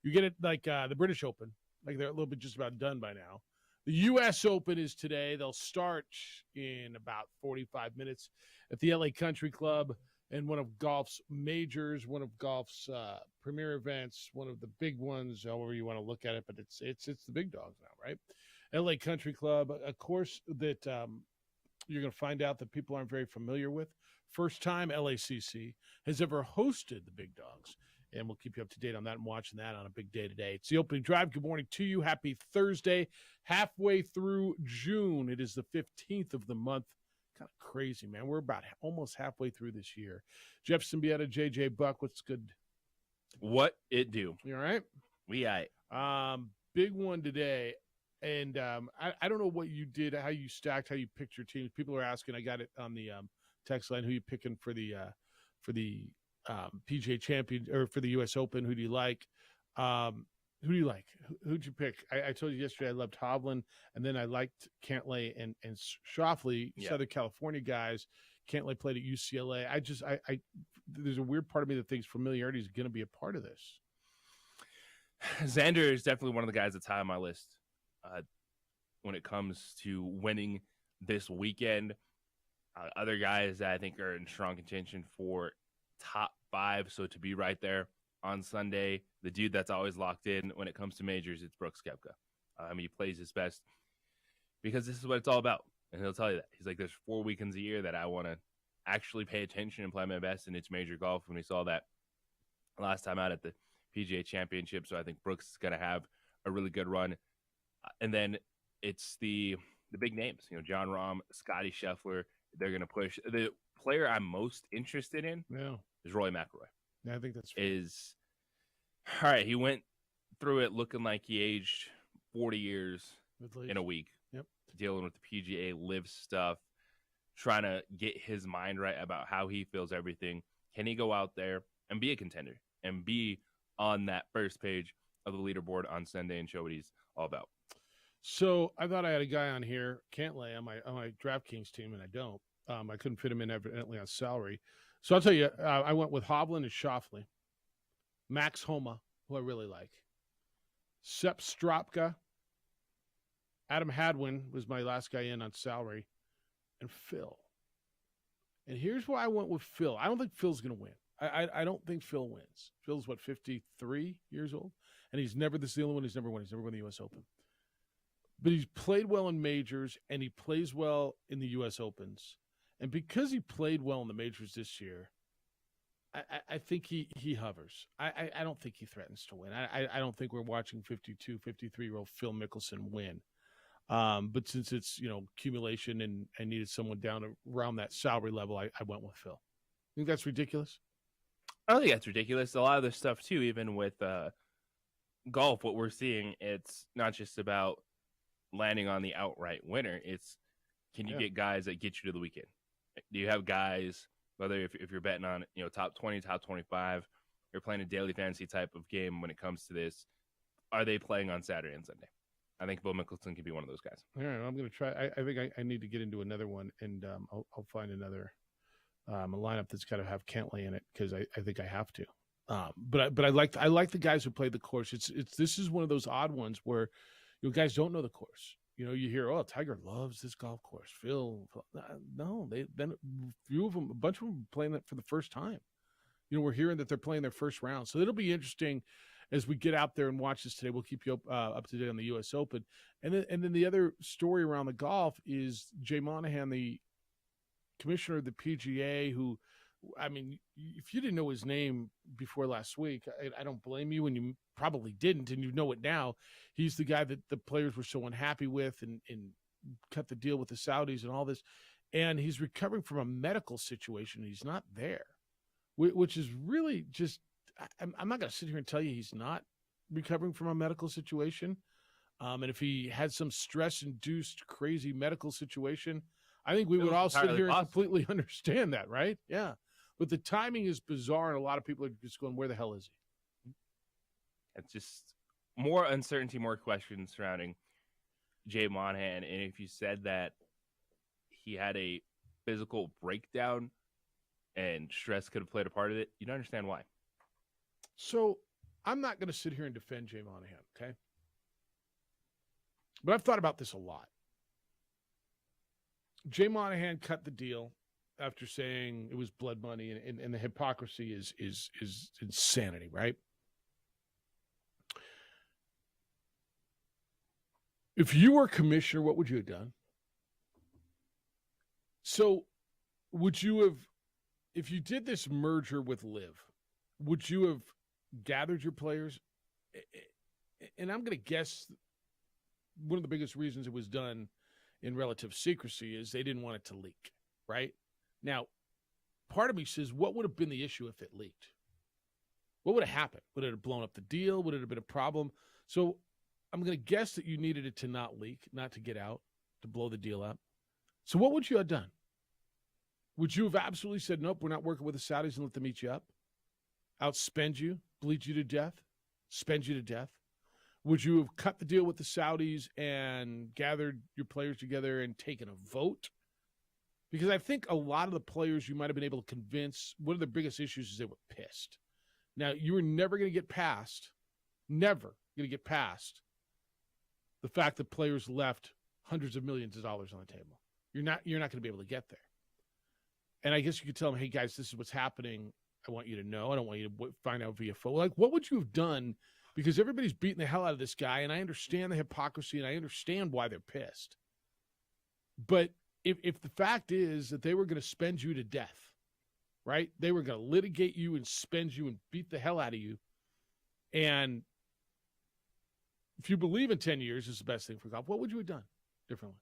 You get it like the British Open, like they're a little bit just about done by now. The U.S. Open is today. They'll start in about 45 minutes at the LA Country Club and one of golf's majors, one of golf's premier events, one of the big ones, however you want to look at it. But it's the big dogs now, right? LA Country Club, a course that you're going to find out that people aren't very familiar with. First time LACC has ever hosted the big dogs. And we'll keep you up to date on that and watching that on a big day today. It's the opening drive. Good morning to you. Happy Thursday. Halfway through June. It is the 15th of the month. Kind of crazy, man. We're about almost halfway through this year. Jeff Symbieta, JJ Buck, what's good? What it do? You all right? We all right. Big one today. And I don't know what you did, how you stacked, how you picked your teams. People are asking. I got it on the text line. Who you picking for the PGA Champion or for the U.S. Open? Who do you like? Who do you like? Who'd you pick? I told you yesterday I loved Hovland, and then I liked Cantlay and Schauffele, Southern California guys. Cantlay played at UCLA. I there's a weird part of me that thinks familiarity is going to be a part of this. Xander is definitely one of the guys that's high on my list when it comes to winning this weekend. Other guys that I think are in strong contention for top 5, so to be right there on Sunday, the dude that's always locked in when it comes to majors, it's Brooks Koepka. He plays his best because this is what it's all about, and he'll tell you that. He's like, there's 4 weekends a year that I want to actually pay attention and play my best, and it's major golf. When we saw that last time out at the PGA Championship, so I think Brooks is going to have a really good run. And then it's the big names, Jon Rahm, Scotty Scheffler. They're going to push. The player I'm most interested in is Rory McIlroy. Yeah, I think that's fair. All right, he went through it looking like he aged 40 years in a week. Yep. Dealing with the PGA Live stuff, trying to get his mind right about how he feels everything. Can he go out there and be a contender and be on that first page of the leaderboard on Sunday and show what he's all about? So I thought I had a guy on here, Cantlay, on my DraftKings team, and I don't. I couldn't fit him in evidently on salary. So I'll tell you, I went with Hovland and Schauffele, Max Homa, who I really like, Sepp Strapka, Adam Hadwin was my last guy in on salary, and Phil. And here's why I went with Phil. I don't think Phil's going to win. I don't think Phil wins. Phil's, 53 years old? And this is the only one he's never won. He's never won the U.S. Open. But he's played well in majors, and he plays well in the U.S. Opens. And because he played well in the majors this year, I think he hovers. I don't think he threatens to win. I don't think we're watching 52, 53-year-old Phil Mickelson win. But since it's, accumulation and I needed someone down around that salary level, I went with Phil. Think that's ridiculous? I don't think that's ridiculous. A lot of this stuff, too, even with golf, what we're seeing, it's not just about landing on the outright winner. It's, can you get guys that get you to the weekend? Do you have guys, whether if you're betting on top 20, top 25, you're playing a daily fantasy type of game when it comes to this, are they playing on Saturday and Sunday? I think Phil Mickelson can be one of those guys. All right, I'm going to try. I think I need to get into another one, and I'll find another a lineup that's got to have Cantlay in it because I think I have to. But I like the guys who play the course. This is one of those odd ones where guys don't know the course. You hear, Tiger loves this golf course. Phil, no, a bunch of them playing that for the first time. We're hearing that they're playing their first round. So it'll be interesting as we get out there and watch this today. We'll keep you up to date on the U.S. Open. And then the other story around the golf is Jay Monahan, the commissioner of the PGA, who, if you didn't know his name before last week, I don't blame you, and you probably didn't, and you know it now. He's the guy that the players were so unhappy with and cut the deal with the Saudis and all this. And he's recovering from a medical situation. He's not there, which is really just – I'm not going to sit here and tell you he's not recovering from a medical situation. And if he had some stress-induced crazy medical situation, I think we would all sit here and completely understand that, right? Yeah. But the timing is bizarre, and a lot of people are just going, where the hell is he? It's just more uncertainty, more questions surrounding Jay Monahan. And if you said that he had a physical breakdown and stress could have played a part of it, you don't understand why. So I'm not going to sit here and defend Jay Monahan, okay? But I've thought about this a lot. Jay Monahan cut the deal after saying it was blood money, and the hypocrisy is insanity, right? If you were commissioner, what would you have done? So would you have, if you did this merger with Liv, would you have gathered your players? And I'm going to guess one of the biggest reasons it was done in relative secrecy is they didn't want it to leak, right? Now, part of me says, what would have been the issue if it leaked? What would have happened? Would it have blown up the deal? Would it have been a problem? So I'm going to guess that you needed it to not leak, not to get out, to blow the deal up. So what would you have done? Would you have absolutely said, nope, we're not working with the Saudis and let them eat you up? Outspend you, bleed you to death, spend you to death? Would you have cut the deal with the Saudis and gathered your players together and taken a vote? Because I think a lot of the players you might have been able to convince, one of the biggest issues is they were pissed. Now, you were never going to get past the fact that players left hundreds of millions of dollars on the table. You're not going to be able to get there. And I guess you could tell them, hey, guys, this is what's happening. I want you to know. I don't want you to find out via phone. Like, what would you have done? Because everybody's beating the hell out of this guy, and I understand the hypocrisy, and I understand why they're pissed. But if the fact is that they were going to spend you to death, right? They were going to litigate you and spend you and beat the hell out of you. And if you believe in 10 years is the best thing for golf, what would you have done differently?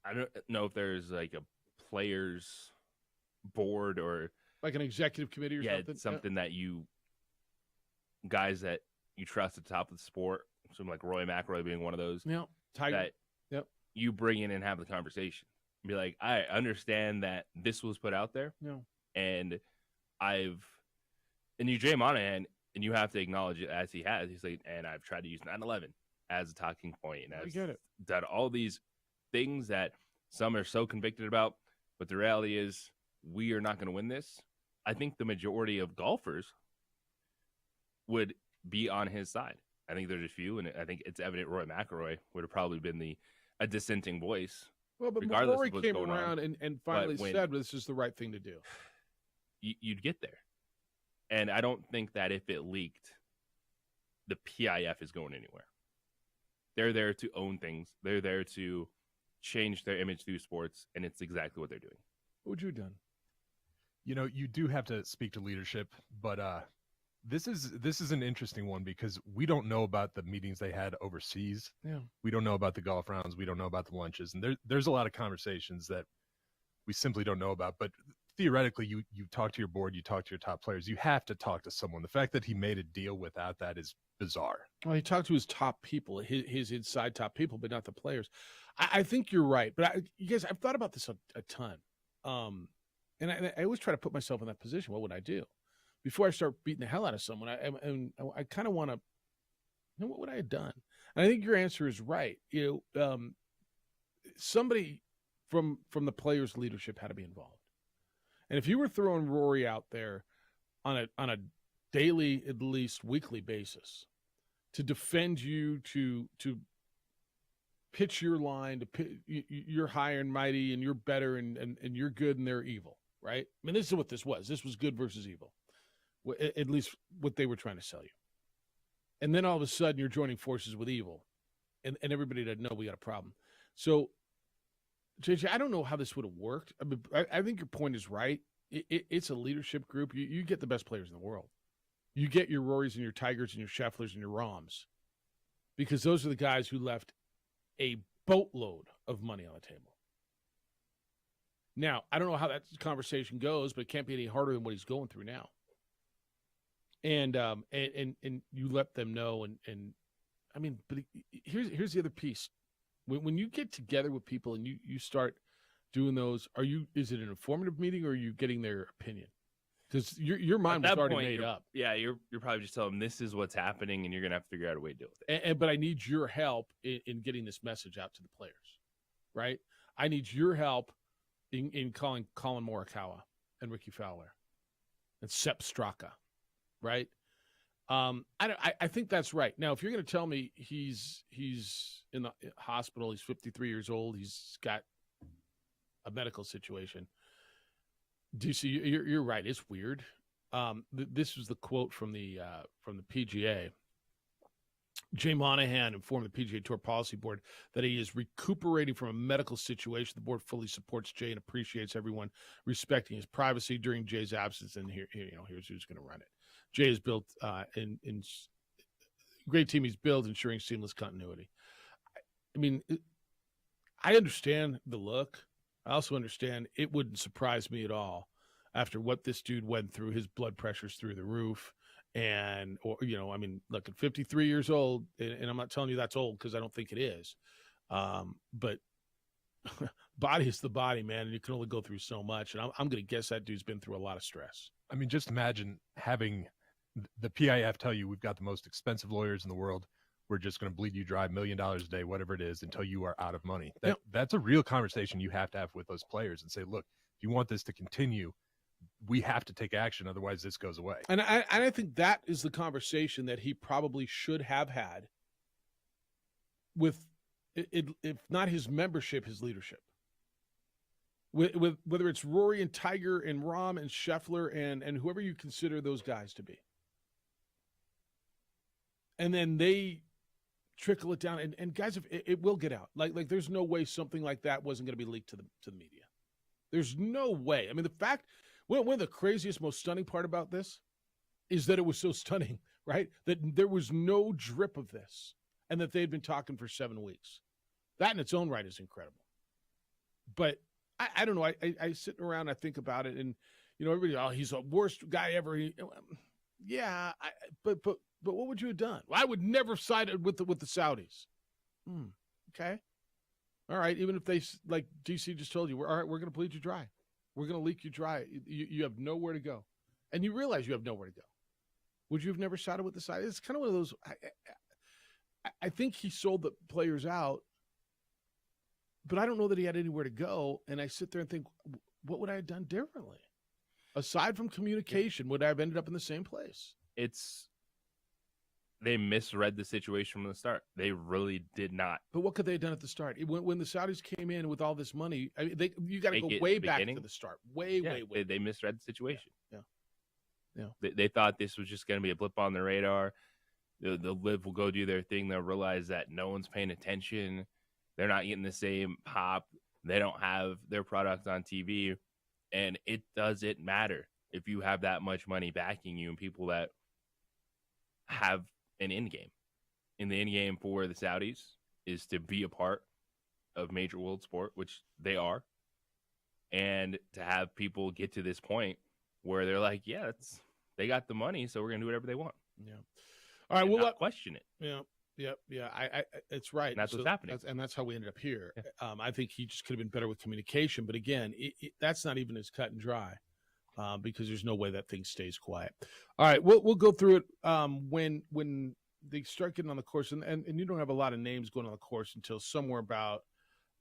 I don't know if there's like a players board or like an executive committee or something. Something that you guys that you trust at the top of the sport, something like Roy McIlroy being one of those. Yeah, Tiger. That you bring in and have the conversation. Be like, I understand that this was put out there. No. And you Jay Monahan, and you have to acknowledge it as he has. He's like, and I've tried to use 9/11 as a talking point, and I've done all these things that some are so convicted about, but the reality is we are not going to win this. I think the majority of golfers would be on his side. I think there's a few, and I think it's evident Roy McIlroy would have probably been a dissenting voice. Well, but Rory came around and finally said this is the right thing to do. You'd get there. And I don't think that if it leaked, the PIF is going anywhere. They're there to own things. They're there to change their image through sports, and it's exactly what they're doing. What would you have done? You know, you do have to speak to leadership, but this is an interesting one because we don't know about the meetings they had overseas. Yeah. We don't know about the golf rounds. We don't know about the lunches, and there's a lot of conversations that we simply don't know about. But theoretically, you talk to your board, you talk to your top players. You have to talk to someone. The fact that he made a deal without that is bizarre. Well, he talked to his top people, his inside top people, but not the players. I think you're right, but you guys, I've thought about this a ton, and I always try to put myself in that position. What would I do before I start beating the hell out of someone? I kind of want to know, what would I have done? And I think your answer is right. Somebody from the players' leadership had to be involved. And if you were throwing Rory out there on a daily, at least weekly basis to defend you, to pitch your line, you're high and mighty and you're better and you're good and they're evil, right? I mean, this is what this was. This was good versus evil, at least what they were trying to sell you. And then all of a sudden you're joining forces with evil and everybody doesn't know we got a problem. So, JJ, I don't know how this would have worked. I mean, I think your point is right. It's a leadership group. You get the best players in the world. You get your Rorys and your Tigers and your Schefflers and your Rahms because those are the guys who left a boatload of money on the table. Now, I don't know how that conversation goes, but it can't be any harder than what he's going through now. And you let them know. And I mean, but here's the other piece. When you get together with people and you start doing those, is it an informative meeting or are you getting their opinion? Because your mind was already made up. Yeah, you're probably just telling them this is what's happening and you're going to have to figure out a way to deal with it. But I need your help in getting this message out to the players, right? I need your help in calling Colin Morikawa and Ricky Fowler and Sepp Straka, right? I think that's right. Now, if you're going to tell me he's in the hospital, he's 53 years old, he's got a medical situation. DC, you're right. It's weird. This was the quote from the PGA. Jay Monahan informed the PGA Tour Policy Board that he is recuperating from a medical situation. The board fully supports Jay and appreciates everyone respecting his privacy during Jay's absence. And here's who's going to run it. Jay has built in great team he's built, ensuring seamless continuity. I mean, I understand the look. I also understand it wouldn't surprise me at all after what this dude went through. His blood pressure's through the roof. And, look, at 53 years old, and I'm not telling you that's old because I don't think it is. But body is the body, man. And you can only go through so much. And I'm going to guess that dude's been through a lot of stress. I mean, just imagine having the PIF tell you we've got the most expensive lawyers in the world. We're just going to bleed you dry $1 million a day, whatever it is, until you are out of money. That's a real conversation you have to have with those players and say, look, if you want this to continue, we have to take action. Otherwise, this goes away. And I think that is the conversation that he probably should have had with, if not his membership, his leadership. With whether it's Rory and Tiger and Rahm and Scheffler and whoever you consider those guys to be. And then they trickle it down. And guys, it will get out. Like there's no way something like that wasn't going to be leaked to the media. There's no way. I mean, the fact, one of the craziest, most stunning part about this is that it was so stunning, right? That there was no drip of this and that they'd been talking for 7 weeks. That in its own right is incredible. But I don't know. I sit around, I think about it, and, everybody, he's the worst guy ever. Yeah, but what would you have done? Well, I would never have sided with the Saudis. Okay. All right. Even if they, like DC just told you, we're going to bleed you dry. We're going to leak you dry. You have nowhere to go. And you realize you have nowhere to go. Would you have never sided with the Saudis? It's kind of one of those, I think he sold the players out, but I don't know that he had anywhere to go. And I sit there and think, what would I have done differently? Aside from communication, would I have ended up in the same place? They misread the situation from the start. They really did not. But what could they have done at the start? When the Saudis came in with all this money, you got to go way back to the start. Way. They misread the situation. Yeah. They thought this was just going to be a blip on the radar. The LIV will go do their thing. They'll realize that no one's paying attention. They're not getting the same pop. They don't have their product on TV. And it doesn't matter if you have that much money backing you and people that have an end game. And the end game for the Saudis is to be a part of major world sport, which they are. And to have people get to this point where they're like, yeah, they got the money, so we're going to do whatever they want. Yeah. All right. We'll not question it. Yeah. Yeah. I it's right. And that's what's happening. And that's how we ended up here. Yeah. I think he just could have been better with communication. But again, that's not even as cut and dry because there's no way that thing stays quiet. All right. We'll go through it when they start getting on the course. And you don't have a lot of names going on the course until somewhere about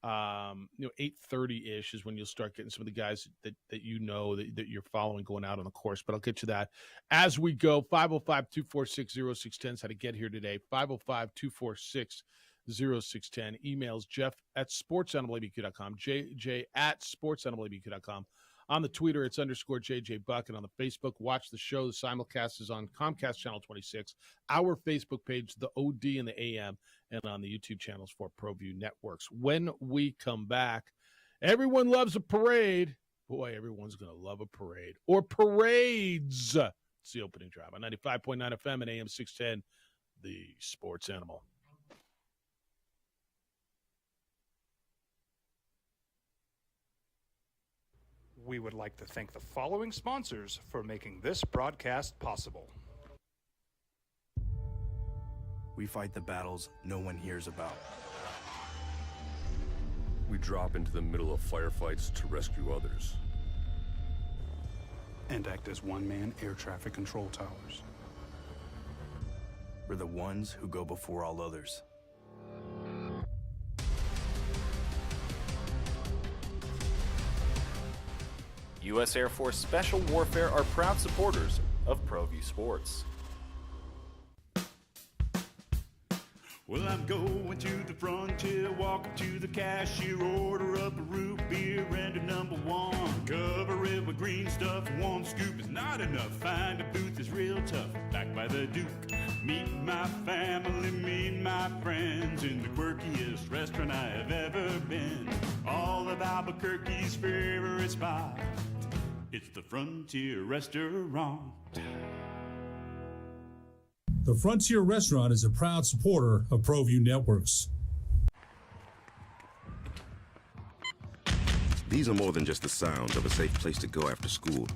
8:30-ish is when you'll start getting some of the guys that that you're following going out on the course. But I'll get to that as we go. 505-246-0610 is how to get here today. 505-246-0610. Emails Jeff@sportsanimalabq.com, JJ@sportsanimalabq.com. On the Twitter, it's _JJ Buck. And on the Facebook, watch the show. The simulcast is on Comcast Channel 26, our Facebook page, the OD and the AM, and on the YouTube channels for ProView Networks. When we come back, everyone loves a parade. Boy, everyone's going to love a parade. Or parades. It's the opening drive on 95.9 FM and AM 610, the Sports Animal. We would like to thank the following sponsors for making this broadcast possible. We fight the battles no one hears about. We drop into the middle of firefights to rescue others. And act as one-man air traffic control towers. We're the ones who go before all others. U.S. Air Force Special Warfare are proud supporters of ProView Sports. Well, I'm going to the frontier, walk up to the cashier, order up a root beer and a number one. Cover it with green stuff, one scoop is not enough. Find a booth is real tough, back by the Duke. Meet my family, meet my friends in the quirkiest restaurant I have ever been. All of Albuquerque's favorite spot, it's the Frontier Restaurant. The Frontier Restaurant is a proud supporter of ProView Networks. These are more than just the sounds of a safe place to go after school.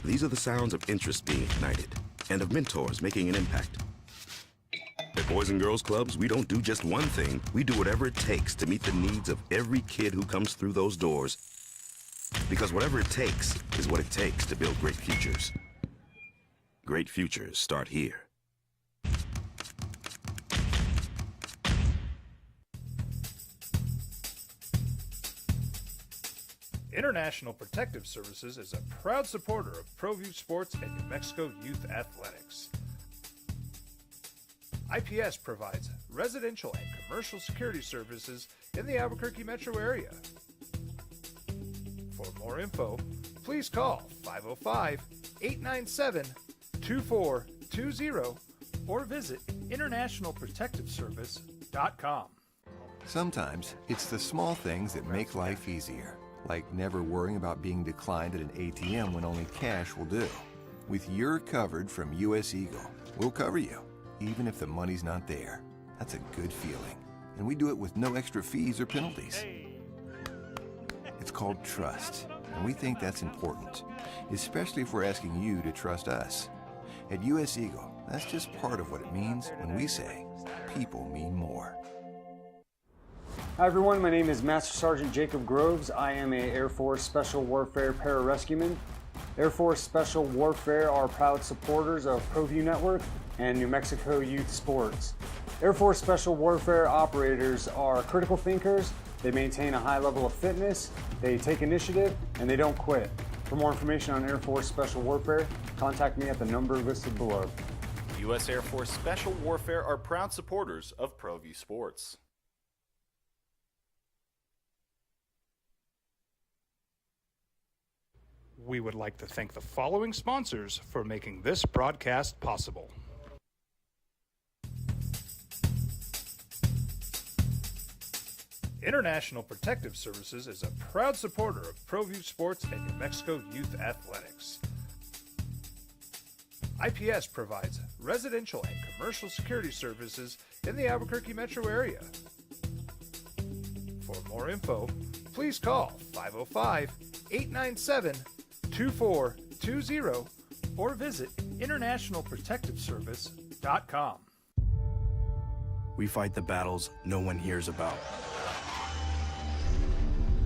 These are the sounds of interest being ignited and of mentors making an impact. At Boys and Girls Clubs, we don't do just one thing. We do whatever it takes to meet the needs of every kid who comes through those doors. Because whatever it takes is what it takes to build great futures. Great futures start here. International Protective Services is a proud supporter of ProView Sports and New Mexico Youth Athletics. IPS provides residential and commercial security services in the Albuquerque metro area. For more info, please call 505-897-2420 or visit internationalprotectiveservice.com. Sometimes it's the small things that make life easier, like never worrying about being declined at an ATM when only cash will do. With You're Covered from U.S. Eagle, we'll cover you, even if the money's not there. That's a good feeling. And we do it with no extra fees or penalties. It's called trust, and we think that's important, especially if we're asking you to trust us. At U.S. Eagle, that's just part of what it means when we say, people mean more. Hi everyone, my name is Master Sergeant Jacob Groves. I am a Air Force Special Warfare Pararescueman. Air Force Special Warfare are proud supporters of ProView Network and New Mexico Youth Sports. Air Force Special Warfare operators are critical thinkers. They maintain a high level of fitness, they take initiative, and they don't quit. For more information on Air Force Special Warfare, contact me at the number listed below. U.S. Air Force Special Warfare are proud supporters of ProView Sports. We would like to thank the following sponsors for making this broadcast possible. International Protective Services is a proud supporter of ProView Sports and New Mexico Youth Athletics. IPS provides residential and commercial security services in the Albuquerque metro area. For more info, please call 505-897-2420 or visit internationalprotectiveservice.com. We fight the battles no one hears about.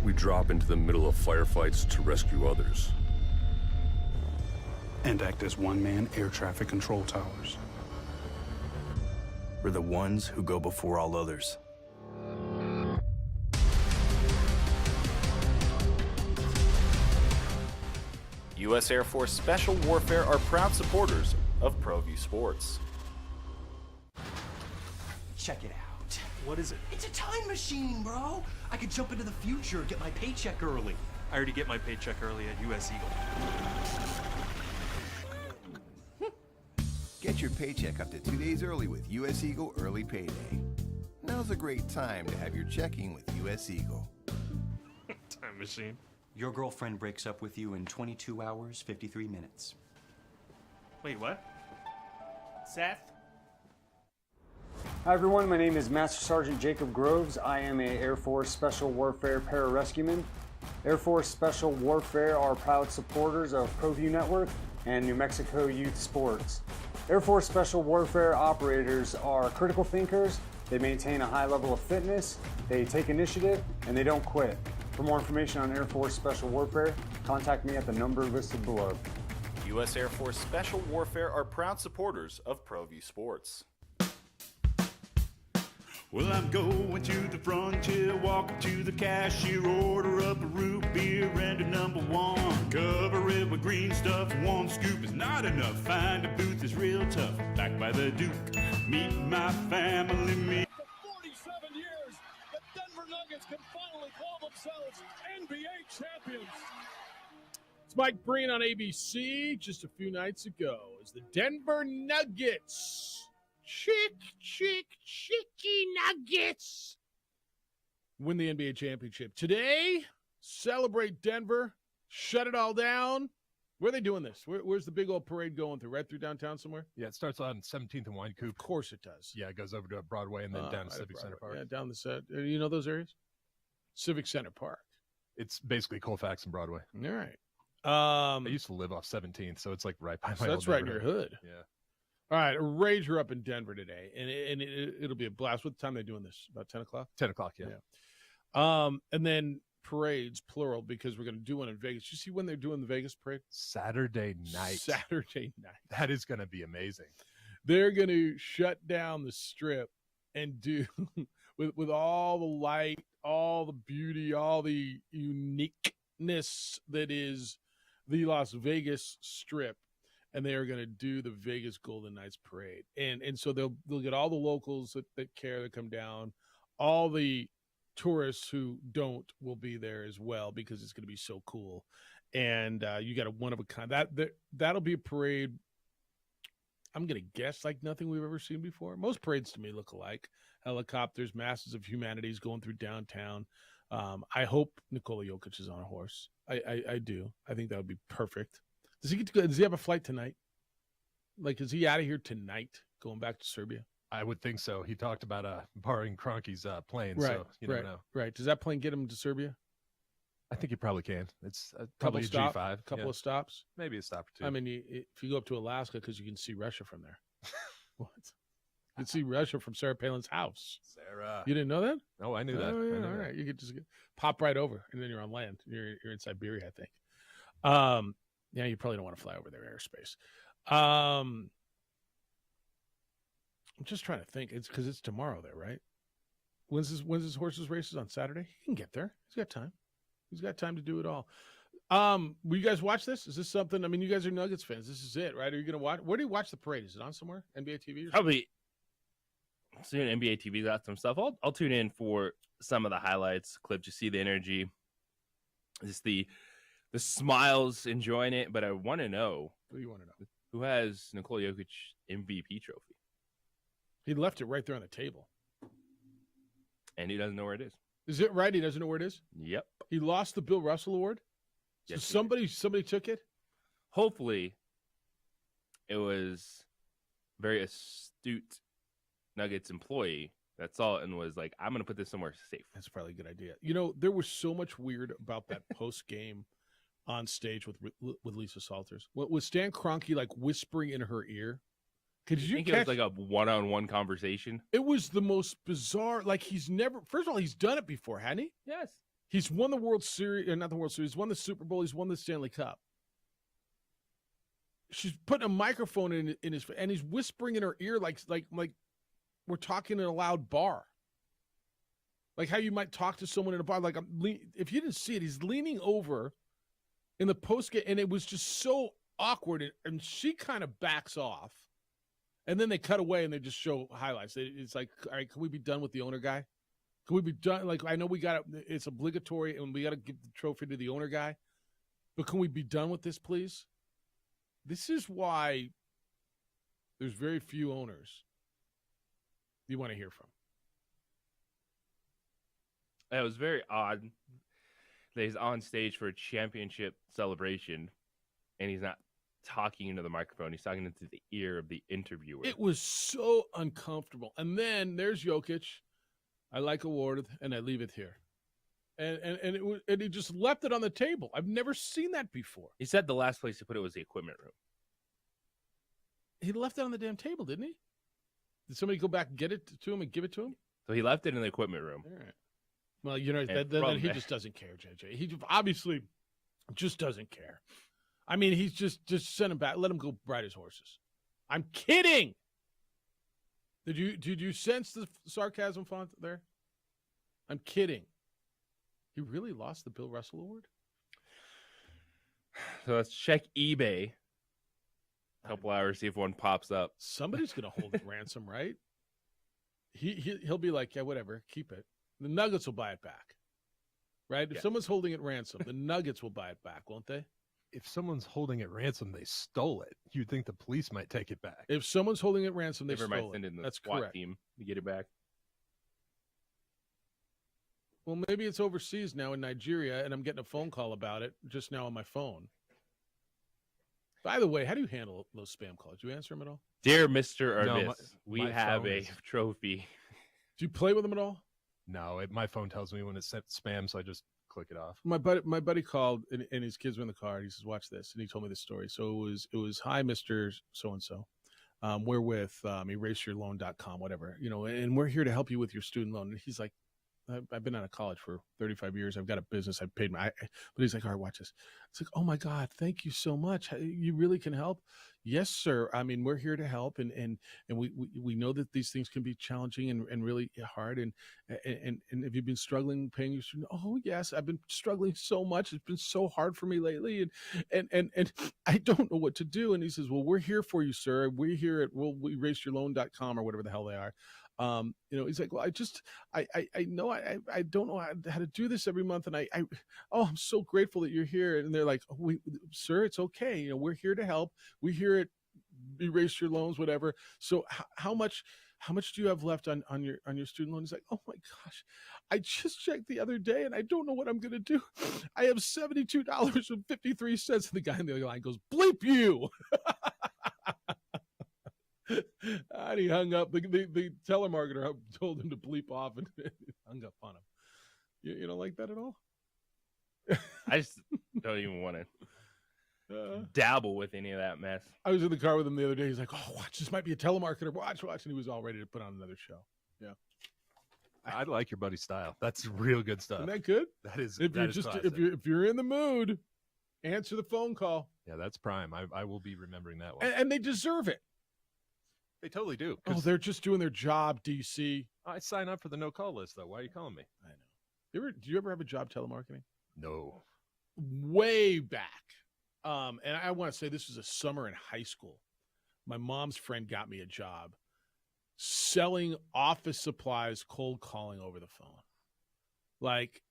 We drop into the middle of firefights to rescue others. And act as one-man air traffic control towers. We're the ones who go before all others. U.S. Air Force Special Warfare are proud supporters of ProView Sports. Check it out. What is it? It's a time machine, bro. I could jump into the future, get my paycheck early. I already get my paycheck early at U.S. Eagle. Get your paycheck up to 2 days early with U.S. Eagle Early Payday. Now's a great time to have your checking with U.S. Eagle. Time machine. Your girlfriend breaks up with you in 22 hours, 53 minutes. Wait, what? Seth? Hi everyone, my name is Master Sergeant Jacob Groves. I am a Air Force Special Warfare Pararescueman. Air Force Special Warfare are proud supporters of ProView Network and New Mexico Youth Sports. Air Force Special Warfare operators are critical thinkers. They maintain a high level of fitness, they take initiative, and they don't quit. For more information on Air Force Special Warfare, contact me at the number listed below. U.S. Air Force Special Warfare are proud supporters of ProView Sports. Well, I'm going to the frontier, walk up to the cashier, order up a root beer and a number one. Cover it with green stuff, one scoop is not enough. Find a booth is real tough, back by the Duke. Meet my family, me. For 47 years, the Denver Nuggets can finally call themselves NBA champions. It's Mike Breen on ABC. Just a few nights ago, as the Denver Nuggets, chicky Nuggets, win the NBA championship. Today, celebrate Denver, shut it all down. Where are they doing this? Where's the big old parade going through? Right through downtown somewhere? Yeah, it starts on 17th and Wine Coop. Of course it does. Yeah, it goes over to Broadway and then down to Civic Center Park. Yeah, down the set. You know those areas? Civic Center Park. It's basically Colfax and Broadway. All right. I used to live off 17th, so it's like right by my So that's old right in your hood. Yeah. All right, a Rager up in Denver today, and it'll be a blast. What time are they doing this? About 10 o'clock? 10 o'clock, yeah. And then parades, plural, because we're going to do one in Vegas. You see when they're doing the Vegas parade? Saturday night. Saturday night. That is going to be amazing. They're going to shut down the strip and do, with all the light, all the beauty, all the uniqueness that is the Las Vegas Strip, and they are going to do the Vegas Golden Knights parade. And so they'll get all the locals that care to come down, all the tourists who don't will be there as well, because it's going to be so cool. And you got a one of a kind. That'll be a parade, I'm going to guess, like nothing we've ever seen before. Most parades to me look alike. Helicopters, masses of humanities going through downtown. I hope Nikola Jokic is on a horse. I do. I think that would be perfect. Does he have a flight tonight? Like, is he out of here tonight, going back to Serbia? I would think so. He talked about borrowing Kroenke's plane, Right, so you never know. Right. Does that plane get him to Serbia? I think he probably can. It's Couple probably a stop, G5. couple of stops. Maybe a stop or two. I mean, if you go up to Alaska, because you can see Russia from there. What? You can see Russia from Sarah Palin's house. Sarah. You didn't know that? No, I knew that. Oh, yeah, I knew all that. right. You could just pop right over, and then you're on land. You're in Siberia, I think. Yeah, you probably don't want to fly over their airspace. I'm just trying to think. It's because it's tomorrow there, right? When's his horse's races on Saturday? He can get there. He's got time. He's got time to do it all. Will you guys watch this? Is this something? I mean, you guys are Nuggets fans. This is it, right? Are you going to watch? Where do you watch the parade? Is it on somewhere? NBA TV? Or Probably soon. NBA TV got some stuff. I'll tune in for some of the highlights, clips. You see the energy, just the smiles, enjoying it. But I want to know. What do you want to know? Who has Nikola Jokic MVP trophy? He left it right there on the table. And he doesn't know where it is. Is it right? He doesn't know where it is? Yep. He lost the Bill Russell Award? So Yes, he somebody took it? Hopefully, it was very astute Nuggets employee that saw it and was like, I'm going to put this somewhere safe. That's probably a good idea. You know, there was so much weird about that post game on stage with Lisa Salters. Was Stan Kroenke like whispering in her ear? Could you think catch? it was like a one-on-one conversation? It was the most bizarre. Like, he's never. First of all, he's done it before, hadn't he? Yes. He's won the World Series, or not the World Series. He's won the Super Bowl. He's won the Stanley Cup. She's putting a microphone in his, and he's whispering in her ear like we're talking in a loud bar. Like how you might talk to someone in a bar. Like, if you didn't see it, he's leaning over in the post game, and it was just so awkward. And she kind of backs off, and then they cut away and they just show highlights. It's like, all right, can we be done with the owner guy? Can we be done? Like, I know it's obligatory, and we got to give the trophy to the owner guy, but can we be done with this, please? This is why there's very few owners you want to hear from. It was very odd that he's on stage for a championship celebration and he's not talking into the microphone. He's talking into the ear of the interviewer. It was so uncomfortable. And then there's Jokic. I like award, and I leave it here. And he just left it on the table. I've never seen that before. He said the last place he put it was the equipment room. He left it on the damn table, didn't he? Did somebody go back and get it to him and give it to him? So he left it in the equipment room. All right. Well, you know, then he just doesn't care, JJ. He obviously just doesn't care. I mean, he's just send him back. Let him go ride his horses. I'm kidding. Did you sense the sarcasm font there? I'm kidding. He really lost the Bill Russell Award? So let's check eBay. A couple hours, see if one pops up. Somebody's going to hold it ransom, right? He'll be like, yeah, whatever, keep it. The Nuggets will buy it back, right? If someone's holding it ransom, the Nuggets will buy it back, won't they? If someone's holding it ransom, they stole it. You'd think the police might take it back. If someone's holding it ransom, they Never stole might send it. in the That's SWAT correct. team to get it back. Well, maybe it's overseas now in Nigeria, and I'm getting a phone call about it just now on my phone. By the way, how do you handle those spam calls? Do you answer them at all? Dear Mr. No, Ernest, we my have phone a is- trophy. Do you play with them at all? No, my phone tells me when it's sent spam, so I just click it off. My buddy called, and his kids were in the car. And he says, "Watch this," and he told me the story. So it was hi, Mr. So and so. We're with eraseyourloan.com, whatever, and we're here to help you with your student loan. And he's like, I've been out of college for 35 years. I've got a business. I've paid but he's like, all right, watch this. It's like, oh my God, thank you so much. You really can help. Yes, sir. I mean, we're here to help. And we know that these things can be challenging and really hard. And have you been struggling paying your student? Oh yes, I've been struggling so much. It's been so hard for me lately. And I don't know what to do. And he says, well, we're here for you, sir. We're here at eraseyourloan.com or whatever the hell they are. He's like, well, I know I don't know how to do this every month. And I'm so grateful that you're here. And they're like, sir, it's okay. We're here to help. We're here at Erase Your Loans, whatever. So how much do you have left on your student loan? He's like, oh my gosh, I just checked the other day and I don't know what I'm going to do. I have $72.53. And the guy on the other line goes, bleep you. And he hung up. The telemarketer told him to bleep off and hung up on him. You don't like that at all? I just don't even want to dabble with any of that mess. I was in the car with him the other day. He's like, oh, watch, this might be a telemarketer. Watch. And he was all ready to put on another show. Yeah. I like your buddy's style. That's real good stuff. Isn't that good? That is. If you're in the mood, answer the phone call. Yeah, that's prime. I will be remembering that one. And they deserve it. They totally do. Oh, they're just doing their job, DC. I sign up for the no-call list, though. Why are you calling me? I know. Do you ever have a job telemarketing? No. Way back. And I want to say this was a summer in high school. My mom's friend got me a job selling office supplies, cold calling over the phone.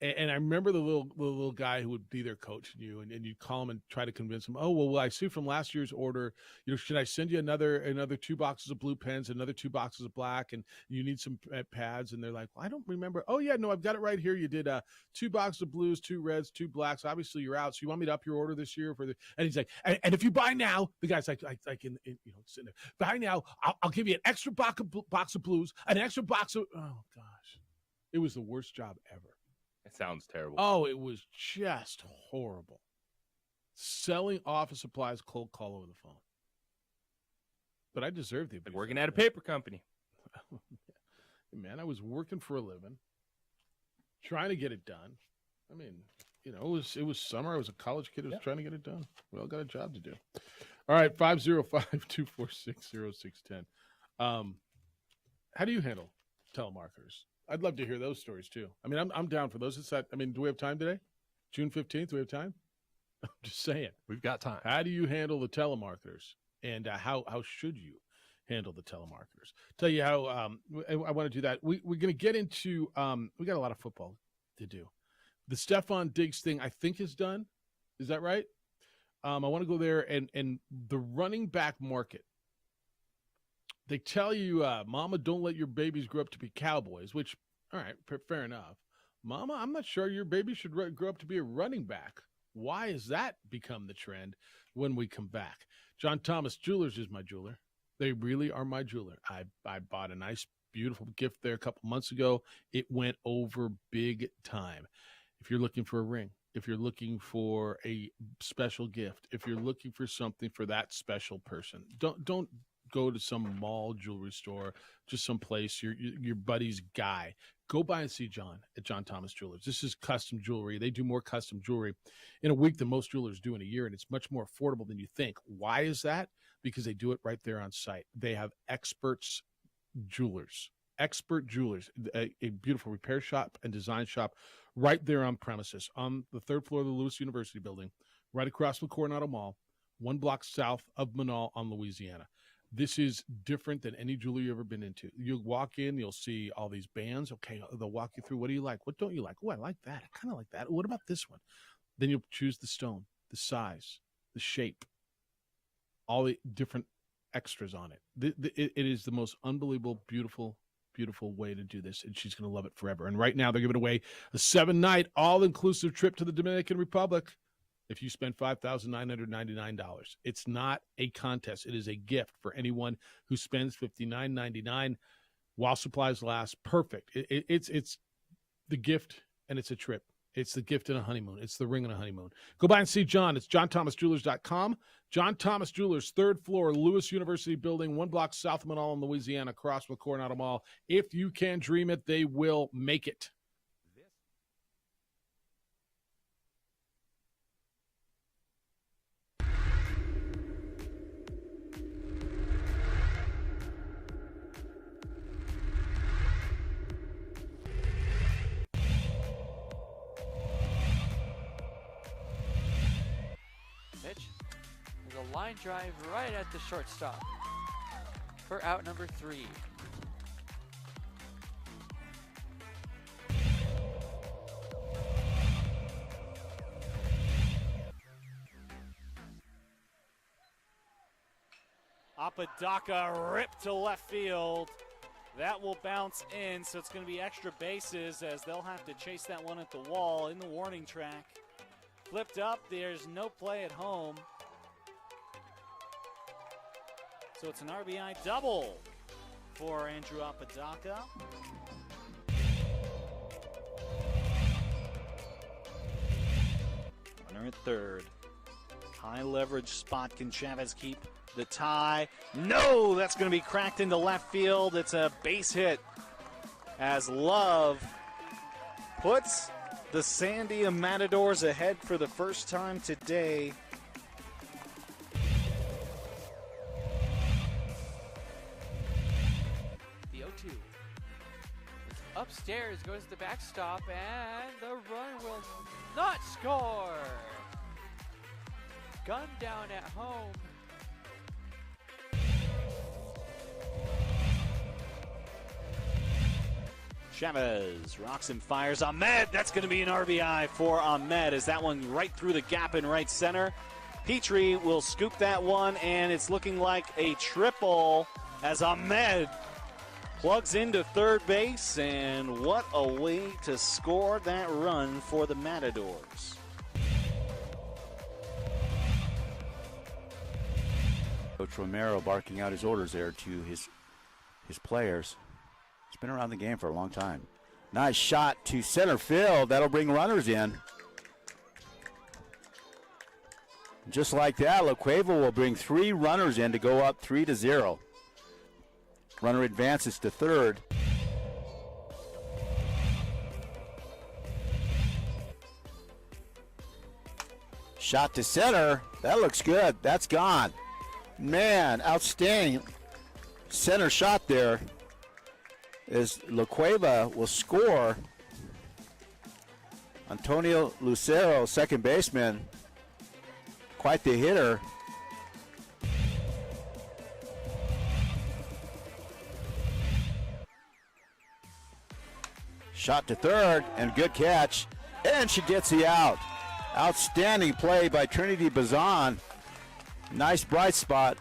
And I remember the little guy who would be there coaching you, and you'd call him and try to convince him. Oh, well, I see from last year's order, should I send you another 2 boxes of blue pens, another 2 boxes of black, and you need some pads? And they're like, well, I don't remember. Oh yeah, no, I've got it right here. You did 2 boxes of blues, 2 reds, 2 blacks. Obviously you're out. So you want me to up your order this year and he's like, and if you buy now, the guy's like in sitting there, buy now, I'll give you an extra box of blues, an extra box of, oh gosh, it was the worst job ever. It sounds terrible. Oh, it was just horrible. Selling office supplies, cold call over the phone. But I deserved the abuse. Like working at a paper company. Man, I was working for a living, trying to get it done. I mean, it was summer. I was a college kid. I was trying to get it done. We all got a job to do. All right, 505-246-0610. How do you handle telemarketers? I'd love to hear those stories too. I mean, I'm down for those. Do we have time today? June 15th, do we have time? I'm just saying. We've got time. How do you handle the telemarketers? And how should you handle the telemarketers? Tell you how I want to do that. We're going to get into we got a lot of football to do. The Stephon Diggs thing I think is done. Is that right? I want to go there and the running back market. They tell you, Mama, don't let your babies grow up to be cowboys, which, all right, fair enough. Mama, I'm not sure your baby should grow up to be a running back. Why has that become the trend when we come back? John Thomas Jewelers is my jeweler. They really are my jeweler. I bought a nice, beautiful gift there a couple months ago. It went over big time. If you're looking for a ring, if you're looking for a special gift, if you're looking for something for that special person, don't go to some mall jewelry store, just some place, your buddy's guy. Go by and see John at John Thomas Jewelers. This is custom jewelry. They do more custom jewelry in a week than most jewelers do in a year, and it's much more affordable than you think. Why is that? Because they do it right there on site. They have experts Jewelers. Expert Jewelers, a beautiful repair shop and design shop right there on premises on the 3rd floor of the Lewis University building, right across from Coronado Mall, 1 block south of Manal on Louisiana. This is different than any jewelry you've ever been into. You'll walk in, you'll see all these bands. Okay, they'll walk you through. What do you like? What don't you like? Oh, I like that. I kind of like that. What about this one? Then you'll choose the stone, the size, the shape, all the different extras on it. It is the most unbelievable, beautiful way to do this, and she's going to love it forever. And right now they're giving away a 7-night all-inclusive trip to the Dominican Republic if you spend $5,999. It's not a contest. It is a gift for anyone who spends $59.99 while supplies last. Perfect. It's the gift, and it's a trip. It's the gift and a honeymoon. It's the ring and a honeymoon. Go by and see John. It's johnthomasjewelers.com. John Thomas Jewelers, 3rd floor, Lewis University building, 1 block south of Manal in Louisiana, across from Coronado Mall. If you can dream it, they will make it. Line drive right at the shortstop for out number 3. Apodaca ripped to left field. That will bounce in, so it's going to be extra bases as they'll have to chase that one at the wall in the warning track. Flipped up, there's no play at home. So it's an RBI double for Andrew Apodaca. Runner at third. High leverage spot. Can Chavez keep the tie? No, that's going to be cracked into left field. It's a base hit as Love puts the Sandia Matadors ahead for the first time today. Upstairs goes the backstop, and the run will not score. Gun down at home. Chavez rocks and fires. Ahmed, that's going to be an RBI for Ahmed as that one right through the gap in right center. Petrie will scoop that one, and it's looking like a triple as Ahmed plugs into third base, and what a way to score that run for the Matadors. Coach Romero barking out his orders there to his players. He's been around the game for a long time. Nice shot to center field. That'll bring runners in. Just like that, La Cueva will bring 3 runners in to go up 3-0. Runner advances to third. Shot to center. That looks good. That's gone. Man, outstanding center shot there. As La Cueva will score. Antonio Lucero, second baseman. Quite the hitter. Shot to third, and good catch. And she gets the out. Outstanding play by Trinity Bazan. Nice bright spot.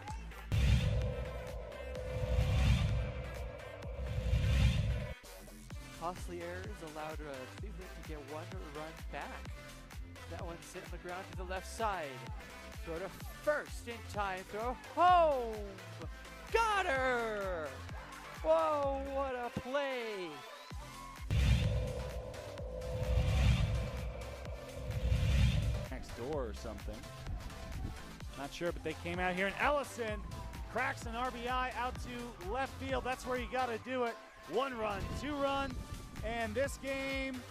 Costly errors allowed Cleveland to get 1 run back. That one sent on the ground to the left side. Throw to first in time. Throw home. Got her. Whoa, what a play. Next door or something. Not sure, but they came out here, and Ellison cracks an RBI out to left field. That's where you got to do it. 1 run, 2 run, and this game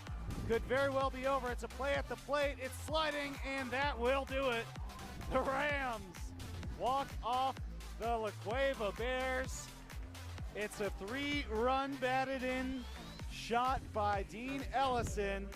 could very well be over. It's a play at the plate. It's sliding, and that will do it. The Rams walk off the La Cueva Bears. It's a 3-run batted in shot by Dean Ellison.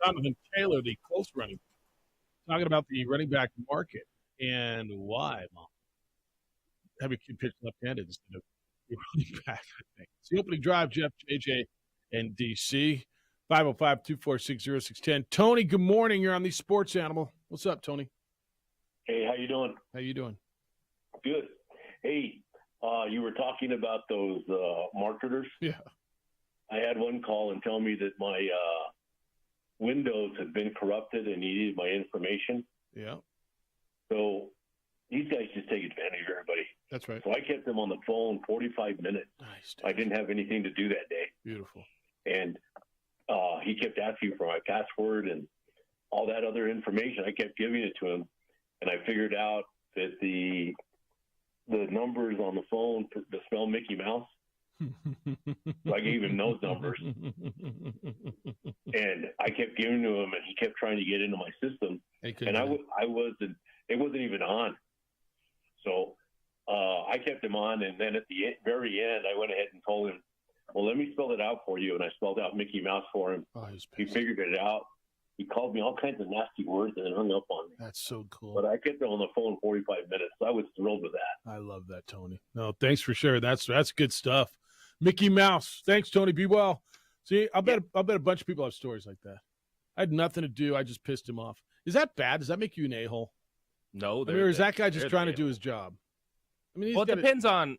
Jonathan Taylor, the close running, talking about the running back market and why. Have a kid pitch left-handed instead of the running back, I think. It's the opening drive, Jeff, JJ, and DC. 505-246-0610. Tony, good morning. You're on the Sports Animal. What's up, Tony? Hey, how you doing? How you doing? Good. Hey, you were talking about those marketers. Yeah. I had one call and tell me that my Windows had been corrupted and he needed my information. Yeah. So these guys just take advantage of everybody. That's right. So I kept them on the phone 45 minutes. Nice. I didn't have anything to do that day. Beautiful. And he kept asking for my password and all that other information. I kept giving it to him, and I figured out that the numbers on the phone to spell Mickey Mouse. So I gave him those numbers, and I kept giving to him, and he kept trying to get into my system, and I wasn't. It wasn't even on. So I kept him on, and then at the very end, I went ahead and told him, "Well, let me spell it out for you," and I spelled out Mickey Mouse for him. Oh, he figured it out. He called me all kinds of nasty words and then hung up on me. That's so cool. But I kept him on the phone 45 minutes. So I was thrilled with that. I love that, Tony. No, thanks for sharing. That's good stuff. Mickey Mouse. Thanks, Tony. Be well. See, I'll bet a bunch of people have stories like that. I had nothing to do. I just pissed him off. Is that bad? Does that make you an a-hole? No. Or is that guy just trying to do his job? I mean, Well, it depends on.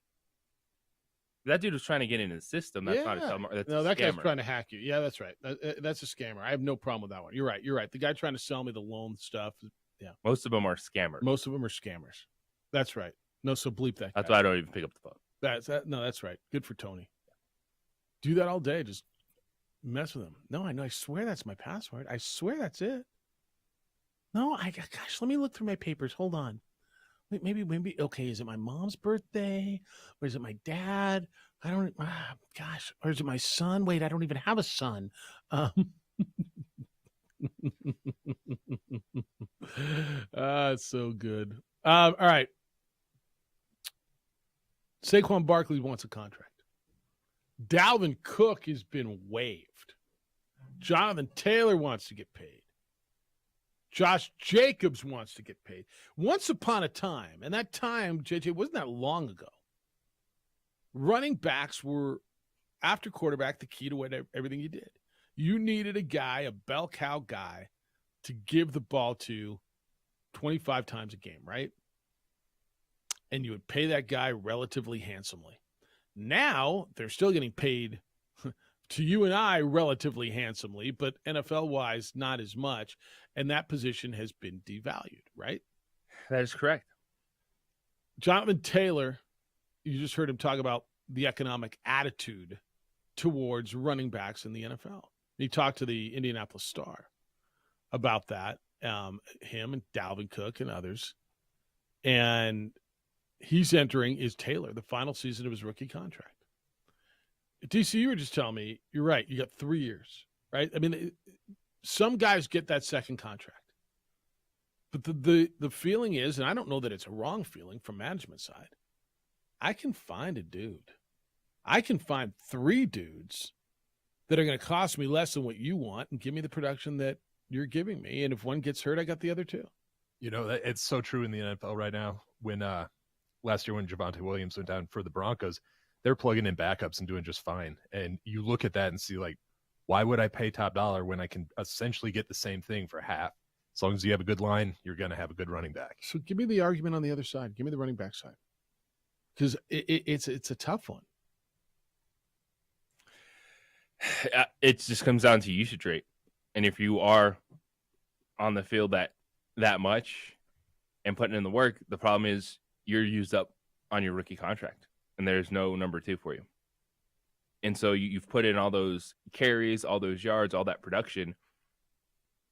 That dude was trying to get into the system. That's not a telemarketer. No, that guy's trying to hack you. Yeah, that's right. That's a scammer. I have no problem with that one. You're right. The guy trying to sell me the loan stuff. Yeah. Most of them are scammers. Most of them are scammers. That's right. No, so bleep that guy. That's why I don't even pick up the phone. That's right. Good for Tony. Do that all day. Just mess with him. No, I know. I swear that's my password. I swear that's it. No, gosh, let me look through my papers. Hold on. Wait, maybe. Okay, is it my mom's birthday, or is it my dad? I don't. Gosh, or is it my son? Wait, I don't even have a son. It's so good. All right. Saquon Barkley wants a contract. Dalvin Cook has been waived. Jonathan Taylor wants to get paid. Josh Jacobs wants to get paid. Once upon a time, and that time, JJ, wasn't that long ago, running backs were, after quarterback, the key to everything you did. You needed a guy, a bell cow guy, to give the ball to 25 times a game, right? And you would pay that guy relatively handsomely. Now, they're still getting paid to you and I relatively handsomely, but NFL-wise, not as much. And that position has been devalued, right? That is correct. Jonathan Taylor, you just heard him talk about the economic attitude towards running backs in the NFL. He talked to the Indianapolis Star about that, him and Dalvin Cook and others. And he's entering, is Taylor, the final season of his rookie contract. DC, you were just telling me, you're right, you got 3 years, right? I mean, some guys get that second contract. But the feeling is, and I don't know that it's a wrong feeling from management side, I can find a dude. I can find 3 dudes that are going to cost me less than what you want and give me the production that you're giving me. And if one gets hurt, I got the other 2. You know, it's so true in the NFL right now. When last year when Javonte Williams went down for the Broncos, they're plugging in backups and doing just fine. And you look at that and see, like, why would I pay top dollar when I can essentially get the same thing for half? As long as you have a good line, you're going to have a good running back. So give me the argument on the other side. Give me the running back side. Because it's a tough one. It just comes down to usage rate. And if you are on the field that much and putting in the work, the problem is you're used up on your rookie contract, and there's no number 2 for you. And so you've put in all those carries, all those yards, all that production,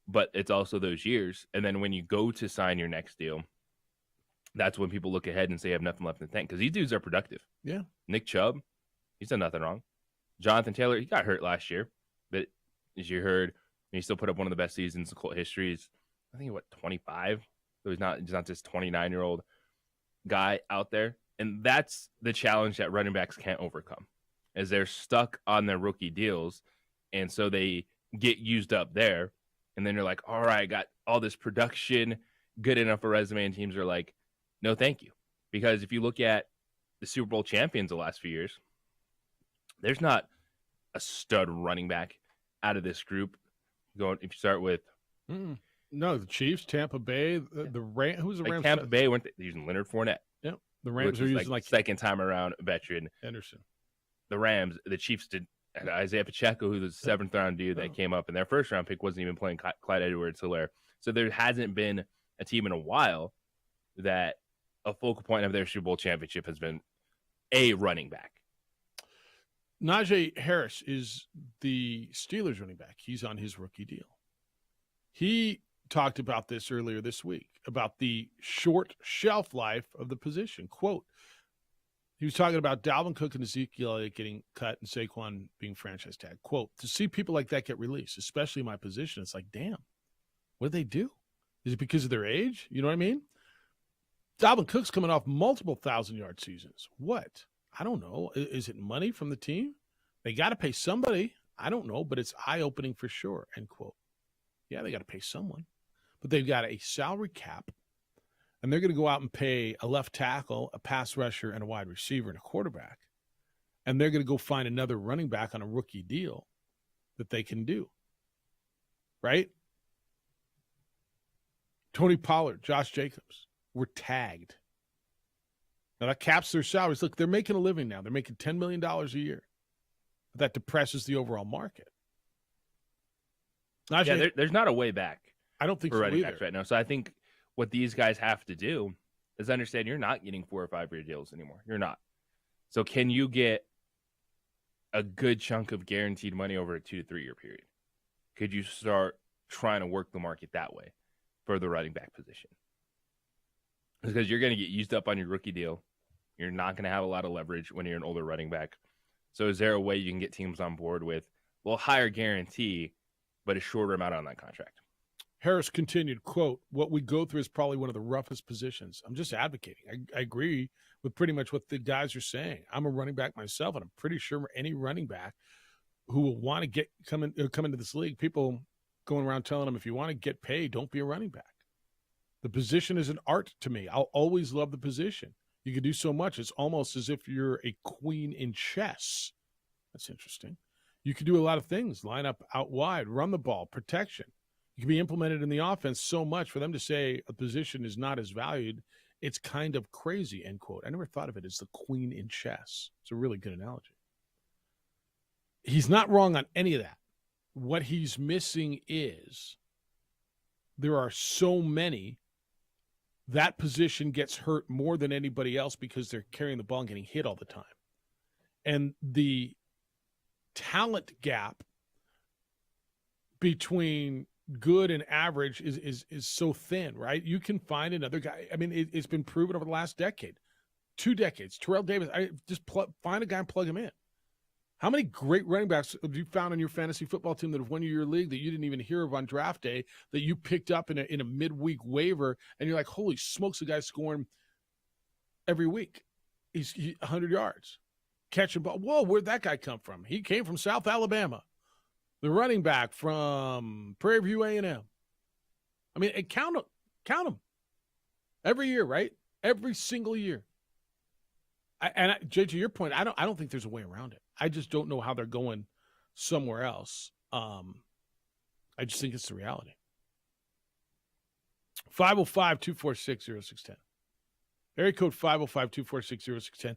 but it's also those years. And then when you go to sign your next deal, that's when people look ahead and say you have nothing left in the tank, because these dudes are productive. Yeah. Nick Chubb, he's done nothing wrong. Jonathan Taylor, he got hurt last year, but as you heard, he still put up one of the best seasons in Colt history. He's, I think, 25? So he's not this 29-year-old guy out there. And that's the challenge that running backs can't overcome, is they're stuck on their rookie deals, and so they get used up there. And then you're like, all right, I got all this production, good enough for resume, and teams are like, no, thank you. Because if you look at the Super Bowl champions the last few years, there's not a stud running back out of this group. If you start with no, the Chiefs, Tampa Bay, the Rams. Who's the Rams? Tampa Bay weren't they using Leonard Fournette? Yep, the Rams are using like second time around veteran Henderson. The Rams, the Chiefs did Isaiah Pacheco, who's the 7th round dude that came up, and their 1st round pick wasn't even playing Clyde Edwards-Helaire. So there hasn't been a team in a while that a focal point of their Super Bowl championship has been a running back. Najee Harris is the Steelers running back. He's on his rookie deal. He talked about this earlier this week, about the short shelf life of the position. Quote, he was talking about Dalvin Cook and Ezekiel Elliott getting cut and Saquon being franchise tagged. Quote, to see people like that get released, especially my position, it's like, damn, what did they do? Is it because of their age? You know what I mean? Dalvin Cook's coming off multiple 1,000-yard seasons. What? I don't know. Is it money from the team? They got to pay somebody. I don't know, but it's eye-opening for sure, end quote. Yeah, they got to pay someone. But they've got a salary cap, and they're going to go out and pay a left tackle, a pass rusher, and a wide receiver and a quarterback. And they're going to go find another running back on a rookie deal that they can do. Right? Tony Pollard, Josh Jacobs were tagged. Now, that caps their salaries. Look, they're making a living now. They're making $10 million a year. But that depresses the overall market. There's not a way back. I don't think for so running either. backs right now. So I think what these guys have to do is understand you're not getting 4 or 5 year deals anymore. You're not. So can you get a good chunk of guaranteed money over a 2 to 3 year period? Could you start trying to work the market that way for the running back position? Because you're going to get used up on your rookie deal. You're not going to have a lot of leverage when you're an older running back. So is there a way you can get teams on board with, well, higher guarantee, but a shorter amount on that contract? Harris continued, quote, what we go through is probably one of the roughest positions. I'm just advocating. I agree with pretty much what the guys are saying. I'm a running back myself, and I'm pretty sure any running back who will want to come into this league, people going around telling them, if you want to get paid, don't be a running back. The position is an art to me. I'll always love the position. You can do so much. It's almost as if you're a queen in chess. That's interesting. You can do a lot of things, line up out wide, run the ball, protection. You can be implemented in the offense so much. For them to say a position is not as valued, it's kind of crazy, end quote. I never thought of it as the queen in chess. It's a really good analogy. He's not wrong on any of that. What he's missing is there are so many. That position gets hurt more than anybody else because they're carrying the ball and getting hit all the time. And the talent gap between good and average is so thin, right? You can find another guy. I mean, it's been proven over the last decade, 2 decades. Terrell Davis, find a guy and plug him in. How many great running backs have you found on your fantasy football team that have won you your league that you didn't even hear of on draft day, that you picked up in a midweek waiver, and you're like, holy smokes, the guy's scoring every week. He's 100 yards. Catching ball. Whoa, where'd that guy come from? He came from South Alabama. The running back from Prairie View A&M. I mean, count them. Every year, right? Every single year. Jay, to your point, I don't think there's a way around it. I just don't know how they're going somewhere else. I just think it's the reality. 505-246-0610. Area code 505-246-0610.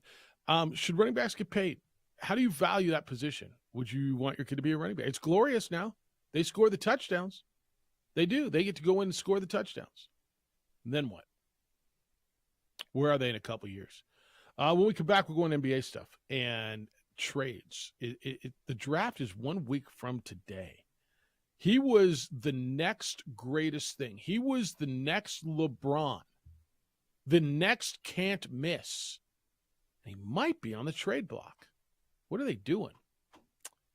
Should running backs get paid? How do you value that position? Would you want your kid to be a running back? It's glorious now. They score the touchdowns. They do. They get to go in and score the touchdowns. And then what? Where are they in a couple years? When we come back, we're going NBA stuff and trades. The draft is 1 week from today. He was the next greatest thing. He was the next LeBron, the next can't miss. He might be on the trade block. What are they doing?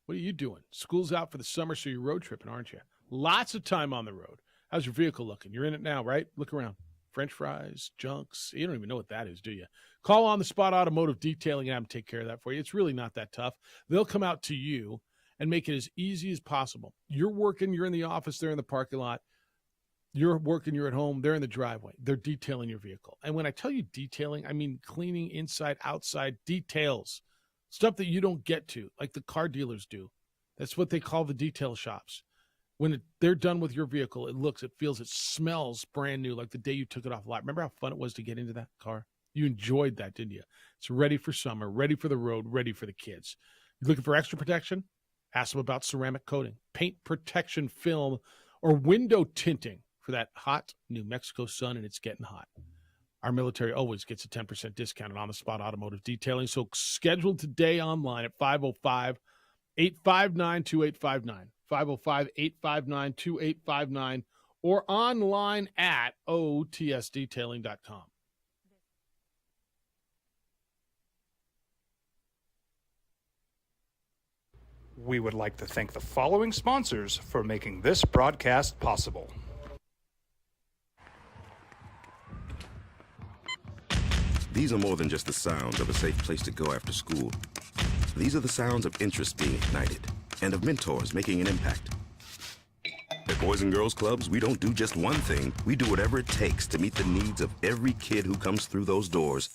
What are you doing? School's out for the summer, so you're road tripping, aren't you? Lots of time on the road. How's your vehicle looking? You're in it now, right? Look around. French fries, junks. You don't even know what that is, do you? Call On the Spot Automotive Detailing and have them take care of that for you. It's really not that tough. They'll come out to you and make it as easy as possible. You're working, you're in the office, they're in the parking lot. You're working, you're at home, they're in the driveway. They're detailing your vehicle. And when I tell you detailing, I mean cleaning inside, outside, details. Stuff that you don't get to, like the car dealers do. That's what they call the detail shops. When they're done with your vehicle, it looks, it feels, it smells brand new, like the day you took it off the lot. Remember how fun it was to get into that car? You enjoyed that, didn't you? It's ready for summer, ready for the road, ready for the kids. You looking for extra protection? Ask them about ceramic coating, paint protection film, or window tinting for that hot New Mexico sun, and it's getting hot. Our military always gets a 10% discount on the-spot automotive detailing, so schedule today online at 505-859-2859, 505-859-2859, or online at otsdetailing.com. We would like to thank the following sponsors for making this broadcast possible. These are more than just the sounds of a safe place to go after school. These are the sounds of interest being ignited and of mentors making an impact. At Boys and Girls Clubs, we don't do just one thing. We do whatever it takes to meet the needs of every kid who comes through those doors.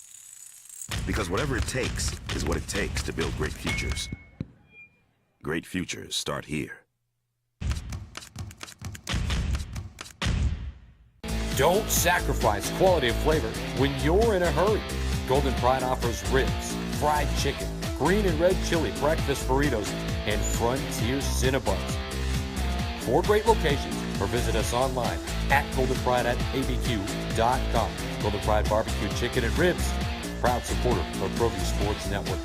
Because whatever it takes is what it takes to build great futures. Great futures start here. Don't sacrifice quality of flavor when you're in a hurry. Golden Pride offers ribs, fried chicken, green and red chili breakfast burritos, and Frontier Cinnabons. 4 great locations, or visit us online at goldenpride@abq.com. Golden Pride Barbecue Chicken and Ribs, proud supporter of ProView Sports Network.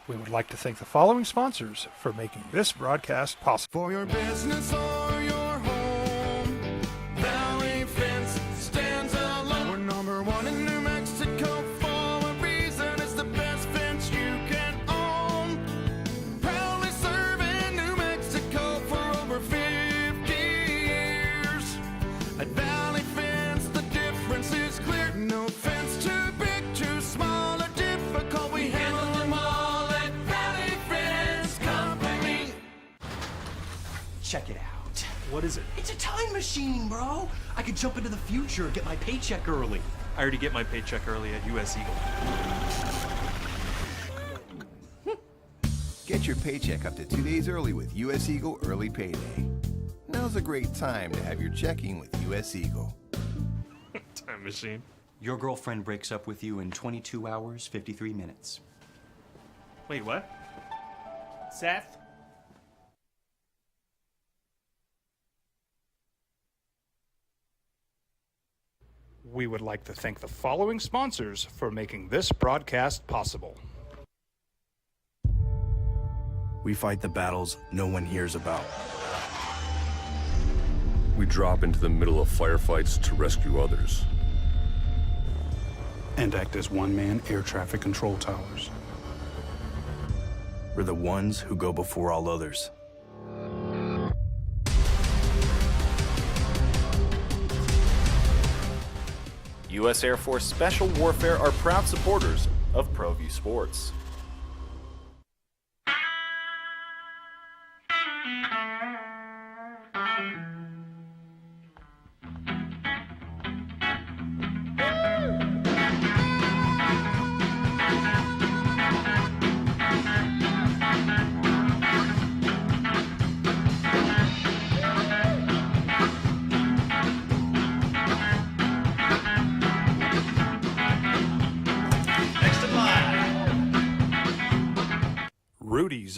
We would like to thank the following sponsors for making this broadcast possible. For your business or your home, Valley Fence stands alone. We're number 1 in New Mexico for a reason. It's the best fence you can own. Proudly serving New Mexico for over 50 years. At Valley Fence, the difference is clear. No fence too big, too small, or difficult. We handle them all. Check it out. What is it? It's a time machine, bro. I could jump into the future, get my paycheck early. I already get my paycheck early at US Eagle. Get your paycheck up to 2 days early with US Eagle Early Payday. Now's a great time to have your checking with US Eagle. Time machine. Your girlfriend breaks up with you in 22 hours, 53 minutes. Wait, what? Seth? We would like to thank the following sponsors for making this broadcast possible. We fight the battles no one hears about. We drop into the middle of firefights to rescue others. And act as one-man air traffic control towers. We're the ones who go before all others. U.S. Air Force Special Warfare are proud supporters of ProView Sports.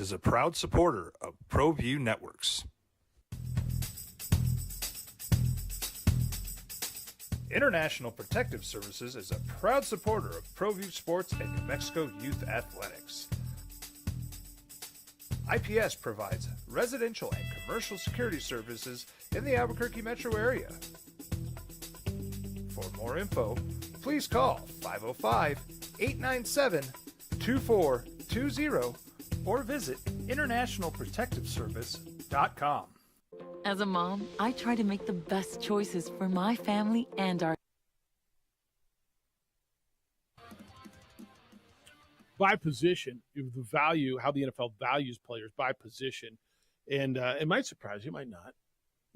is a proud supporter of ProView Networks. International Protective Services is a proud supporter of ProView Sports and New Mexico Youth Athletics. IPS provides residential and commercial security services in the Albuquerque metro area. For more info, please call 505-897-2420 or visit internationalprotectiveservice.com. As a mom, I try to make the best choices for my family and our... By position, the value, how the NFL values players by position. And it might surprise you, might not.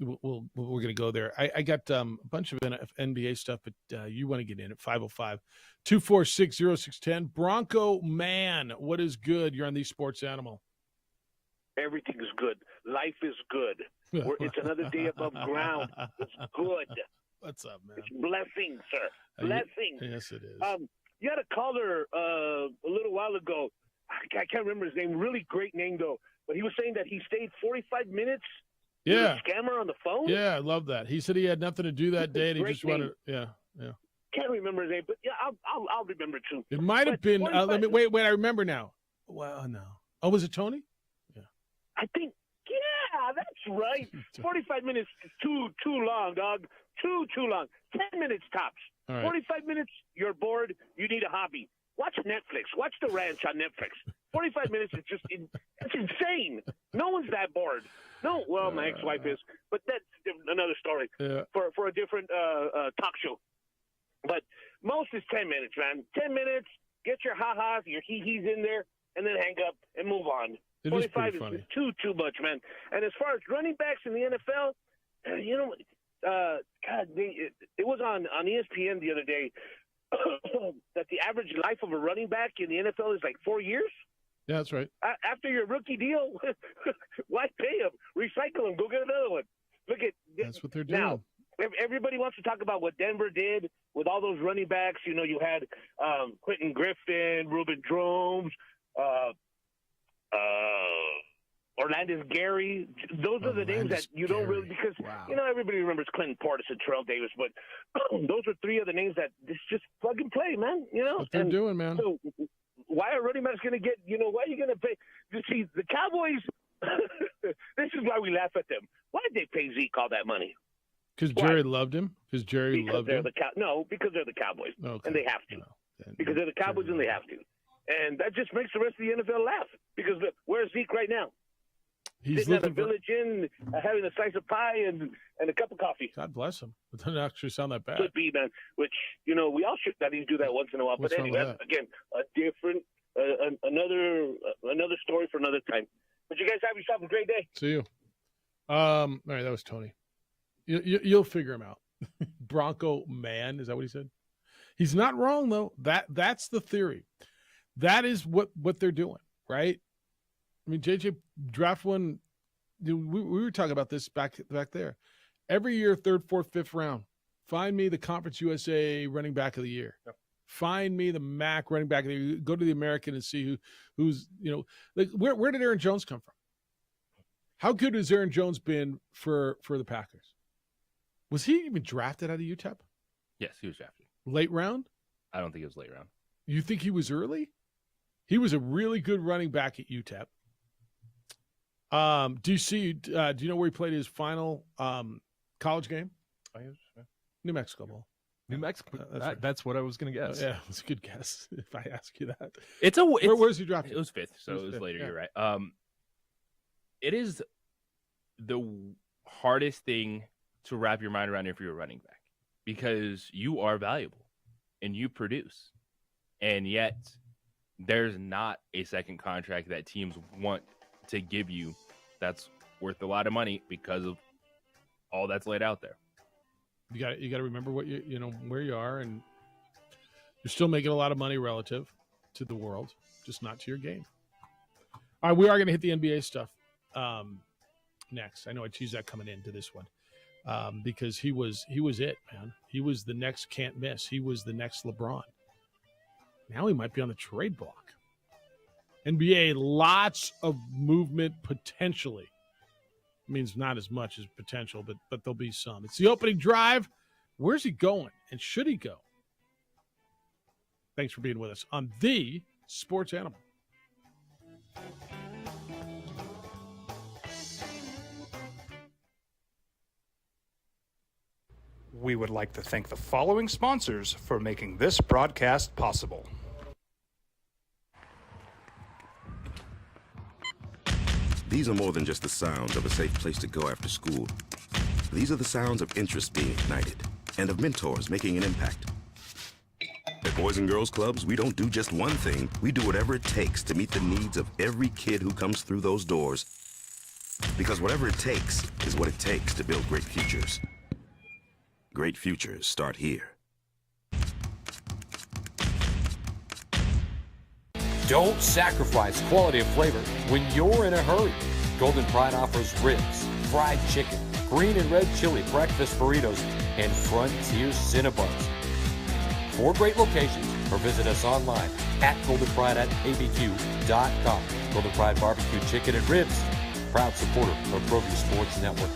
We're going to go there. I got a bunch of NBA stuff, but you want to get in at 505-246-0610. Bronco Man, what is good? You're on the Sports Animal. Everything is good. Life is good. It's another day above ground. It's good. What's up, man? It's blessings, sir. Blessings. Yes, it is. You had a caller a little while ago. I can't remember his name. Really great name, though. But he was saying that he stayed 45 minutes with a scammer on the phone? Yeah, I love that. He said he had nothing to do that day, and he just wanted – yeah. Can't remember his name, but yeah, I'll remember, too. It might have been let me wait, I remember now. Well, no. Oh, was it Tony? I think, yeah, that's right. 45 minutes is too long, dog. Too long. 10 minutes tops. All right. 45 minutes, you're bored, you need a hobby. Watch Netflix. Watch The Ranch on Netflix. 45 minutes is just it's insane. No one's that bored. No, well, my ex-wife is, but that's another story for a different talk show. But most is 10 minutes, man. 10 minutes, get your ha-has, your hee-hees in there, and then hang up and move on. It 45 is is too much, man. And as far as running backs in the NFL, God, it was on ESPN the other day that the average life of a running back in the NFL is like 4 years. Yeah, that's right. After your rookie deal, why pay him? Recycle him. Go get another one. Look at that's what they're doing. Now, everybody wants to talk about what Denver did with all those running backs. You know, you had Quentin Griffin, Reuben Dromes, Orlandis Gary. Those are the names that you don't really, because everybody remembers Clinton Portis and Terrell Davis, but those are three of the names that just plug and play, man. What they're doing, man. So why are running backs going to get? Why are you going to pay? You see, the Cowboys. This is why we laugh at them. Why did they pay Zeke all that money? Because Jerry loved him. Because Jerry loved him. Because they're the Cowboys, okay. and they have to. Because they're the Cowboys, and they have to. And that just makes the rest of the NFL laugh. Because where's Zeke right now? He's sitting at a Village Inn, having a slice of pie and a cup of coffee. God bless him. It doesn't actually sound that bad. Could be, man. Which, we all should at least do that once in a while. What's but anyway, again, a different, another story for another time. But you guys have yourself a great day. See you. All right, that was Tony. You'll figure him out. Bronco Man, is that what he said? He's not wrong though. That's the theory. That is what they're doing, right? I mean, JJ draft one. We were talking about this back there. Every year, 3rd, 4th, 5th round. Find me the Conference USA running back of the year. Yep. Find me the MAC running back of the year. Go to the American and see who's like where did Aaron Jones come from? How good has Aaron Jones been for the Packers? Was he even drafted out of UTEP? Yes, he was drafted. Late round? I don't think it was late round. You think he was early? He was a really good running back at UTEP. Do you know where he played his final college game? New Mexico Bowl. New Mexico. Right. That's what I was going to guess. Yeah, it's a good guess if I ask you that. Where's he drafted? It was 5th, so it was fifth, later. yeah. You're right. It is the hardest thing to wrap your mind around if you're a running back, because you are valuable and you produce, and yet there's not a second contract that teams want to give you that's worth a lot of money because of all that's laid out there. You got to remember what where you are, and you're still making a lot of money relative to the world, just not to your game. All right, we are going to hit the NBA stuff next. I know I teased that coming into this one because he was it, man. He was the next can't miss. He was the next LeBron. Now he might be on the trade block. NBA, lots of movement potentially. Means not as much as potential, but there'll be some. It's the opening drive. Where's he going, and should he go? Thanks for being with us on The Sports Animal. We would like to thank the following sponsors for making this broadcast possible. These are more than just the sounds of a safe place to go after school. These are the sounds of interest being ignited and of mentors making an impact. At Boys and Girls Clubs, we don't do just one thing. We do whatever it takes to meet the needs of every kid who comes through those doors. Because whatever it takes is what it takes to build great futures. Great futures start here. Don't sacrifice quality of flavor when you're in a hurry. Golden Pride offers ribs, fried chicken, green and red chili breakfast burritos, and Frontier Cinnabons. 4 great locations, or visit us online at goldenpride@abq.com. Golden Pride Barbecue Chicken and Ribs, proud supporter of ProView Sports Network.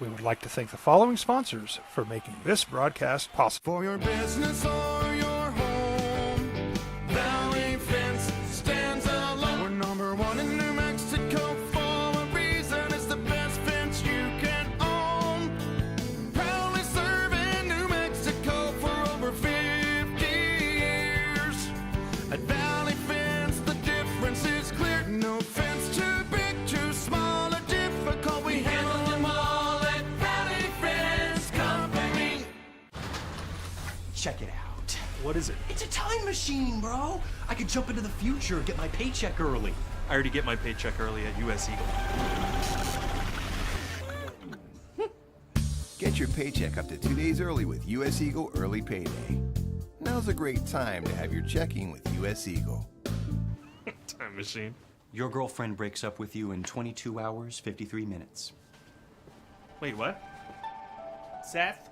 We would like to thank the following sponsors for making this broadcast possible. For your business or your home, Valley Fence stands alone. We're number 1 in New Mexico for a reason. It's the best fence you can own. Proudly serving New Mexico for over 50 years. At Valley Fence, the difference is clear. No fence too big, too small, or difficult. We handle them all at Valley Fence Company. Check it out. What is it? It's a time machine, bro. I could jump into the future, get my paycheck early. I already get my paycheck early at US Eagle. Get your paycheck up to 2 days early with US Eagle Early Payday. Now's a great time to have your checking with US Eagle. Time machine. Your girlfriend breaks up with you in 22 hours, 53 minutes. Wait, what? Seth?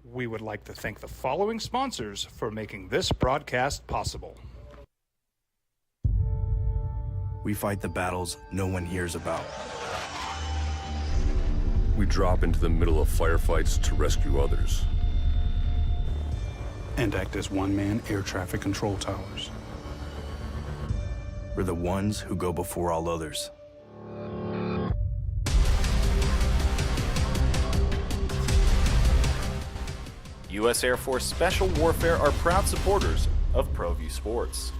We would like to thank the following sponsors for making this broadcast possible. We fight the battles no one hears about. We drop into the middle of firefights to rescue others. And act as one-man air traffic control towers. We're the ones who go before all others. U.S. Air Force Special Warfare are proud supporters of ProView Sports.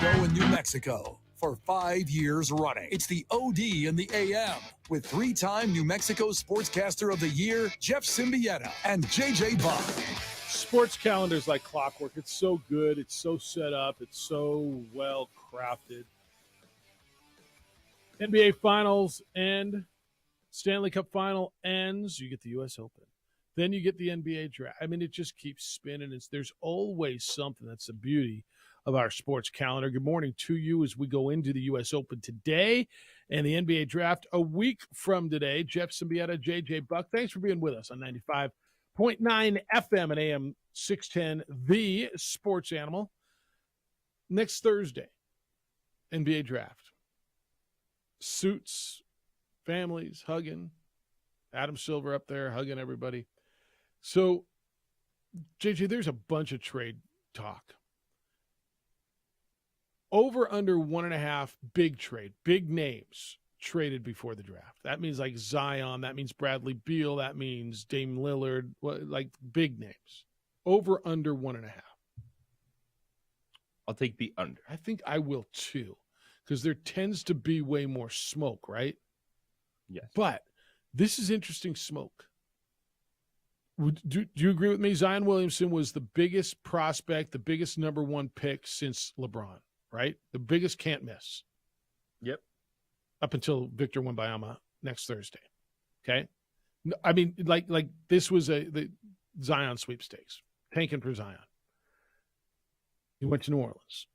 Go in New Mexico for 5 years running. It's the OD in the AM with 3-time New Mexico Sportscaster of the Year, Jeff Symbieta and JJ Buck. Sports calendars like clockwork. It's so good. It's so set up. It's so well crafted. NBA Finals end. Stanley Cup Final ends. You get the U.S. Open. Then you get the NBA draft. I mean, it just keeps spinning. There's always something. That's the beauty of our sports calendar. Good morning to you as we go into the U.S. Open today and the NBA draft a week from today. Jeff Symbieta, JJ Buck, thanks for being with us on 95.9 FM and AM 610, the Sports Animal. Next Thursday, NBA draft. Suits, families, hugging, Adam Silver up there hugging everybody. So, JJ, there's a bunch of trade talk. Over under 1.5 big trade, big names traded before the draft. That means like Zion, that means Bradley Beal, that means Dame Lillard, like big names. Over under 1.5. I'll take the under. I think I will too, because there tends to be way more smoke, right? Yes. But this is interesting smoke. Do you agree with me? Zion Williamson was the biggest prospect, the biggest number one pick since LeBron, right? The biggest can't miss. Yep. Up until Victor Wembanyama next Thursday. Okay? I mean, like this was the Zion sweepstakes. Tanking for Zion. He went to New Orleans.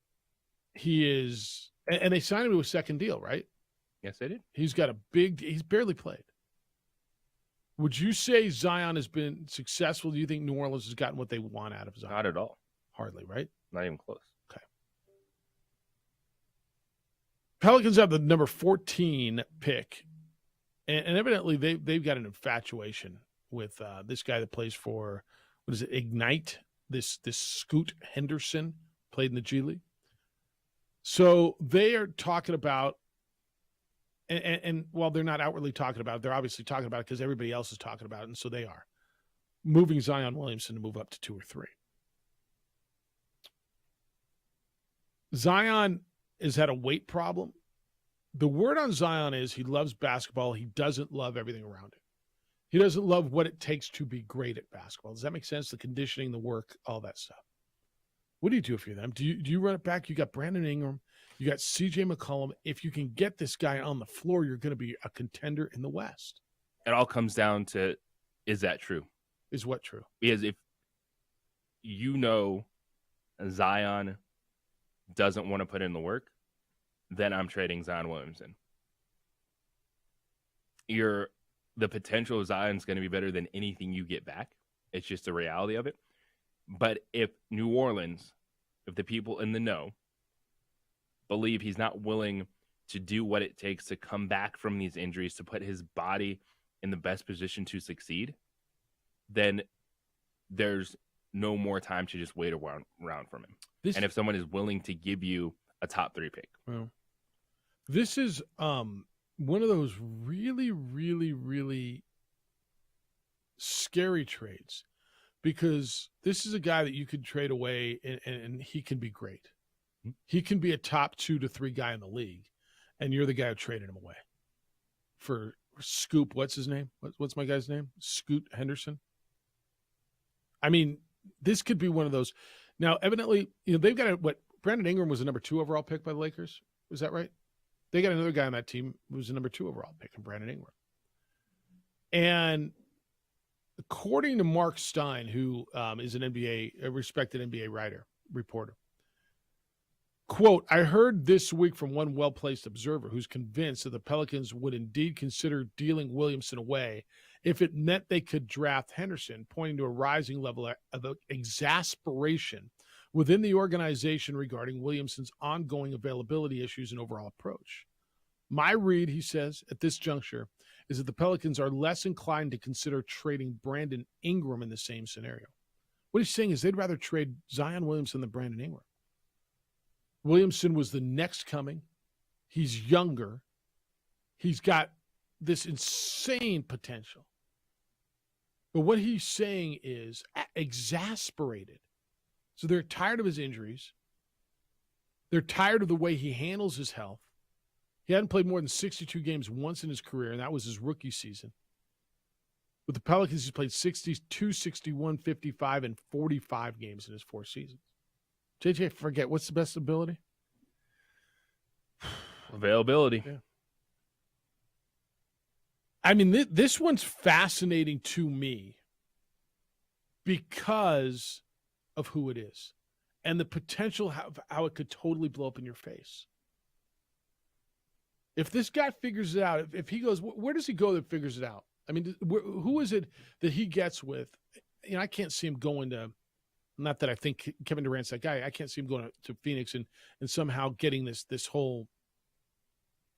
He is, and they signed him to a second deal, right? Yes, they did. He's barely played. Would you say Zion has been successful? Do you think New Orleans has gotten what they want out of Zion? Not at all. Hardly, right? Not even close. Okay. Pelicans have the number 14 pick, and evidently they've got an infatuation with this guy that plays for, what is it, Ignite? This Scoot Henderson played in the G League. So they are talking about, and while they're not outwardly talking about it, they're obviously talking about it because everybody else is talking about it, and so they are moving Zion Williamson to move up to 2 or 3. Zion has had a weight problem. The word on Zion is he loves basketball. He doesn't love everything around it. He doesn't love what it takes to be great at basketball. Does that make sense? The conditioning, the work, all that stuff. What do you do if you're them? Do you run it back? You got Brandon Ingram. You got C.J. McCollum. If you can get this guy on the floor, you're going to be a contender in the West. It all comes down to, is that true? Is what true? Because if you know Zion doesn't want to put in the work, then I'm trading Zion Williamson. The potential of Zion's going to be better than anything you get back. It's just the reality of it. But if New Orleans, if the people in the know believe he's not willing to do what it takes to come back from these injuries, to put his body in the best position to succeed, then there's no more time to just wait around from him. And if someone is willing to give you a top 3 pick. Well, this is one of those really, really, really scary trades, because this is a guy that you could trade away and he can be great. He can be a top 2 to 3 guy in the league, and you're the guy who traded him away for Scoop. What's his name? What's my guy's name? Scoot Henderson. I mean, this could be one of those. Now, evidently, they've got Brandon Ingram was a number 2 overall pick by the Lakers. Is that right? They got another guy on that team who was a number 2 overall pick, in Brandon Ingram. And according to Mark Stein, who is a respected NBA reporter, quote, I heard this week from one well-placed observer who's convinced that the Pelicans would indeed consider dealing Williamson away if it meant they could draft Henderson, pointing to a rising level of exasperation within the organization regarding Williamson's ongoing availability issues and overall approach. My read, he says, at this juncture, is that the Pelicans are less inclined to consider trading Brandon Ingram in the same scenario. What he's saying is they'd rather trade Zion Williamson than Brandon Ingram. Williamson was the next coming. He's younger. He's got this insane potential. But what he's saying is exasperated. So they're tired of his injuries. They're tired of the way he handles his health. He hadn't played more than 62 games once in his career, and that was his rookie season. With the Pelicans, he's played 62, 61, 55, and 45 games in his 4 seasons. JJ, I forget, what's the best ability? Availability. Yeah. I mean, this one's fascinating to me because of who it is and the potential how it could totally blow up in your face. If this guy figures it out, if he goes, where does he go that figures it out? I mean, who is it that he gets with? I can't see him going to, not that I think Kevin Durant's that guy. I can't see him going to Phoenix and somehow getting this whole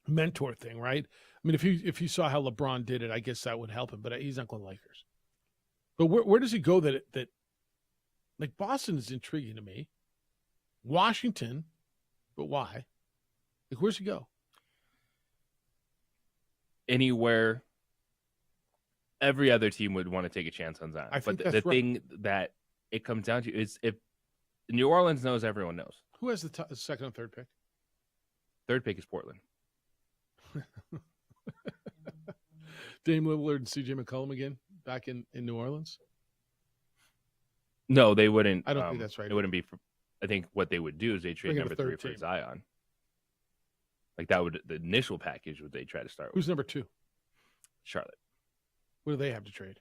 mentor thing, right? I mean, if he saw how LeBron did it, I guess that would help him. But he's not going to Lakers. But where does he go? That like Boston is intriguing to me. Washington, but why? Like, where's he go? Anywhere. Every other team would want to take a chance on Zion. I think but the that's right. thing that it comes down to is if New Orleans knows, everyone knows. Who has the second and third pick? Third pick is Portland. Dame Lillard and C.J. McCollum again back in New Orleans? No, they wouldn't. I don't think that's right. It wouldn't be. I think what they would do is they trade Bring in a number 3 third for team. Zion. Like that would the initial package would they try to start with. Who's number 2? Charlotte. What do they have to trade?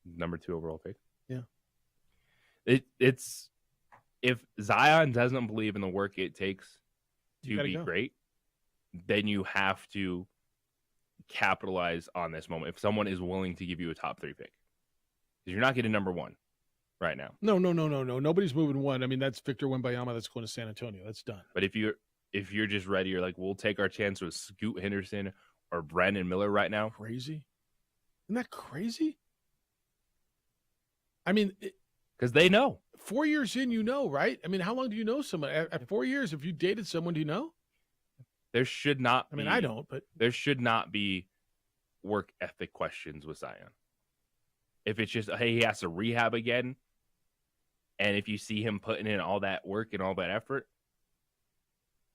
Number 2 overall pick. Yeah. It's if Zion doesn't believe in the work it takes You to gotta be go. great, then you have to capitalize on this moment. If someone is willing to give you a top 3 pick, because you're not getting number 1 right now. No. Nobody's moving one. I mean, that's Victor Wembanyama. That's going to San Antonio. That's done. But if you're just ready, you're like, we'll take our chance with Scoot Henderson or Brandon Miller right now. Crazy. Isn't that crazy? I mean, Because they know. 4 years in, right? I mean, how long do you know someone? At 4 years, if you dated someone, do you know? There should not I mean, be, I don't, but there should not be work ethic questions with Zion. If it's just, hey, he has to rehab again, and if you see him putting in all that work and all that effort,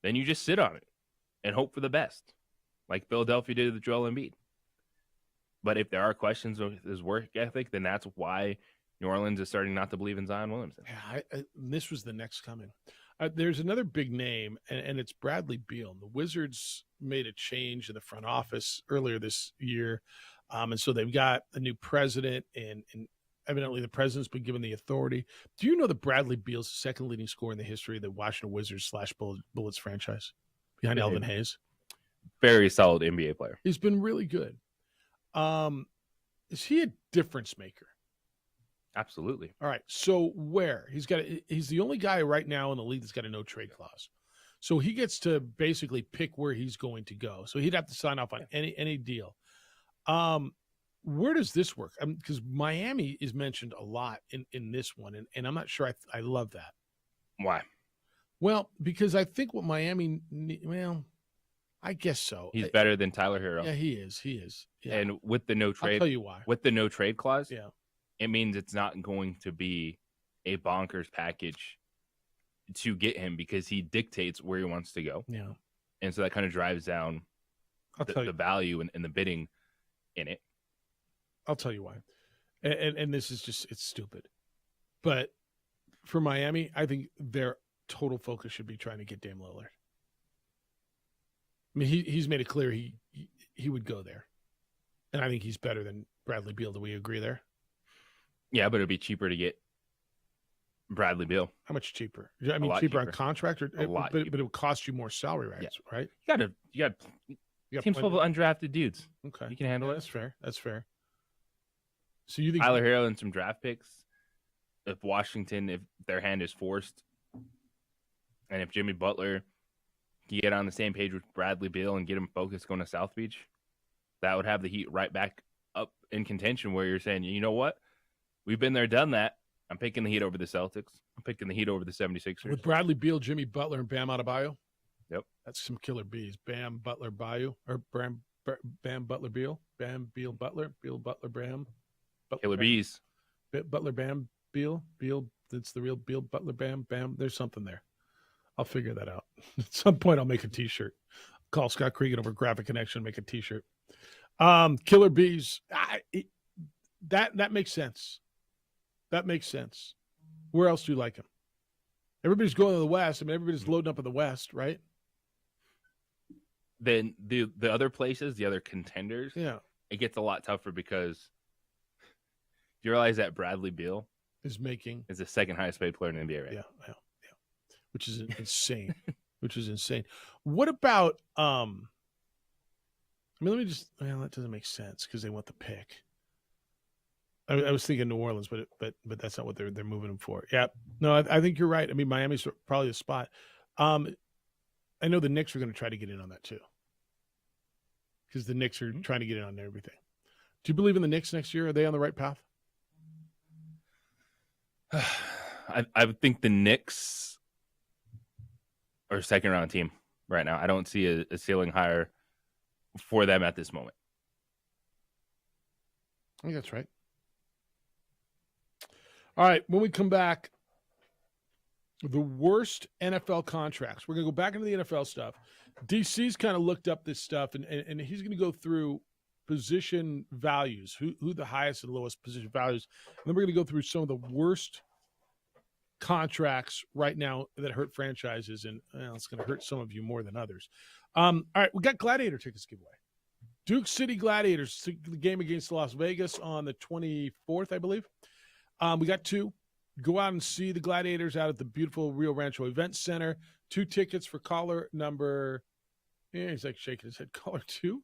then you just sit on it and hope for the best, like Philadelphia did with Joel Embiid. But if there are questions with his work ethic, then that's why New Orleans is starting not to believe in Zion Williamson. yeah, this was the next coming. There's another big name, and it's Bradley Beal. The Wizards made a change in the front office earlier this year, and so they've got a new president, and evidently the president's been given the authority. Do you know that Bradley Beal's the second leading scorer in the history of the Washington Wizards / Bullets franchise, behind Elvin Hayes? Very solid NBA player. He's been really good. Is he a difference maker? Absolutely. All right. So he's the only guy right now in the league that's got a no trade clause. So he gets to basically pick where he's going to go. So he'd have to sign off on any deal. Where does this work? Because Miami is mentioned a lot in this one, and I'm not sure I love that. Why? Well, because I think what Miami, I guess so. He's better than Tyler Hero. Yeah, he is. Yeah. And with the no trade, I'll tell you why. With the no trade clause, Yeah. it means it's not going to be a bonkers package to get him because he dictates where he wants to go. Yeah. And so that kind of drives down the value and the bidding in it. I'll tell you why. And this is just, it's stupid. But for Miami, I think their total focus should be trying to get Dame Lillard. I mean, he's made it clear he would go there. And I think he's better than Bradley Beal. Do we agree there? Yeah, but it'd be cheaper to get Bradley Beal. How much cheaper? I mean, lot cheaper on cheaper. contract, A lot but it would cost you more salary rights, right? You got teams full of undrafted dudes. Okay. You can handle it. That's fair. So you think Tyler Hero and some draft picks. If Washington, if their hand is forced, and if Jimmy Butler can get on the same page with Bradley Beal and get him focused going to South Beach, that would have the Heat right back up in contention where you're saying, you know what? We've been there, done that. I'm picking the Heat over the Celtics. I'm picking the Heat over the 76ers. with Bradley Beal, Jimmy Butler, and Bam Adebayo? Yep. That's some killer bees. Bam, Butler, Bayou, or Bam, Butler, Beal. Bam, Beal, Butler, Beal, Butler, Bam. Butler, Killer Bam. bees. Butler, Bam, Beal. That's the real Beal, Butler, Bam, Bam. There's something there. I'll figure that out. At some point, I'll make a T-shirt. Call Scott Cregan over Graphic Connection, make a T-shirt. Killer bees. That makes sense. That makes sense. Where else do you like him? Everybody's going to the West. I mean, everybody's loading up in the West, right? Then the other places, the other contenders, Yeah. it gets a lot tougher because you realize that Bradley Beal is the second highest paid player in the NBA right now. Yeah. Which is insane. What about that doesn't make sense because they want the pick. I was thinking New Orleans, but that's not what they're moving him for. Yeah, no, I think you're right. I mean, Miami's probably the spot. I know the Knicks are going to try to get in on that too. because the Knicks are trying to get in on everything. Do you believe in the Knicks next year? Are they on the right path? I would think the Knicks are a second-round team right now. I don't see a ceiling higher for them at this moment. I think that's right. All right, when we come back, the worst NFL contracts. We're going to go back into the NFL stuff. DC's kind of looked up this stuff, and he's going to go through position values, who the highest and lowest position values. And then we're going to go through some of the worst contracts right now that hurt franchises, and it's going to hurt some of you more than others. All right, we got Gladiator tickets to give away. Duke City Gladiators, the game against Las Vegas on the 24th, I believe. We got 2. Go out and see the Gladiators out at the beautiful Rio Rancho Event Center. 2 tickets for caller number. Yeah, he's like shaking his head. Caller 2.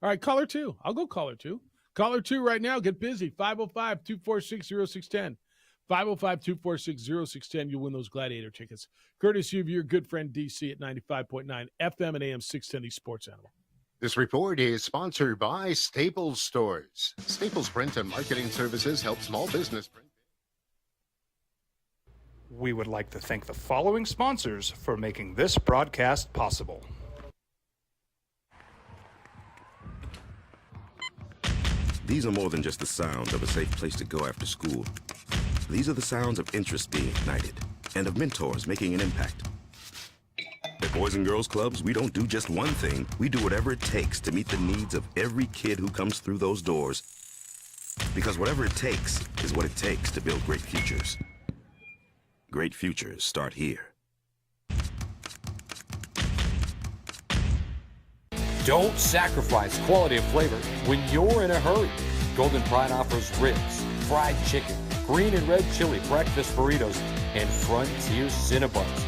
All right, caller 2. I'll go caller 2. Caller 2 right now. Get busy. 505-246-0610. 505-246-0610. You'll win those Gladiator tickets. Courtesy of your good friend DC at 95.9 FM and AM 610, the Sports Animal. This report is sponsored by Staples Stores. Staples Print and Marketing Services help small business print. We would like to thank the following sponsors for making this broadcast possible. These are more than just the sound of a safe place to go after school. These are the sounds of interest being ignited and of mentors making an impact. At Boys and Girls Clubs, we don't do just one thing. We do whatever it takes to meet the needs of every kid who comes through those doors. Because whatever it takes is what it takes to build great futures. Great futures start here. Don't sacrifice quality of flavor when you're in a hurry. Golden Pride offers ribs, fried chicken, green and red chili breakfast burritos, and Frontier Cinnabons.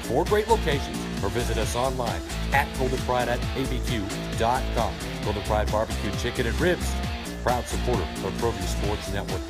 4 great locations, or visit us online at goldenpride@abq.com. Golden Pride Barbecue Chicken and Ribs, proud supporter of ProView Sports Network.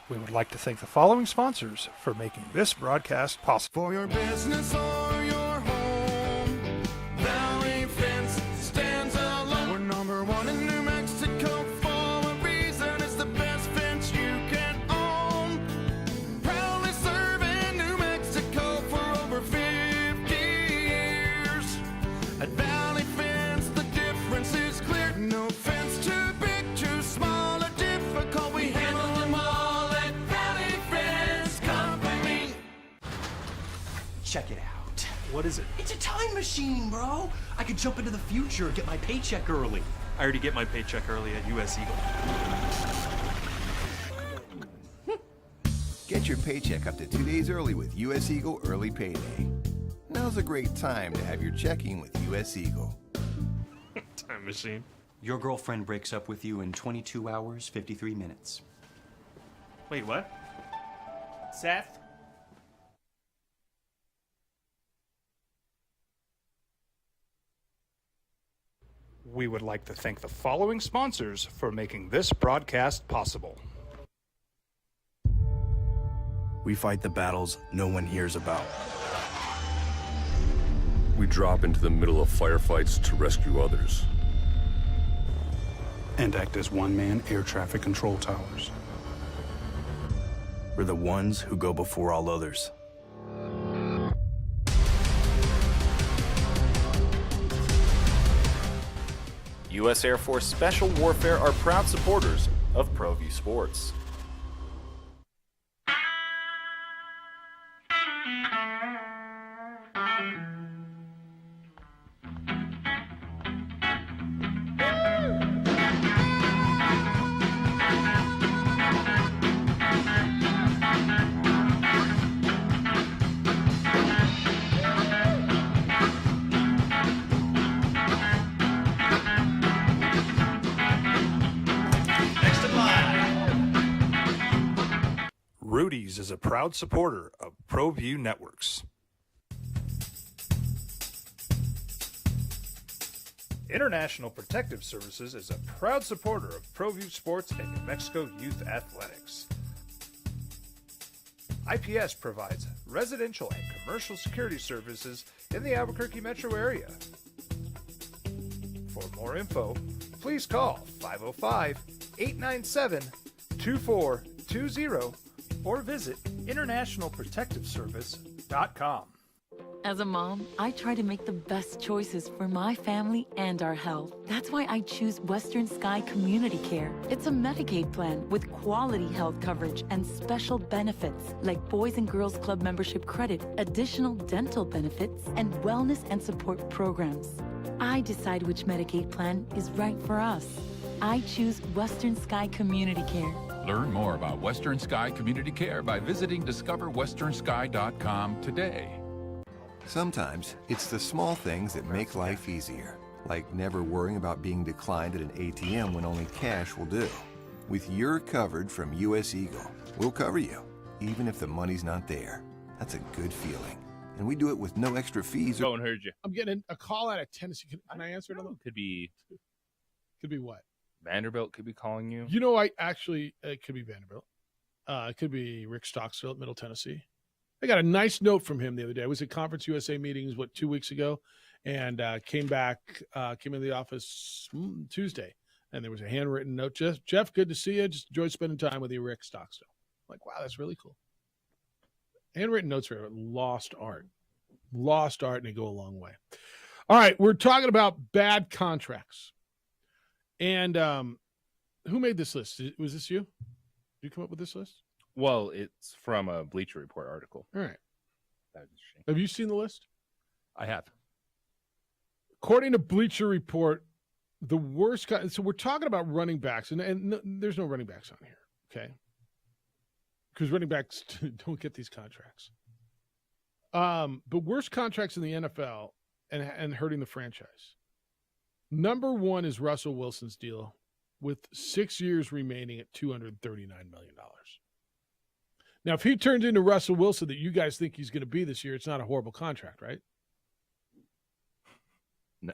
We would like to thank the following sponsors for making this broadcast possible. For your business or your home, Valley Fence stands alone. We're number 1 in New Mexico for a reason. It's the best fence you can own. Proudly serving New Mexico for over 50 years. At Valley Fence, the difference is clear. No fence too big, too small, or difficult. We handle them all at Valley Fence Company. Check it out. What is it? It's a time machine, bro. I could jump into the future, get my paycheck early. I already get my paycheck early at US Eagle. Get your paycheck up to 2 days early with US Eagle Early Payday. Now's a great time to have your checking with US Eagle. Time machine. Your girlfriend breaks up with you in 22 hours, 53 minutes. Wait, what? Seth? We would like to thank the following sponsors for making this broadcast possible. We fight the battles no one hears about. We drop into the middle of firefights to rescue others. And act as one-man air traffic control towers. We're the ones who go before all others. U.S. Air Force Special Warfare are proud supporters of ProView Sports. Securities is a proud supporter of ProView Networks. International Protective Services is a proud supporter of ProView Sports and New Mexico Youth Athletics. IPS provides residential and commercial security services in the Albuquerque metro area. For more info, please call 505-897-2420 or visit internationalprotectiveservice.com. As a mom, I try to make the best choices for my family and our health. That's why I choose Western Sky Community Care. It's a Medicaid plan with quality health coverage and special benefits like Boys and Girls Club membership credit, additional dental benefits, and wellness and support programs. I decide which Medicaid plan is right for us. I choose Western Sky Community Care. Learn more about Western Sky Community Care by visiting discoverwesternsky.com today. Sometimes it's the small things that make life easier, like never worrying about being declined at an ATM when only cash will do. With You're Covered from U.S. Eagle, we'll cover you, even if the money's not there. That's a good feeling. And we do it with no extra fees. Phone heard you. I'm getting a call out of Tennessee. Can I answer it? Could be what? Vanderbilt could be calling you. You know, it could be Vanderbilt. It could be Rick Stocksville at Middle Tennessee. I got a nice note from him the other day. I was at Conference USA meetings, 2 weeks ago, and came into the office Tuesday, and there was a handwritten note. Jeff, good to see you. Just enjoyed spending time with you, Rick Stocksville. I'm like, wow, that's really cool. Handwritten notes are lost art, and they go a long way. All right, we're talking about bad contracts. And who made this list? Was this you? Did you come up with this list? Well, it's from a Bleacher Report article. All right. Have you seen the list? I have. According to Bleacher Report, the worst so we're talking about running backs, and there's no running backs on here, okay? Because running backs don't get these contracts. But worst contracts in the NFL and hurting the franchise. Number one is Russell Wilson's deal with 6 years remaining at $239 million. Now, if he turns into Russell Wilson that you guys think he's going to be this year, it's not a horrible contract, right? No.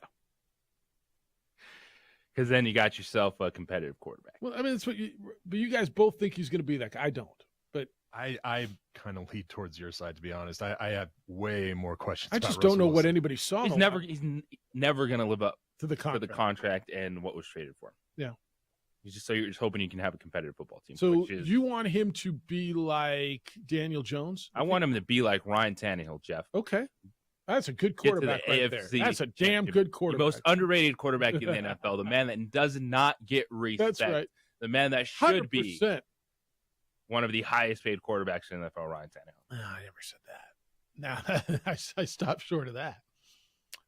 Because then you got yourself a competitive quarterback. Well, I mean, but you guys both think he's going to be that guy. I don't. But I kind of lead towards your side, to be honest. I have way more questions. I just don't know what anybody saw. He's never going to live up to the contract and what was traded for him. Yeah. You're just hoping you can have a competitive football team. So you want him to be like Daniel Jones? I want him to be like Ryan Tannehill, Jeff. Okay. That's a good quarterback right there. That's a damn good quarterback. The most underrated quarterback in the NFL, the man that does not get respect. That's right. The man that should 100%. be one of the highest paid quarterbacks in the NFL, Ryan Tannehill. Oh, I never said that. No, I stopped short of that.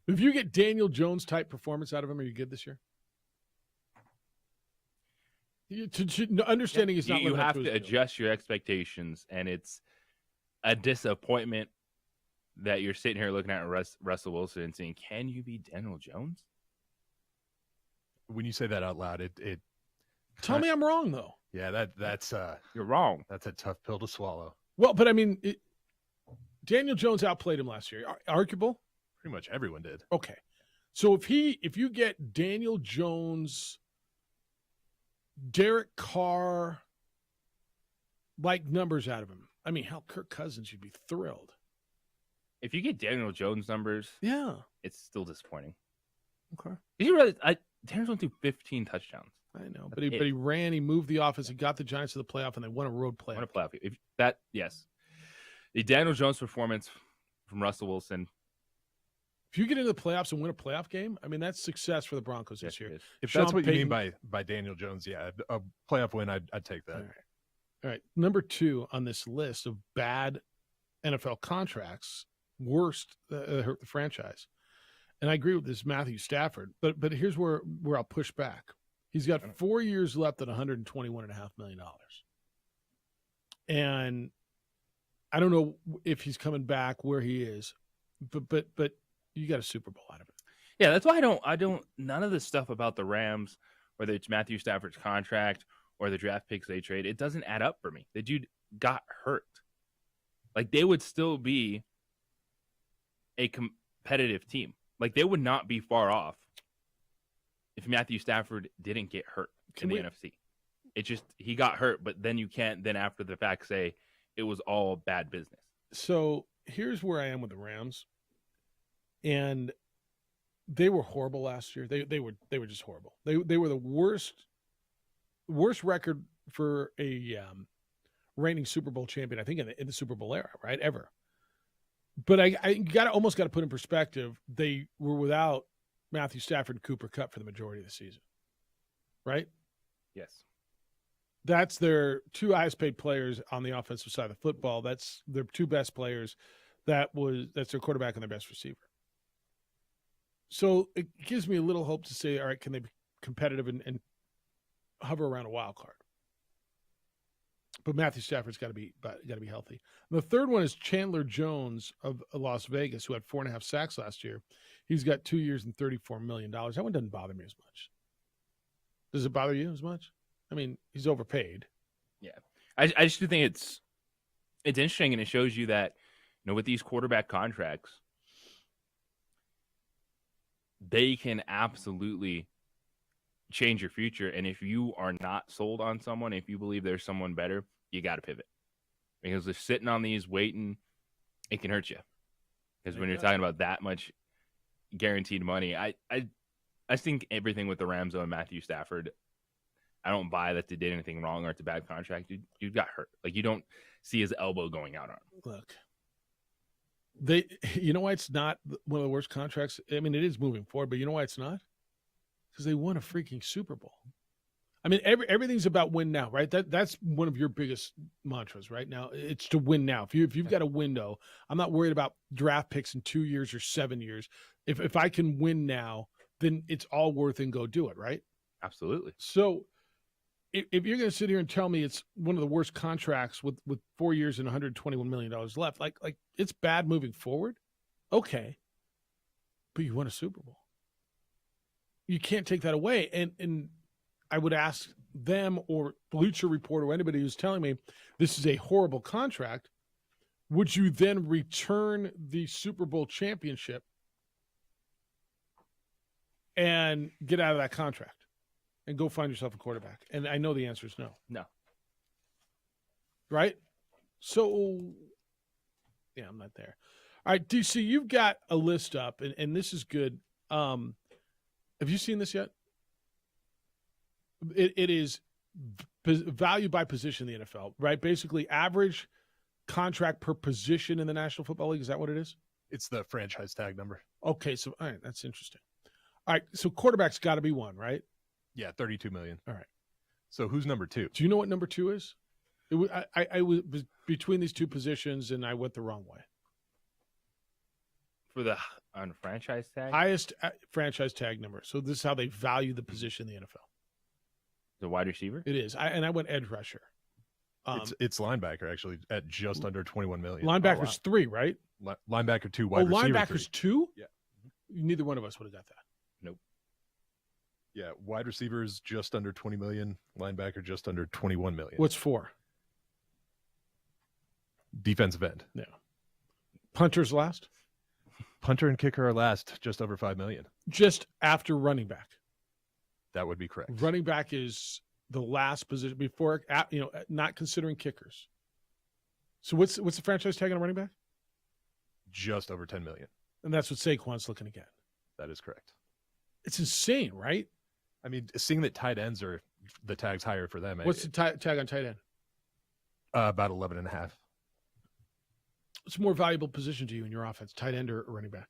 If you get Daniel Jones type performance out of him, are you good this year? Understanding is not. You have to adjust your expectations, and it's a disappointment that you're sitting here looking at Russell Wilson and saying, "Can you be Daniel Jones?" When you say that out loud, it tell me I'm wrong though. Yeah, that's you're wrong. That's a tough pill to swallow. Well, but I mean, Daniel Jones outplayed him last year. Arguable. Pretty much everyone did. Okay, so if you get Daniel Jones, Derek Carr, like numbers out of him. I mean, hell, Kirk Cousins, you'd be thrilled. If you get Daniel Jones numbers, yeah, it's still disappointing. Okay. Did you realize Daniel Jones threw 15 touchdowns? I know, but he ran, he moved the offense, he got the Giants to the playoff, and they won a road playoff. Yes. The Daniel Jones performance from Russell Wilson. If you get into the playoffs and win a playoff game, I mean, that's success for the Broncos this year. If that's what you mean by Daniel Jones, yeah, a playoff win, I'd take that. All right. Number two on this list of bad NFL contracts, worst hurt the franchise. And I agree with this Matthew Stafford, but here's where I'll push back. He's got 4 years left at $121.5 million. And I don't know if he's coming back where he is, but you got a Super Bowl out of it. Yeah, that's why I don't none of the stuff about the Rams, whether it's Matthew Stafford's contract or the draft picks they trade, it doesn't add up for me. The dude got hurt, like they would still be a competitive team. Like they would not be far off if Matthew Stafford didn't get hurt in the NFC. It just, he got hurt, but then you can't then after the fact say it was all bad business. So here's where I am with the Rams. And they were horrible last year. They were just horrible. They were the worst record for a reigning Super Bowl champion, I think, in the Super Bowl era, right? Ever. But I almost got to put in perspective, they were without Matthew Stafford and Cooper Kupp for the majority of the season, right? Yes. That's their two highest paid players on the offensive side of the football. That's their two best players. That's their quarterback and their best receiver. So it gives me a little hope to say, all right, can they be competitive and hover around a wild card? But Matthew Stafford's got to be healthy. The third one is Chandler Jones of Las Vegas, who had 4.5 sacks last year. He's got 2 years and $34 million. That one doesn't bother me as much. Does it bother you as much? I mean, he's overpaid. Yeah, I just do think it's interesting, and it shows you that, you know, with these quarterback contracts, they can absolutely change your future. And if you are not sold on someone, if you believe there's someone better, you got to pivot, because they're sitting on these waiting. It can hurt you, because when you're talking about that much guaranteed money, I think everything with the Rams and Matthew Stafford, I don't buy that they did anything wrong or it's a bad contract. Dude got hurt. Like, you don't see his elbow going out on him. Look, you know why it's not one of the worst contracts? I mean, it is moving forward, but you know why it's not? Because they won a freaking Super Bowl. I mean, everything's about win now, right? That's one of your biggest mantras right now. It's to win now. If you've got a window, I'm not worried about draft picks in 2 years or 7 years. If I can win now, then it's all worth and go do it, right? Absolutely. So if you're going to sit here and tell me it's one of the worst contracts with 4 years and $121 million left, like it's bad moving forward, okay, but you won a Super Bowl. You can't take that away. And I would ask them or Bleacher Report or anybody who's telling me this is a horrible contract, would you then return the Super Bowl championship and get out of that contract and go find yourself a quarterback? And I know the answer is no. No. Right? So, yeah, I'm not there. All right, DC, you've got a list up, and this is good. Have you seen this yet? It is value by position in the NFL, right? Basically, average contract per position in the National Football League. Is that what it is? It's the franchise tag number. Okay, so all right, that's interesting. All right, so quarterback's got to be one, right? Yeah, $32 million. All right. So who's number two? Do you know what number two is? I was between these two positions, and I went the wrong way. For the on franchise tag? Highest franchise tag number. So this is how they value the position in the NFL. The wide receiver? It is. I went edge rusher. It's linebacker, actually, at just under $21 million. Linebacker's 3, right? Linebacker 2, wide receiver 3. Linebacker's 2? Yeah. Neither one of us would have got that. Nope. Yeah, wide receivers just under $20 million. Linebacker just under $21 million. What's 4? Defensive end. Yeah. Punter's last? Punter and kicker are last, just over $5 million. Just after running back. That would be correct. Running back is the last position before, not considering kickers. So what's the franchise tag on a running back? Just over $10 million. And that's what Saquon's looking to get. That is correct. It's insane, right? I mean, seeing that tight ends are the tag's higher for them. What's the tag on tight end? About 11.5. What's a more valuable position to you in your offense, tight end or running back?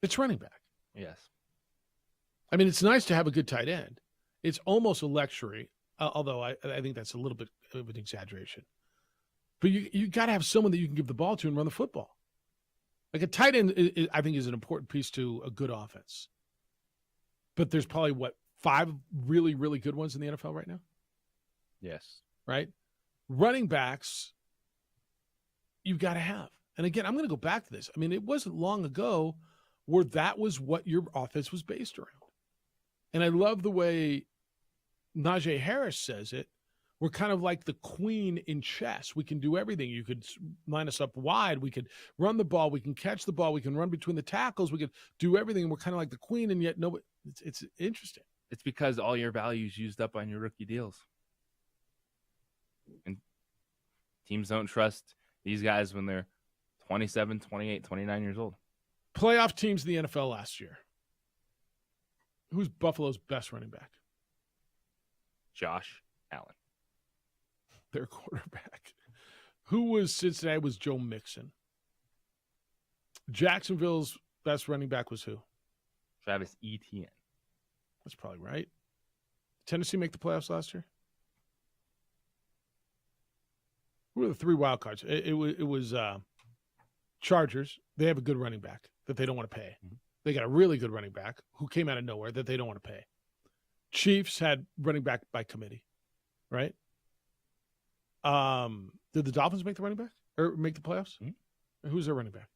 It's running back. Yes. I mean, it's nice to have a good tight end. It's almost a luxury, although I think that's a little bit of an exaggeration. But you got to have someone that you can give the ball to and run the football. Like a tight end, I think, is an important piece to a good offense. But there's probably, 5 really, really good ones in the NFL right now? Yes. Right? Running backs, you've got to have. And again, I'm going to go back to this. I mean, it wasn't long ago where that was what your offense was based around. And I love the way Najee Harris says it, we're kind of like the queen in chess. We can do everything. You could line us up wide. We could run the ball. We can catch the ball. We can run between the tackles. We could do everything. And we're kind of like the queen, and yet nobody. It's interesting. It's because all your value's used up on your rookie deals. And teams don't trust these guys when they're 27, 28, 29 years old. Playoff teams in the NFL last year. Who's Buffalo's best running back? Josh Allen. Their quarterback. Who was Cincinnati? Was Joe Mixon. Jacksonville's best running back was who? Travis Etienne. That's probably right. Tennessee make the playoffs last year? Who were the 3 wild cards? It was Chargers. They have a good running back that they don't want to pay. Mm-hmm. They got a really good running back who came out of nowhere that they don't want to pay. Chiefs had running back by committee, right? Did the Dolphins make the running back or make the playoffs? Mm-hmm. Who's their running back?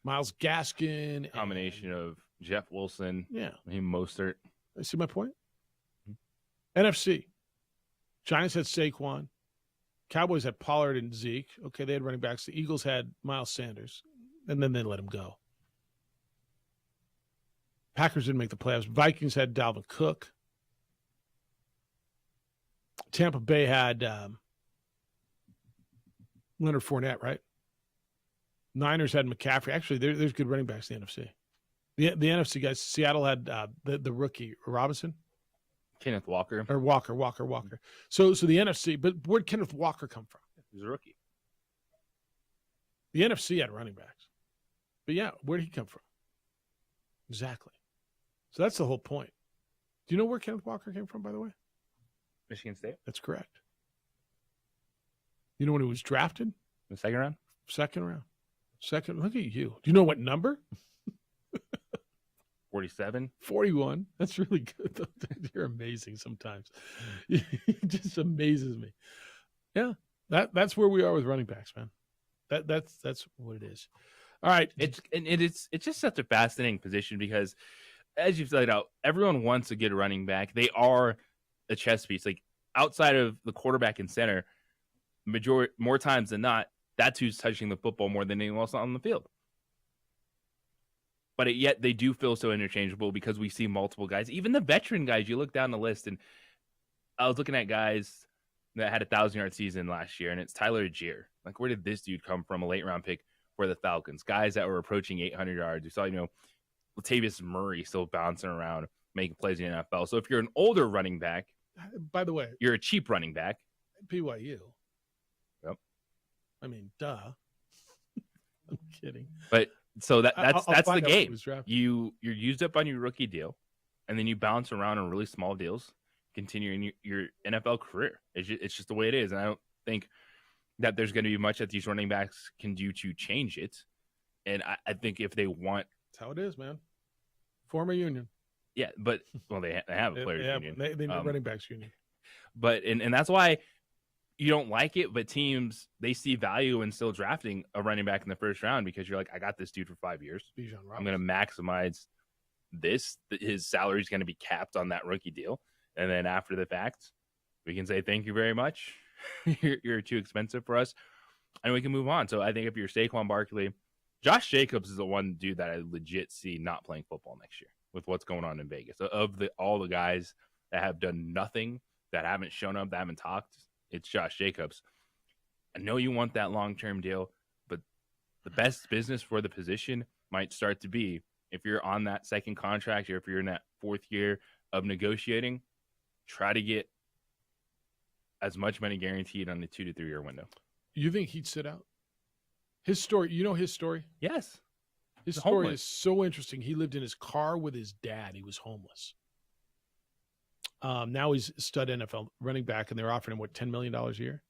Myles Gaskin. Combination of Jeff Wilson. Yeah. Mostert. See my point? Mm-hmm. NFC. Giants had Saquon. Cowboys had Pollard and Zeke. Okay, they had running backs. The Eagles had Miles Sanders, and then they let him go. Packers didn't make the playoffs. Vikings had Dalvin Cook. Tampa Bay had Leonard Fournette, right? Niners had McCaffrey. Actually, there's good running backs in the NFC. The NFC guys, Seattle had the rookie, Robinson. Kenneth Walker. Or Walker. So the NFC, but where'd Kenneth Walker come from? He's a rookie. The NFC had running backs. But yeah, where'd he come from? Exactly. So that's the whole point. Do you know where Kenneth Walker came from, by the way? Michigan State. That's correct. You know when he was drafted? The second round? Second round. Look at you. Do you know what number? 47. 41. That's really good. You're amazing sometimes. It just amazes me. Yeah, that's where we are with running backs, man. That's what it is. All right. It's just such a fascinating position because, as you've laid out, everyone wants to get a running back. They are a chess piece. Like outside of the quarterback and center, more times than not, that's who's touching the football more than anyone else on the field. But yet they do feel so interchangeable because we see multiple guys, even the veteran guys. You look down the list, and I was looking at guys that had 1,000-yard season last year, and it's Tyler Algier. Like, where did this dude come from? A late-round pick for the Falcons. Guys that were approaching 800 yards. You saw, Latavius Murray still bouncing around, making plays in the NFL. So if you're an older running back, by the way, you're a cheap running back. BYU. Yep. I mean, duh. I'm kidding. But so that's the game. You're used up on your rookie deal, and then you bounce around on really small deals, continuing your NFL career. It's just the way it is, and I don't think that there's going to be much that these running backs can do to change it. And I think if they want, that's how it is, man. Former union. Yeah, but they have a players union. They need running backs union. But and that's why you don't like it, but teams, they see value in still drafting a running back in the first round because you're like, I got this dude for 5 years. I'm going to maximize this. His salary is going to be capped on that rookie deal. And then after the fact, we can say, thank you very much. You're too expensive for us. And we can move on. So I think if you're Saquon Barkley, Josh Jacobs is the one dude that I legit see not playing football next year with what's going on in Vegas. Of all the guys that have done nothing, that haven't shown up, that haven't talked, it's Josh Jacobs. I know you want that long-term deal, but the best business for the position might start to be if you're on that second contract or if you're in that fourth year of negotiating, try to get as much money guaranteed on the 2 to 3 year window. You think he'd sit out? His story, you know his story? Yes. His story is so interesting. He lived in his car with his dad. He was homeless. Now he's a stud NFL running back, and they're offering him, $10 million a year?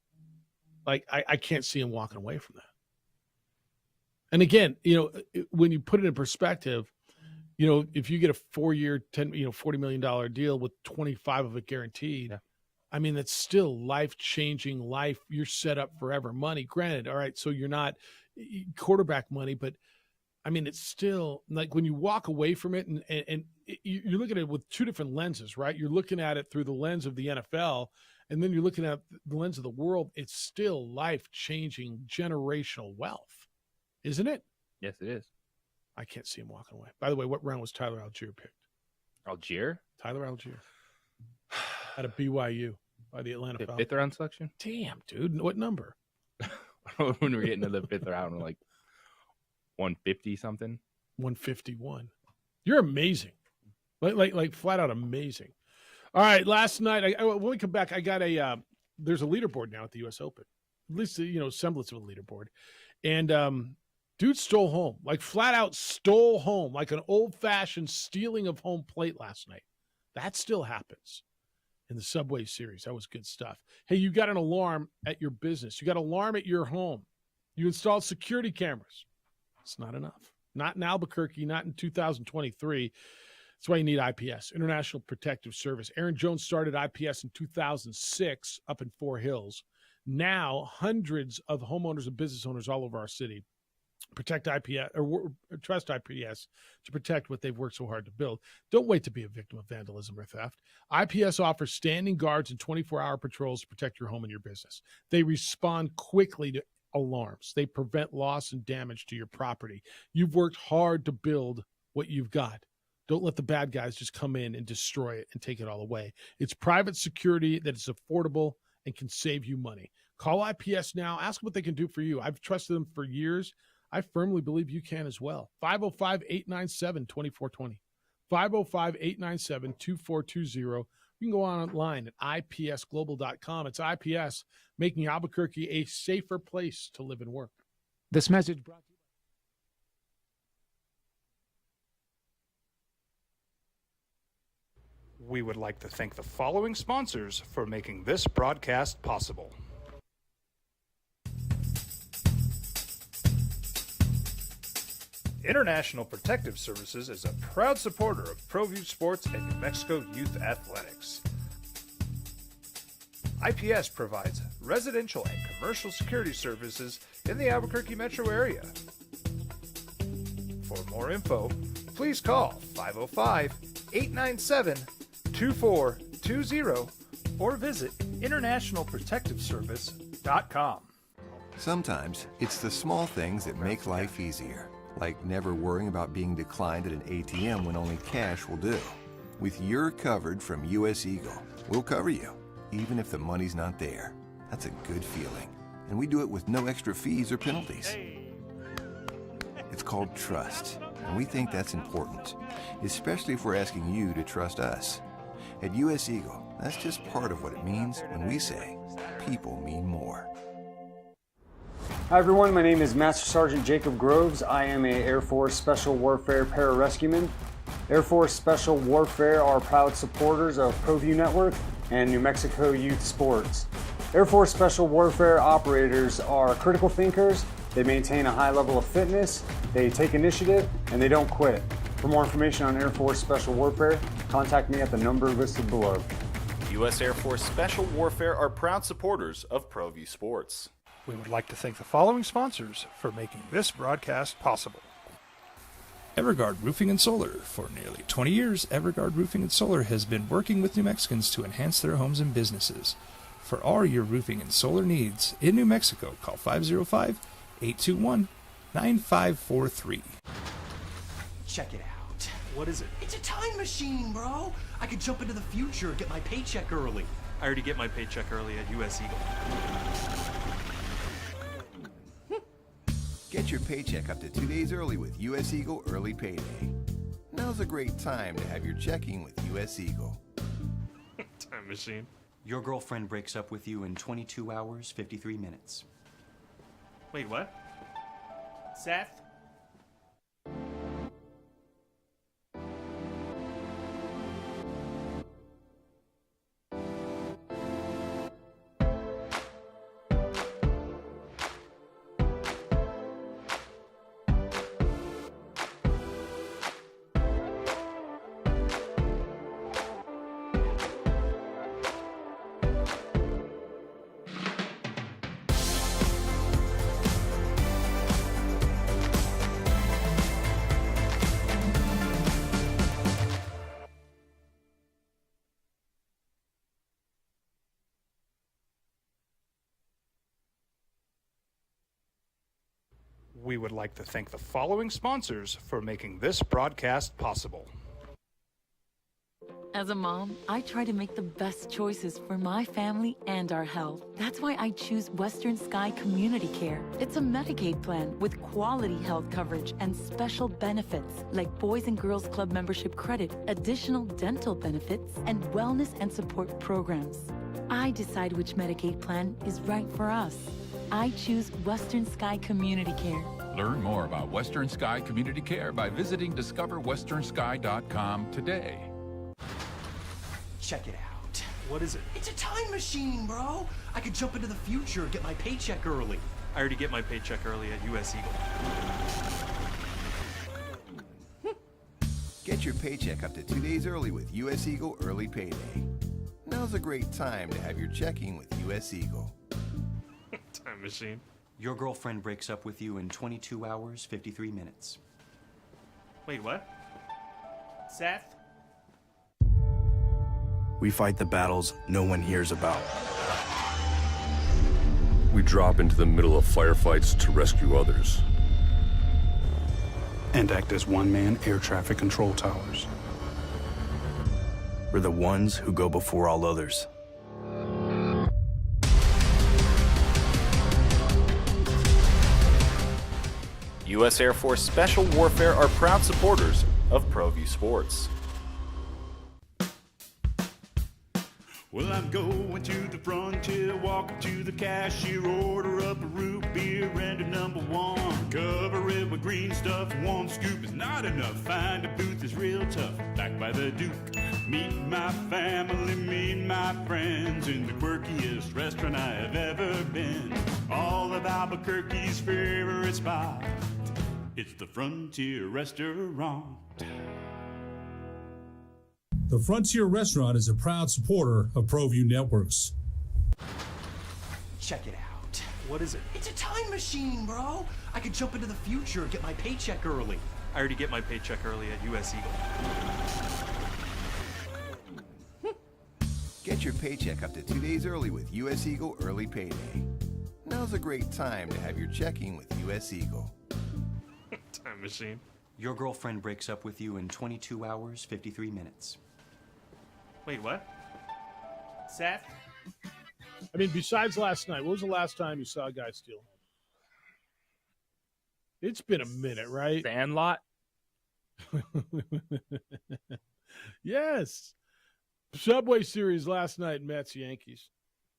Like, I can't see him walking away from that. And again, when you put it in perspective, if you get a 4-year, $40 million deal with 25 of it guaranteed, yeah. I mean, that's still life-changing life. You're set up forever money. Granted, all right, so you're not quarterback money, but I mean, it's still like when you walk away from it and you're looking at it with two different lenses, right? You're looking at it through the lens of the NFL, and then you're looking at the lens of the world. It's still life-changing generational wealth, isn't it? Yes, it is. I can't see him walking away. By the way, what round was Tyler Algier picked? Algier? Tyler Algier. Out of BYU by the Atlanta Falcons. Fifth round selection? Damn, dude. What number? When we're getting to the fifth round, we're like 150 something. 151. You're amazing. Like flat out amazing. All right, last night, when we come back, I got there's a leaderboard now at the U.S. Open. At least, semblance of a leaderboard. And dude stole home, like flat out stole home, like an old-fashioned stealing of home plate last night. That still happens in the Subway Series. That was good stuff. Hey, you got an alarm at your business. You got an alarm at your home. You installed security cameras. It's not enough. Not in Albuquerque, not in 2023. That's why you need IPS, International Protective Service. Aaron Jones started IPS in 2006 up in Fort Hills. Now, hundreds of homeowners and business owners all over our city protect IPS or trust IPS to protect what they've worked so hard to build. Don't wait to be a victim of vandalism or theft. IPS offers standing guards and 24-hour patrols to protect your home and your business. They respond quickly to alarms. They prevent loss and damage to your property. You've worked hard to build what you've got. Don't let the bad guys just come in and destroy it and take it all away. It's private security that is affordable and can save you money. Call IPS now. Ask them what they can do for you. I've trusted them for years. I firmly believe you can as well. 505-897-2420. 505-897-2420. You can go online at ipsglobal.com. It's IPS, making Albuquerque a safer place to live and work. This message brought to you. We would like to thank the following sponsors for making this broadcast possible. International Protective Services is a proud supporter of ProView Sports and New Mexico Youth Athletics. IPS provides residential and commercial security services in the Albuquerque metro area. For more info, please call 505-897-2420 or visit internationalprotectiveservice.com. Sometimes it's the small things that make life easier, like never worrying about being declined at an ATM when only cash will do. With You're Covered from U.S. Eagle, we'll cover you, even if the money's not there. That's a good feeling. And we do it with no extra fees or penalties. It's called trust, and we think that's important, especially if we're asking you to trust us. At U.S. Eagle, that's just part of what it means when we say people mean more. Hi everyone, my name is Master Sergeant Jacob Groves. I am a Air Force Special Warfare Pararescueman. Air Force Special Warfare are proud supporters of ProView Network and New Mexico Youth Sports. Air Force Special Warfare operators are critical thinkers. They maintain a high level of fitness, they take initiative, and they don't quit. For more information on Air Force Special Warfare, contact me at the number listed below. U.S. Air Force Special Warfare are proud supporters of ProView Sports. We would like to thank the following sponsors for making this broadcast possible. Everguard Roofing and Solar. For nearly 20 years, Everguard Roofing and Solar has been working with New Mexicans to enhance their homes and businesses. For all your roofing and solar needs in New Mexico, call 505-821-9543. Check it out. What is it? It's a time machine, bro. I could jump into the future, get my paycheck early. I already get my paycheck early at U.S. Eagle. Get your paycheck up to 2 days early with U.S. Eagle Early Payday. Now's a great time to have your checking with U.S. Eagle. Time machine. Your girlfriend breaks up with you in 22 hours, 53 minutes. Wait, what? Seth? We would like to thank the following sponsors for making this broadcast possible. As a mom, I try to make the best choices for my family and our health. That's why I choose Western Sky Community Care. It's a Medicaid plan with quality health coverage and special benefits like Boys and Girls Club membership credit, additional dental benefits, and wellness and support programs. I decide which Medicaid plan is right for us. I choose Western Sky Community Care. Learn more about Western Sky Community Care by visiting discoverwesternsky.com today. Check it out. What is it? It's a time machine, bro. I could jump into the future, get my paycheck early. I already get my paycheck early at US Eagle. Get your paycheck up to 2 days early with US Eagle Early Payday. Now's a great time to have your checking with US Eagle. Time machine. Your girlfriend breaks up with you in 22 hours, 53 minutes. Wait, what? Seth? We fight the battles no one hears about. We drop into the middle of firefights to rescue others. And act as one-man air traffic control towers. We're the ones who go before all others. U.S. Air Force Special Warfare are proud supporters of ProView Sports. Well, I'm going to the frontier, walking to the cashier, order up a root beer and a number one. Cover it with green stuff, one scoop is not enough. Find a booth is real tough, back by the Duke. Meet my family, meet my friends in the quirkiest restaurant I have ever been. All of Albuquerque's favorite spot, it's the Frontier Restaurant. The Frontier Restaurant is a proud supporter of ProView Networks. Check it out. What is it? It's a time machine, bro. I could jump into the future, get my paycheck early. I already get my paycheck early at US Eagle. Get your paycheck up to 2 days early with US Eagle Early Payday. Now's a great time to have your checking with US Eagle. Time machine. Your girlfriend breaks up with you in 22 hours, 53 minutes. Wait, what? Seth? I mean, besides last night, what was the last time you saw a guy steal? It's been a minute, right? Sandlot? Yes. Subway Series last night, Mets Yankees.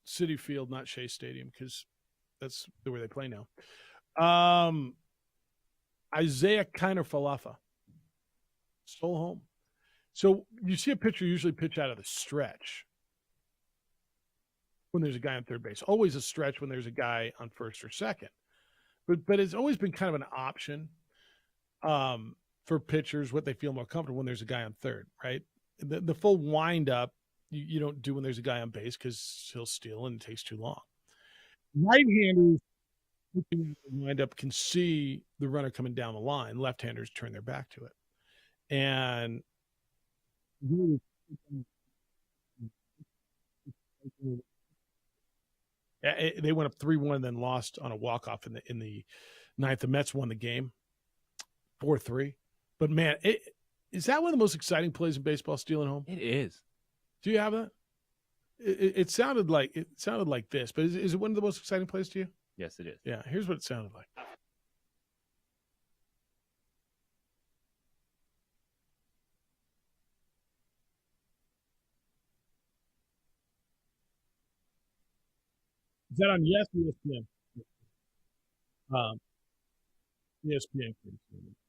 Citi Field, not Shea Stadium, because that's where they play now. Isaiah Kiner-Falefa stole home. So you see a pitcher usually pitch out of the stretch when there's a guy on third base. Always a stretch when there's a guy on first or second. But it's always been kind of an option for pitchers, what they feel more comfortable when there's a guy on third, right? The full wind-up you don't do when there's a guy on base because he'll steal and it takes too long. Right-handers wind-up can see the runner coming down the line. Left-handers turn their back to it. And they went up 3-1, then lost on a walk-off in the ninth. The Mets won the game 4-3. But, man, is that one of the most exciting plays in baseball, stealing home? It is. Do you have that? It sounded like this, but is it one of the most exciting plays to you? Yes, it is. Yeah, here's what it sounded like. Is that on Yes or ESPN? ESPN.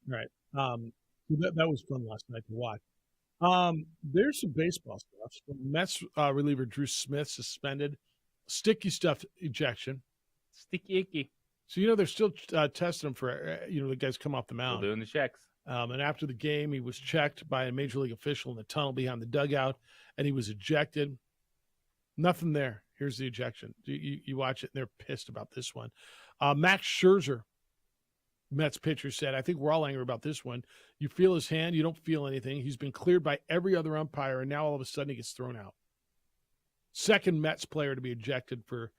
Right. That was fun last night to watch. There's some baseball stuff. Mets reliever Drew Smith suspended. Sticky stuff ejection. Sticky icky. So, they're still testing him for, the guys come off the mound. Still doing the checks. And after the game, he was checked by a major league official in the tunnel behind the dugout, and he was ejected. Nothing there. Here's the ejection. You watch it, and they're pissed about this one. Max Scherzer, Mets pitcher, said, I think we're all angry about this one. You feel his hand. You don't feel anything. He's been cleared by every other umpire, and now all of a sudden he gets thrown out. Second Mets player to be ejected for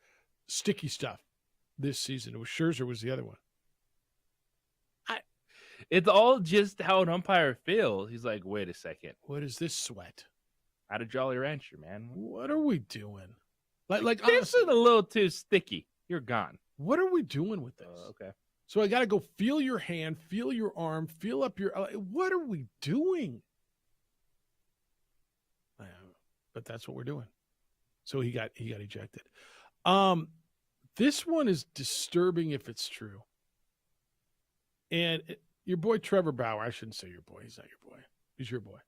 sticky stuff this season. It was Scherzer was the other one. It's all just how an umpire feels. He's like, wait a second. What is this sweat? Out of Jolly Rancher, man. What are we doing? Like This honestly, is a little too sticky. You're gone. what are we doing with this? Okay. So I got to go feel your hand, feel your arm, feel up your. What are we doing? But that's what we're doing. So he got ejected. This one is disturbing if it's true. And your boy Trevor Bauer, I shouldn't say your boy. He's not your boy. He's your boy.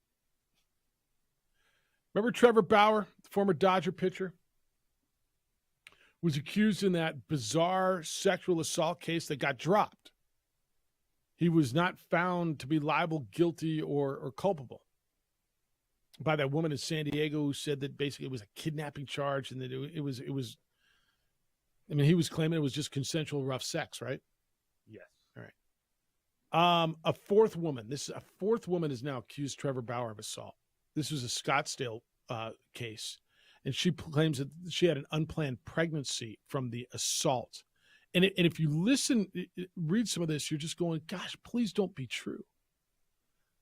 Remember Trevor Bauer, the former Dodger pitcher, was accused in that bizarre sexual assault case that got dropped. He was not found to be liable, guilty, or culpable by that woman in San Diego who said that basically it was a kidnapping charge and that it was. I mean, he was claiming it was just consensual rough sex, right? Yes. All right. A fourth woman has now accused Trevor Bauer of assault. This was a Scottsdale case, and she claims that she had an unplanned pregnancy from the assault. And if you read some of this, you're just going, gosh, please don't be true.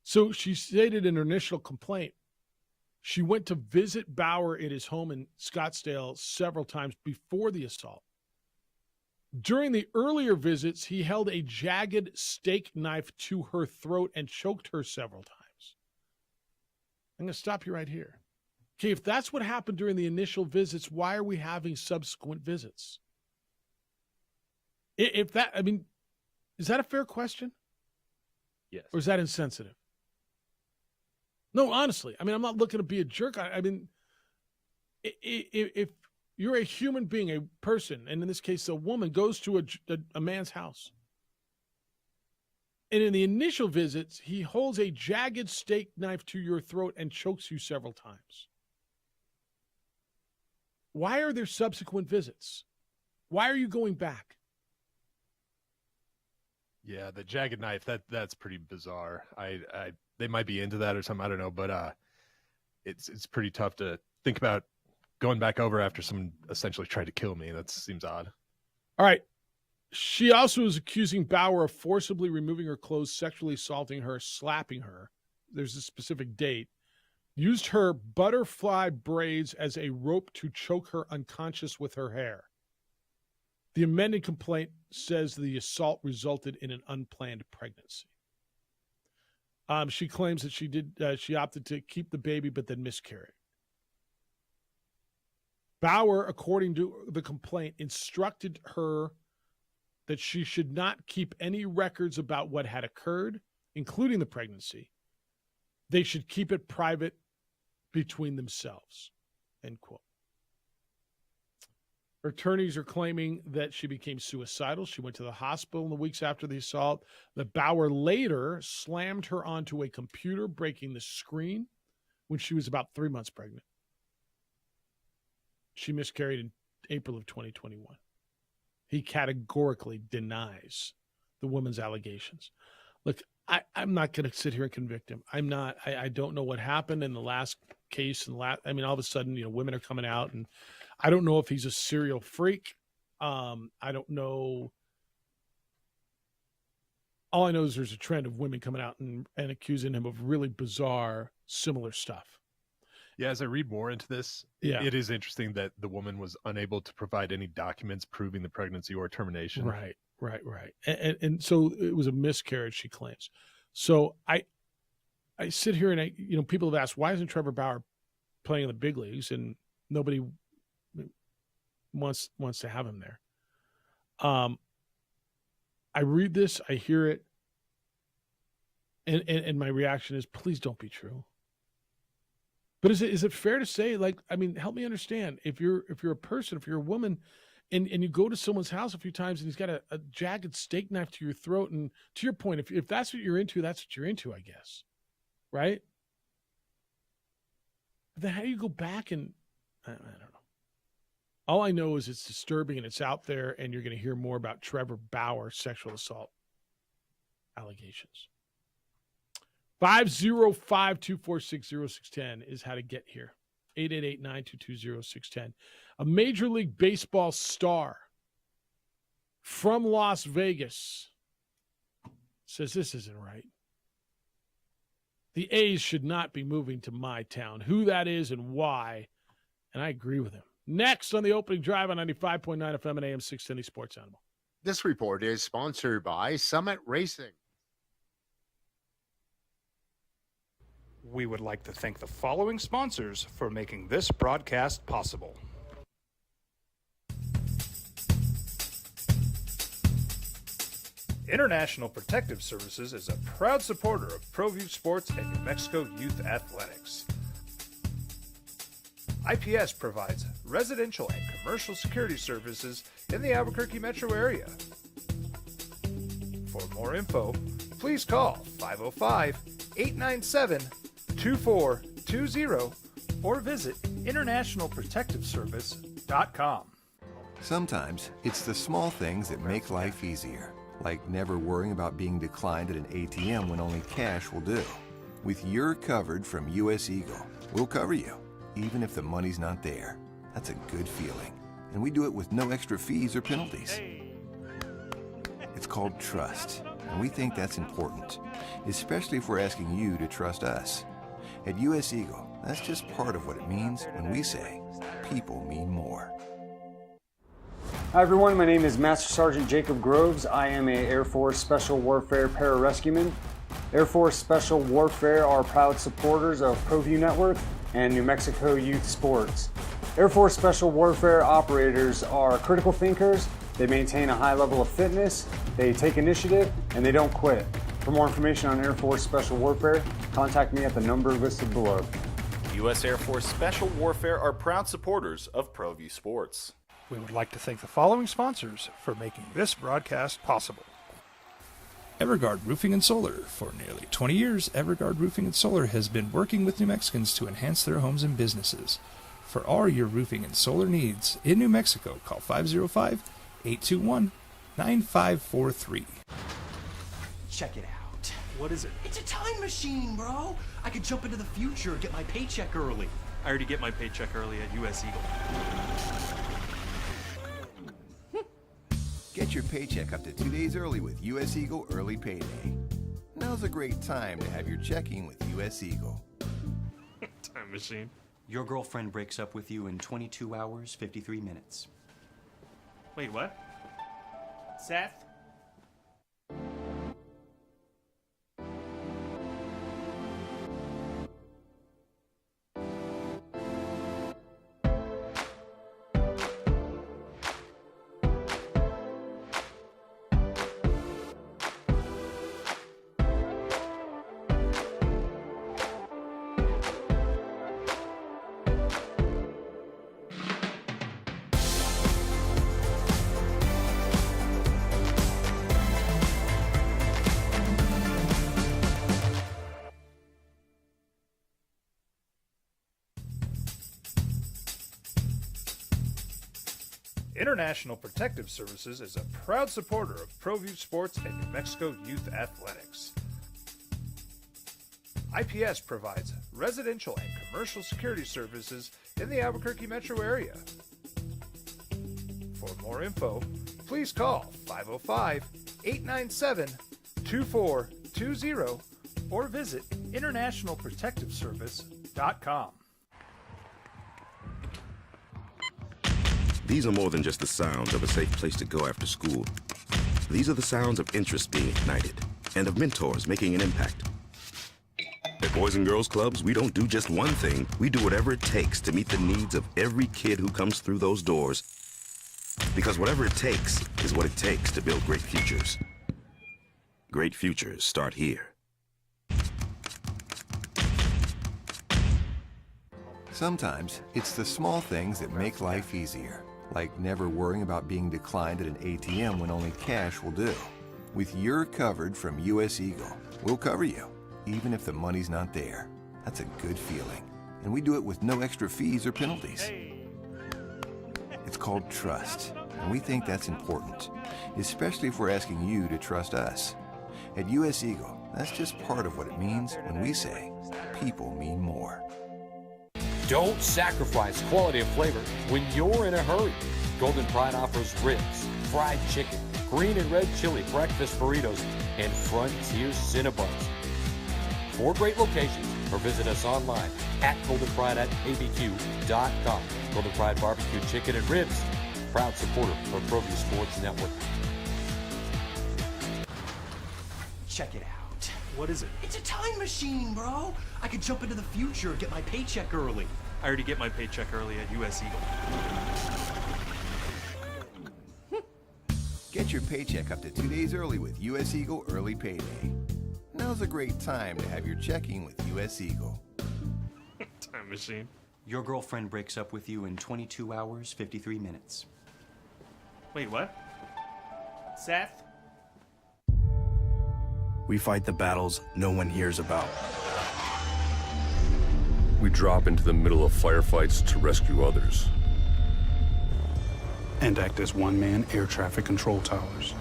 So she stated in her initial complaint, she went to visit Bauer at his home in Scottsdale several times before the assault. During the earlier visits, he held a jagged steak knife to her throat and choked her several times. I'm going to stop you right here. Okay, if that's what happened during the initial visits, why are we having subsequent visits? Is that a fair question? Yes. Or is that insensitive? No, honestly. I mean, I'm not looking to be a jerk. I mean, if you're a human being, a person, and in this case, a woman goes to a man's house, and in the initial visits, he holds a jagged steak knife to your throat and chokes you several times. Why are there subsequent visits? Why are you going back? Yeah, the jagged knife, that's pretty bizarre. They might be into that or something, I don't know, but it's pretty tough to think about going back over after someone essentially tried to kill me. That seems odd. All right. She also is accusing Bauer of forcibly removing her clothes, sexually assaulting her, slapping her. There's a specific date. Used her butterfly braids as a rope to choke her unconscious with her hair. The amended complaint says the assault resulted in an unplanned pregnancy. She claims that she opted to keep the baby but then miscarried. Bauer, according to the complaint, instructed her that she should not keep any records about what had occurred, including the pregnancy. They should keep it private between themselves, end quote. Her attorneys are claiming that she became suicidal. She went to the hospital in the weeks after the assault. That Bauer later slammed her onto a computer, breaking the screen when she was about 3 months pregnant. She miscarried in April of 2021. He categorically denies the woman's allegations. Look, I'm not going to sit here and convict him. I'm not. I don't know what happened in the last case. All of a sudden, women are coming out, and I don't know if he's a serial freak. I don't know. All I know is there's a trend of women coming out and accusing him of really bizarre, similar stuff. Yeah, as I read more into this, it is interesting that the woman was unable to provide any documents proving the pregnancy or termination. Right. And so it was a miscarriage, she claims. So I sit here and people have asked, why isn't Trevor Bauer playing in the big leagues? And nobody wants to have him there. I read this, I hear it, and my reaction is, please don't be true. But is it fair to say, help me understand, if you're a person, if you're a woman, and you go to someone's house a few times and he's got a jagged steak knife to your throat, and to your point, if that's what you're into, that's what you're into, I guess. Right? But then how do you go back and, I don't know. All I know is it's disturbing and it's out there, and you're going to hear more about Trevor Bauer sexual assault allegations. 505-246-0610 is how to get here. 888-922-0610. A Major League Baseball star from Las Vegas says this isn't right. The A's should not be moving to my town. Who that is and why, and I agree with him. Next on the opening drive on 95.9 FM and AM 610 Sports Animal. This report is sponsored by Summit Racing. We would like to thank the following sponsors for making this broadcast possible. International Protective Services is a proud supporter of ProView Sports and New Mexico Youth Athletics. IPS provides residential and commercial security services in the Albuquerque metro area. For more info, please call 505-897-2420 or visit internationalprotectiveservice.com. Sometimes it's the small things that make life easier, like never worrying about being declined at an ATM when only cash will do. With You're Covered from US Eagle, we'll cover you, even if the money's not there. That's a good feeling. And we do it with no extra fees or penalties. It's called trust, and we think that's important, especially if we're asking you to trust us. At US Eagle, that's just part of what it means when we say, people mean more. Hi everyone, my name is Master Sergeant Jacob Groves. I am a Air Force Special Warfare Pararescueman. Air Force Special Warfare are proud supporters of ProView Network and New Mexico Youth Sports. Air Force Special Warfare operators are critical thinkers. They maintain a high level of fitness, they take initiative, and they don't quit. For more information on Air Force Special Warfare, contact me at the number listed below. U.S. Air Force Special Warfare are proud supporters of ProView Sports. We would like to thank the following sponsors for making this broadcast possible. Everguard Roofing and Solar. For nearly 20 years, Everguard Roofing and Solar has been working with New Mexicans to enhance their homes and businesses. For all your roofing and solar needs in New Mexico, call 505-821-9543. Check it out. What is it? It's a time machine, bro. I could jump into the future, get my paycheck early. I already get my paycheck early at US Eagle. Get your paycheck up to 2 days early with US Eagle Early Payday. Now's a great time to have your checking with US Eagle. Time machine. Your girlfriend breaks up with you in 22 hours, 53 minutes. Wait, what? Seth? International Protective Services is a proud supporter of ProView Sports and New Mexico Youth Athletics. IPS provides residential and commercial security services in the Albuquerque metro area. For more info, please call 505-897-2420 or visit internationalprotectiveservice.com. These are more than just the sounds of a safe place to go after school. These are the sounds of interest being ignited and of mentors making an impact. At Boys and Girls Clubs, we don't do just one thing. We do whatever it takes to meet the needs of every kid who comes through those doors. Because whatever it takes is what it takes to build great futures. Great futures start here. Sometimes it's the small things that make life easier, like never worrying about being declined at an ATM when only cash will do. With You're Covered from US Eagle, we'll cover you, even if the money's not there. That's a good feeling. And we do it with no extra fees or penalties. It's called trust, and we think that's important, especially if we're asking you to trust us. At US Eagle, that's just part of what it means when we say, people mean more. Don't sacrifice quality of flavor when you're in a hurry. Golden Pride offers ribs, fried chicken, green and red chili breakfast burritos, and Frontier Cinnabons. 4 great locations, or visit us online at goldenpride@abq.com. Golden Pride Barbecue Chicken and Ribs, proud supporter of ProView Sports Network. Check it out. What is it? It's a time machine, bro. I could jump into the future, get my paycheck early. I already get my paycheck early at US Eagle. Get your paycheck up to 2 days early with US Eagle Early Payday. Now's a great time to have your checking with US Eagle. Time machine. Your girlfriend breaks up with you in 22 hours, 53 minutes. Wait, what? Seth? We fight the battles no one hears about. We drop into the middle of firefights to rescue others. And act as one-man air traffic control towers.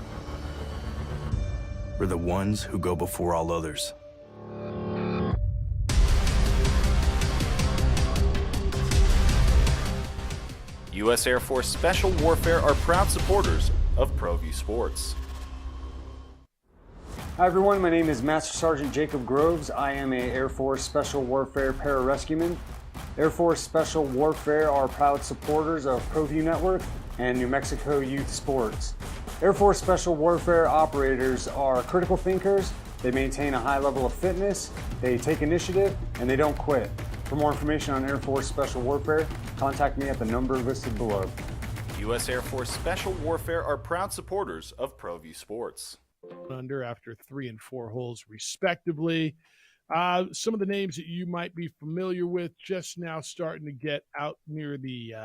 We're the ones who go before all others. U.S. Air Force Special Warfare are proud supporters of ProView Sports. Hi everyone, my name is Master Sergeant Jacob Groves. I am a Air Force Special Warfare pararescueman. Air Force Special Warfare are proud supporters of ProView Network and New Mexico Youth Sports. Air Force Special Warfare operators are critical thinkers. They maintain a high level of fitness, they take initiative, and they don't quit. For more information on Air Force Special Warfare, contact me at the number listed below. U.S. Air Force Special Warfare are proud supporters of ProView Sports. Under after 3 and 4 holes respectively. Some of the names that you might be familiar with just now starting to get out near the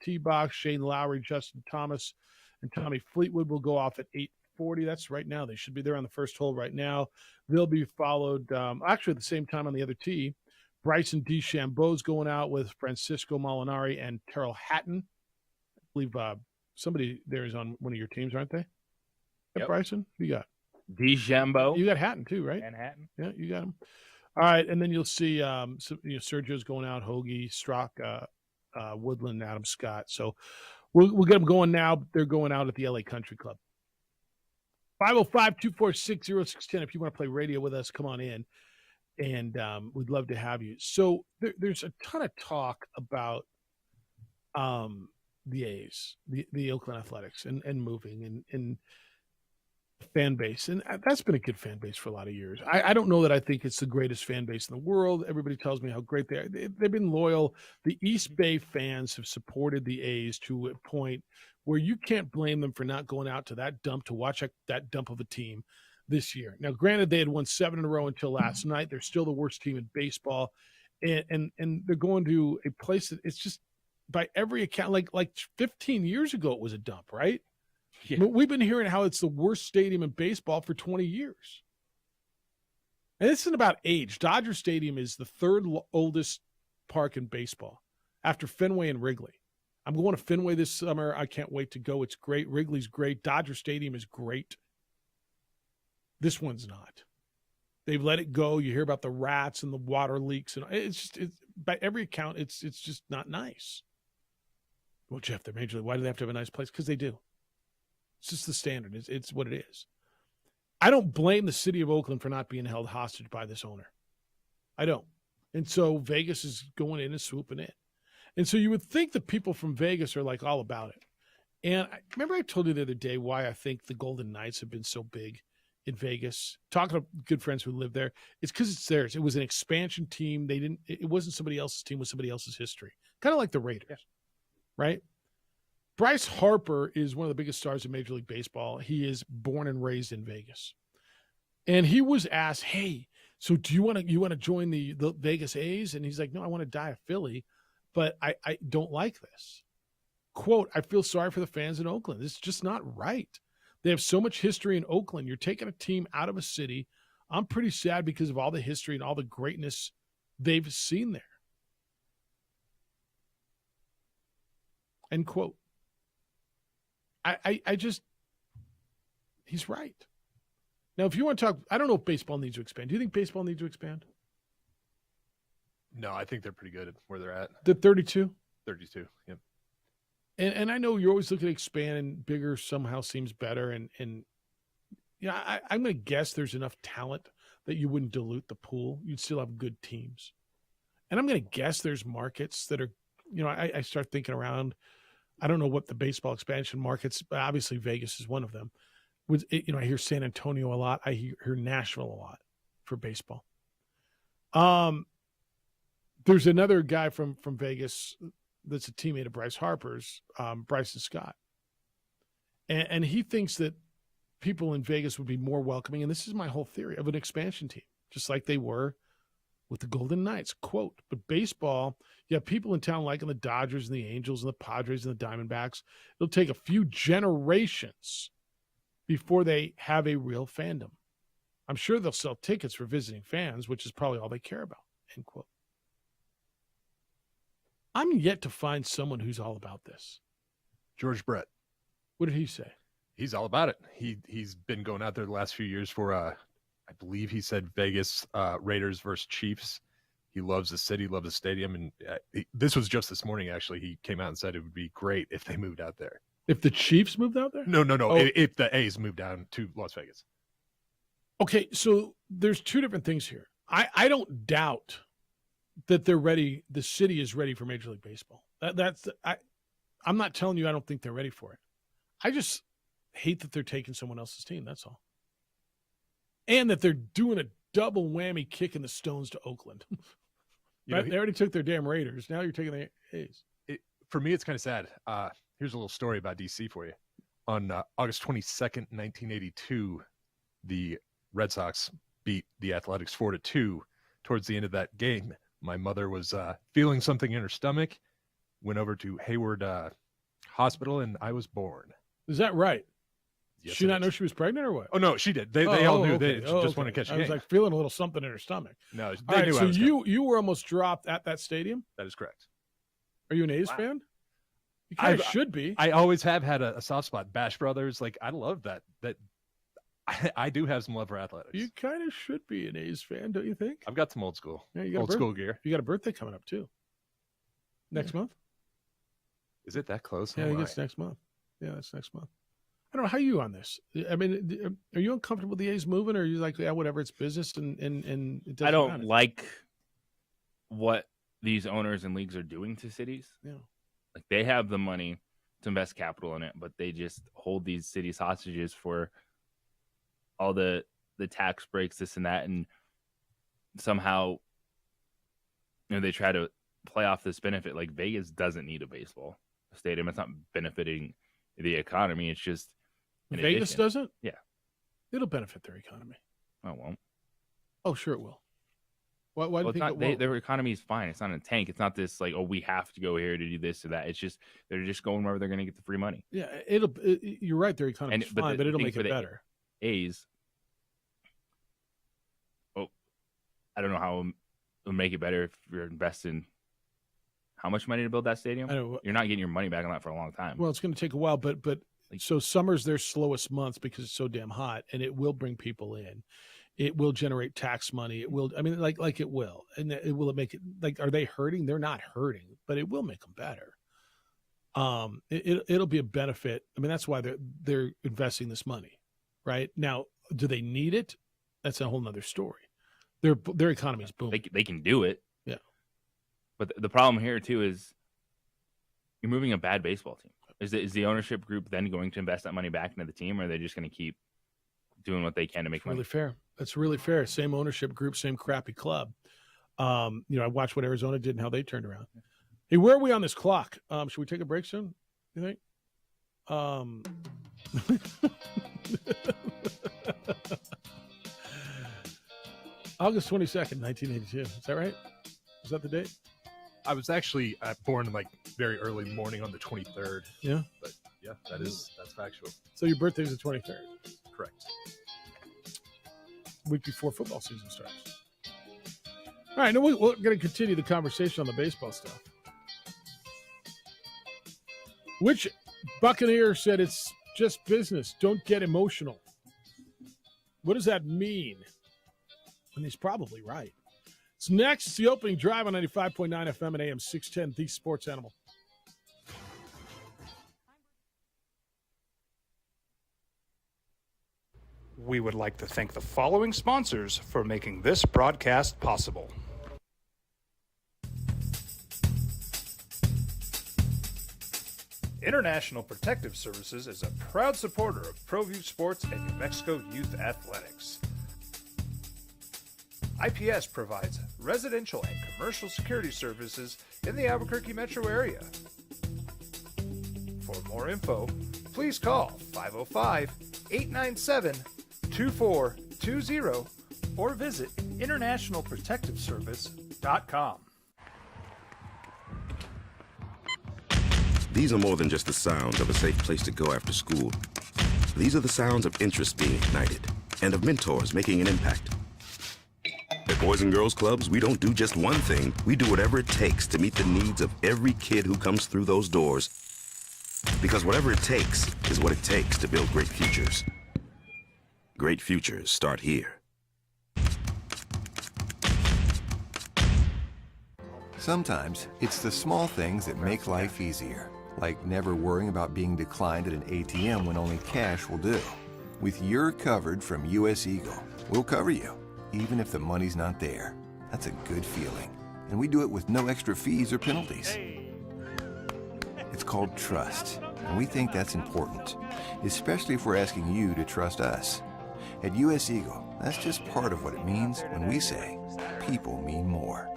tee box. Shane Lowry, Justin Thomas, and Tommy Fleetwood will go off at 8:40. That's right now. They should be there on the first hole right now. They'll be followed actually at the same time on the other tee. Bryson DeChambeau's going out with Francisco Molinari and Terrell Hatton. I believe somebody there is on one of your teams, aren't they? Yep. Bryson, who you got? DeChambeau. You got Hatton too, right? Manhattan. Yeah, you got him. All right, and then you'll see Sergio's going out, Hoagie, Strzok, Woodland, Adam Scott. So we'll get them going now. They're going out at the LA Country Club. 505-246-0610. If you want to play radio with us, come on in, and we'd love to have you. So there's a ton of talk about the A's, the Oakland Athletics, and moving and fan base, and that's been a good fan base for a lot of years. I don't know that I think it's the greatest fan base in the world. Everybody tells me how great they are. They've been loyal. The East Bay fans have supported the A's to a point where you can't blame them for not going out to that dump to watch that dump of a team this year. Now, granted, they had won 7 in a row until last night. They're still the worst team in baseball, and they're going to a place that it's just, by every account, like 15 years ago, it was a dump, right? Yeah. But we've been hearing how it's the worst stadium in baseball for 20 years. And this isn't about age. Dodger Stadium is the third oldest park in baseball after Fenway and Wrigley. I'm going to Fenway this summer. I can't wait to go. It's great. Wrigley's great. Dodger Stadium is great. This one's not. They've let it go. You hear about the rats and the water leaks, and it's by every account, it's just not nice. Well, Jeff, they're major league. Why do they have to have a nice place? Because they do. It's just the standard. It's what it is. I don't blame the city of Oakland for not being held hostage by this owner. I don't. And so Vegas is going in and swooping in. And so you would think the people from Vegas are like all about it. And remember I told you the other day why I think the Golden Knights have been so big in Vegas. Talking to good friends who live there, it's because it's theirs. It was an expansion team. It wasn't somebody else's team, it was somebody else's history. Kind of like the Raiders, right? Bryce Harper is one of the biggest stars in Major League Baseball. He is born and raised in Vegas. And he was asked, hey, so do you want to join the Vegas A's? And he's like, no, I want to die a Philly, but I don't like this. Quote, I feel sorry for the fans in Oakland. It's just not right. They have so much history in Oakland. You're taking a team out of a city. I'm pretty sad because of all the history and all the greatness they've seen there. End quote. I just, he's right. Now, if you want to talk, I don't know if baseball needs to expand. Do you think baseball needs to expand? No, I think they're pretty good at where they're at. The 32? 32, yep. And I know you're always looking to expand, and bigger somehow seems better. And I'm going to guess there's enough talent that you wouldn't dilute the pool. You'd still have good teams. And I'm going to guess there's markets that are, I start thinking around. I don't know what the baseball expansion markets, but obviously Vegas is one of them. I hear San Antonio a lot. I hear Nashville a lot for baseball. There's another guy from Vegas that's a teammate of Bryce Harper's, Bryson Scott. And he thinks that people in Vegas would be more welcoming, and this is my whole theory, of an expansion team, just like they were with the Golden Knights. Quote, but baseball, you have people in town liking the Dodgers and the Angels and the Padres and the Diamondbacks. It'll take a few generations before they have a real fandom. I'm sure they'll sell tickets for visiting fans, which is probably all they care about, end quote. I'm yet to find someone who's all about this. George Brett. What did he say? He's all about it. He's been going out there the last few years for, I believe he said Vegas Raiders versus Chiefs. He loves the city, loves the stadium. And this was just this morning, actually. He came out and said it would be great if they moved out there. If the Chiefs moved out there? No. Oh. If the A's moved down to Las Vegas. Okay, so there's two different things here. I don't doubt that they're ready. The city is ready for Major League Baseball. I'm not telling you I don't think they're ready for it. I just hate that they're taking someone else's team. That's all. And that they're doing a double whammy kicking the Stones to Oakland. Right? They already took their damn Raiders. Now you're taking the A's. For me, it's kind of sad. Here's a little story about DC for you. On August 22nd, 1982, the Red Sox beat the Athletics 4-2. Towards the end of that game, my mother was feeling something in her stomach, went over to Hayward Hospital, and I was born. Is that right? Yes, Did she not know she was pregnant or what? Oh, no, she did. They all knew. Okay. They just wanted to catch a I was game. like feeling a little something in her stomach. No, All they right, knew so I was you were almost dropped at that stadium? That is correct. Are you an A's fan? You kind of should be. I always have had a soft spot. Bash Brothers, I love that. I do have some love for athletics. You kind of should be an A's fan, don't you think? I've got some old school. Yeah, you got old school gear. You got a birthday coming up too. Next month? Is it that close? Yeah, I think it's next month. Yeah, that's next month. I don't know. How are you on this? I mean, are you uncomfortable with the A's moving, or are you like, yeah, whatever, it's business and it doesn't I don't matter? like what these owners and leagues are doing to cities. Yeah. Like, they have the money to invest capital in it, but they just hold these cities hostages for all the tax breaks, this and that, and somehow they try to play off this benefit. Like, Vegas doesn't need a baseball stadium. It's not benefiting the economy. It's just Vegas doesn't? Yeah. It'll benefit their economy. I won't. Oh, sure it will. Why do you think it won't? Their economy is fine. It's not in a tank. It's not this like, oh, we have to go here to do this or that. It's just they're just going wherever they're going to get the free money. Yeah, you're right. Their economy is fine, but it'll make it better. A's. Oh, I don't know how it'll make it better if you're investing how much money to build that stadium. You're not getting your money back on that for a long time. Well, it's going to take a while, but so summer's their slowest month because it's so damn hot, and it will bring people in. It will generate tax money. It will. I mean, like it will, and it will make it. Like, are they hurting? They're not hurting, but it will make them better. It'll be a benefit. I mean, that's why they're investing this money, right? Now, do they need it? That's a whole nother story. Their economy is booming. They can do it. Yeah. But the problem here too is you're moving a bad baseball team. Is the ownership group then going to invest that money back into the team, or are they just going to keep doing what they can to make money? Really fair. That's really fair. Same ownership group, same crappy club. I watched what Arizona did and how they turned around. Hey, where are we on this clock? Should we take a break soon? You think? August 22nd, 1982. Is that right? Is that the date? I was actually born very early morning on the 23rd. Yeah. But yeah, that's factual. So your birthday is the 23rd. Correct. Week before football season starts. All right, now we're going to continue the conversation on the baseball stuff. Which Buccaneer said it's just business. Don't get emotional. What does that mean? And he's probably right. It's next. It's the opening drive on 95.9 FM and AM 610, The Sports Animal. We would like to thank the following sponsors for making this broadcast possible. International Protective Services is a proud supporter of ProView Sports and New Mexico Youth Athletics. IPS provides residential and commercial security services in the Albuquerque metro area. For more info, please call 505-897-2420 or visit internationalprotectiveservice.com. These are more than just the sounds of a safe place to go after school. These are the sounds of interest being ignited and of mentors making an impact. At Boys and Girls Clubs, we don't do just one thing. We do whatever it takes to meet the needs of every kid who comes through those doors. Because whatever it takes is what it takes to build great futures. Great futures start here. Sometimes it's the small things that make life easier, like never worrying about being declined at an ATM when only cash will do. With You're Covered from US Eagle, we'll cover you, even if the money's not there. That's a good feeling. And we do it with no extra fees or penalties. It's called trust, and we think that's important, especially if we're asking you to trust us. At US Eagle, that's just part of what it means when we say people mean more.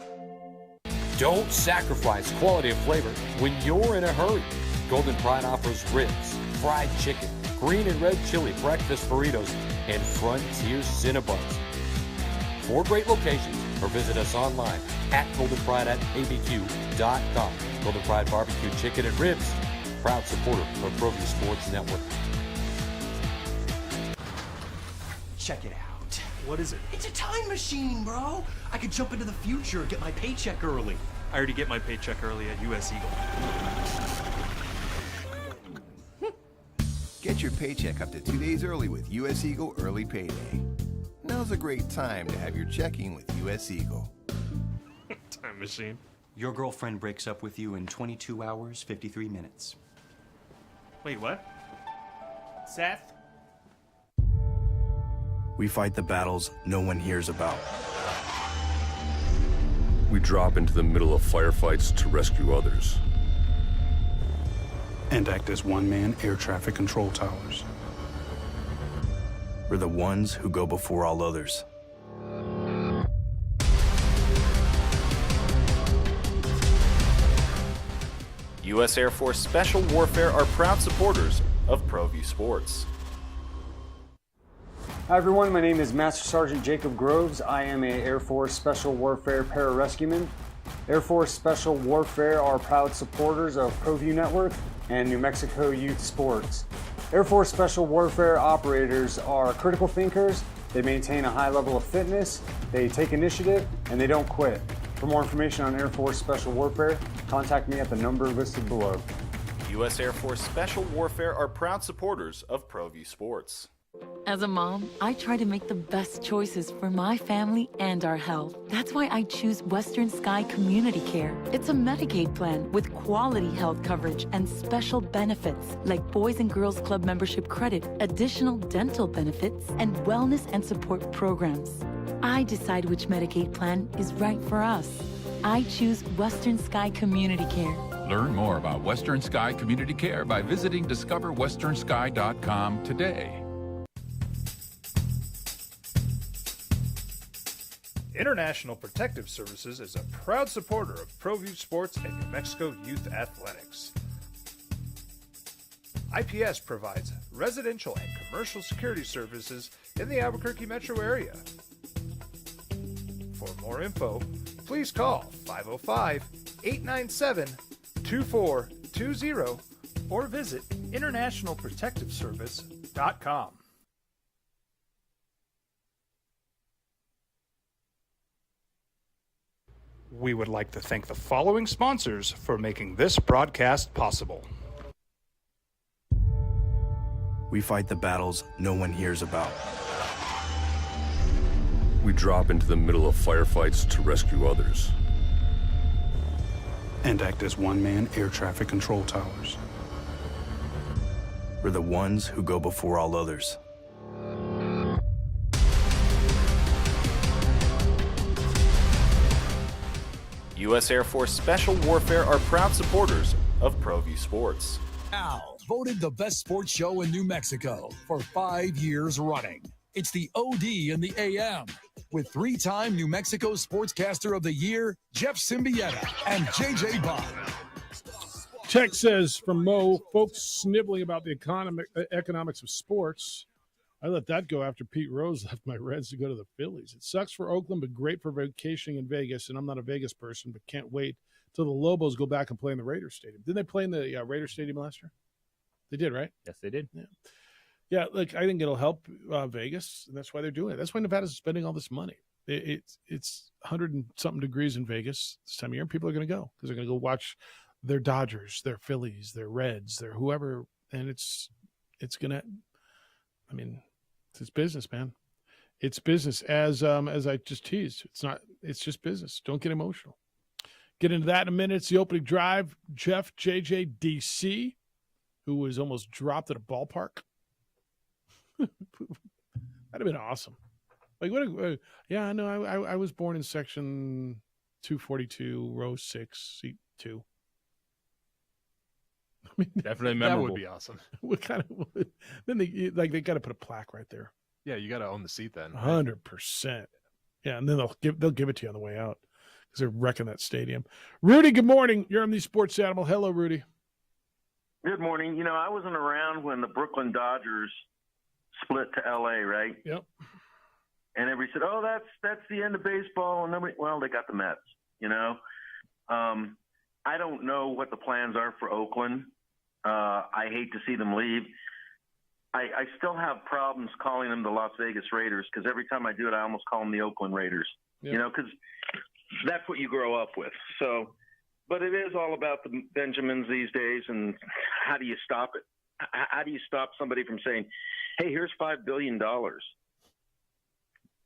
Don't sacrifice quality of flavor when you're in a hurry. Golden Pride offers ribs, fried chicken, green and red chili breakfast burritos, and Frontier Cinnabons. 4 great locations, or visit us online at goldenpride@abq.com. Golden Pride Barbecue Chicken and Ribs, proud supporter of ProView Sports Network. Check it out. What is it? It's a time machine, bro. I could jump into the future, get my paycheck early. I already get my paycheck early at US Eagle. Get your paycheck up to 2 days early with US Eagle Early Payday. Now's a great time to have your checking with US Eagle. Time machine. Your girlfriend breaks up with you in 22 hours, 53 minutes. Wait, what? Seth? We fight the battles no one hears about. We drop into the middle of firefights to rescue others. And act as one-man air traffic control towers. We're the ones who go before all others. U.S. Air Force Special Warfare are proud supporters of ProView Sports. Hi everyone, my name is Master Sergeant Jacob Groves. I am a Air Force Special Warfare Pararescueman. Air Force Special Warfare are proud supporters of ProView Network and New Mexico Youth Sports. Air Force Special Warfare operators are critical thinkers. They maintain a high level of fitness, they take initiative, and they don't quit. For more information on Air Force Special Warfare, contact me at the number listed below. U.S. Air Force Special Warfare are proud supporters of ProView Sports. As a mom, I try to make the best choices for my family and our health. That's why I choose Western Sky Community Care. It's a Medicaid plan with quality health coverage and special benefits like Boys and Girls Club membership credit, additional dental benefits, and wellness and support programs. I decide which Medicaid plan is right for us. I choose Western Sky Community Care. Learn more about Western Sky Community Care by visiting discoverwesternsky.com today. International Protective Services is a proud supporter of ProView Sports and New Mexico Youth Athletics. IPS provides residential and commercial security services in the Albuquerque metro area. For more info, please call 505-897-2420 or visit internationalprotectiveservice.com. We would like to thank the following sponsors for making this broadcast possible. We fight the battles no one hears about. We drop into the middle of firefights to rescue others. And act as one-man air traffic control towers. We're the ones who go before all others. U.S. Air Force Special Warfare are proud supporters of ProView Sports. Now, voted the best sports show in New Mexico for 5 years running. It's the OD in the AM with 3-time New Mexico Sportscaster of the Year, Jeff Symbieta and JJ Bond. Text says from Mo, folks sniveling about the economics of sports. I let that go after Pete Rose left my Reds to go to the Phillies. It sucks for Oakland, but great for vacationing in Vegas. And I'm not a Vegas person, but can't wait till the Lobos go back and play in the Raiders Stadium. Didn't they play in the Raiders Stadium last year? They did, right? Yes, they did. Yeah, look, I think it'll help Vegas, and that's why they're doing it. That's why Nevada's spending all this money. It's 100 and something degrees in Vegas this time of year, and people are going to go because they're going to go watch their Dodgers, their Phillies, their Reds, their whoever, and it's going to. I mean, it's business, man. It's business. As I just teased, it's just business. Don't get emotional. Get into that in a minute. It's the opening drive. Jeff, JJ, DC, who was almost dropped at a ballpark. That'd have been awesome. Like what? Yeah, no, I was born in section 242, row 6, seat 2. I mean, definitely memorable. That would be awesome. What kind of? Then they got to put a plaque right there. Yeah, you got to own the seat then. 100%. Yeah, and then they'll give it to you on the way out because they're wrecking that stadium. Rudy, good morning. You're on the Sports Animal. Hello, Rudy. Good morning. You know, I wasn't around when the Brooklyn Dodgers split to L.A., right? Yep. And everybody said, "Oh, that's the end of baseball." And nobody, well, they got the Mets. You know, I don't know what the plans are for Oakland. I hate to see them leave. I still have problems calling them the Las Vegas Raiders because every time I do it, I almost call them the Oakland Raiders. Yep. You know, because that's what you grow up with. So, but it is all about the Benjamins these days, and how do you stop it? How do you stop somebody from saying, "Hey, here's $5 billion.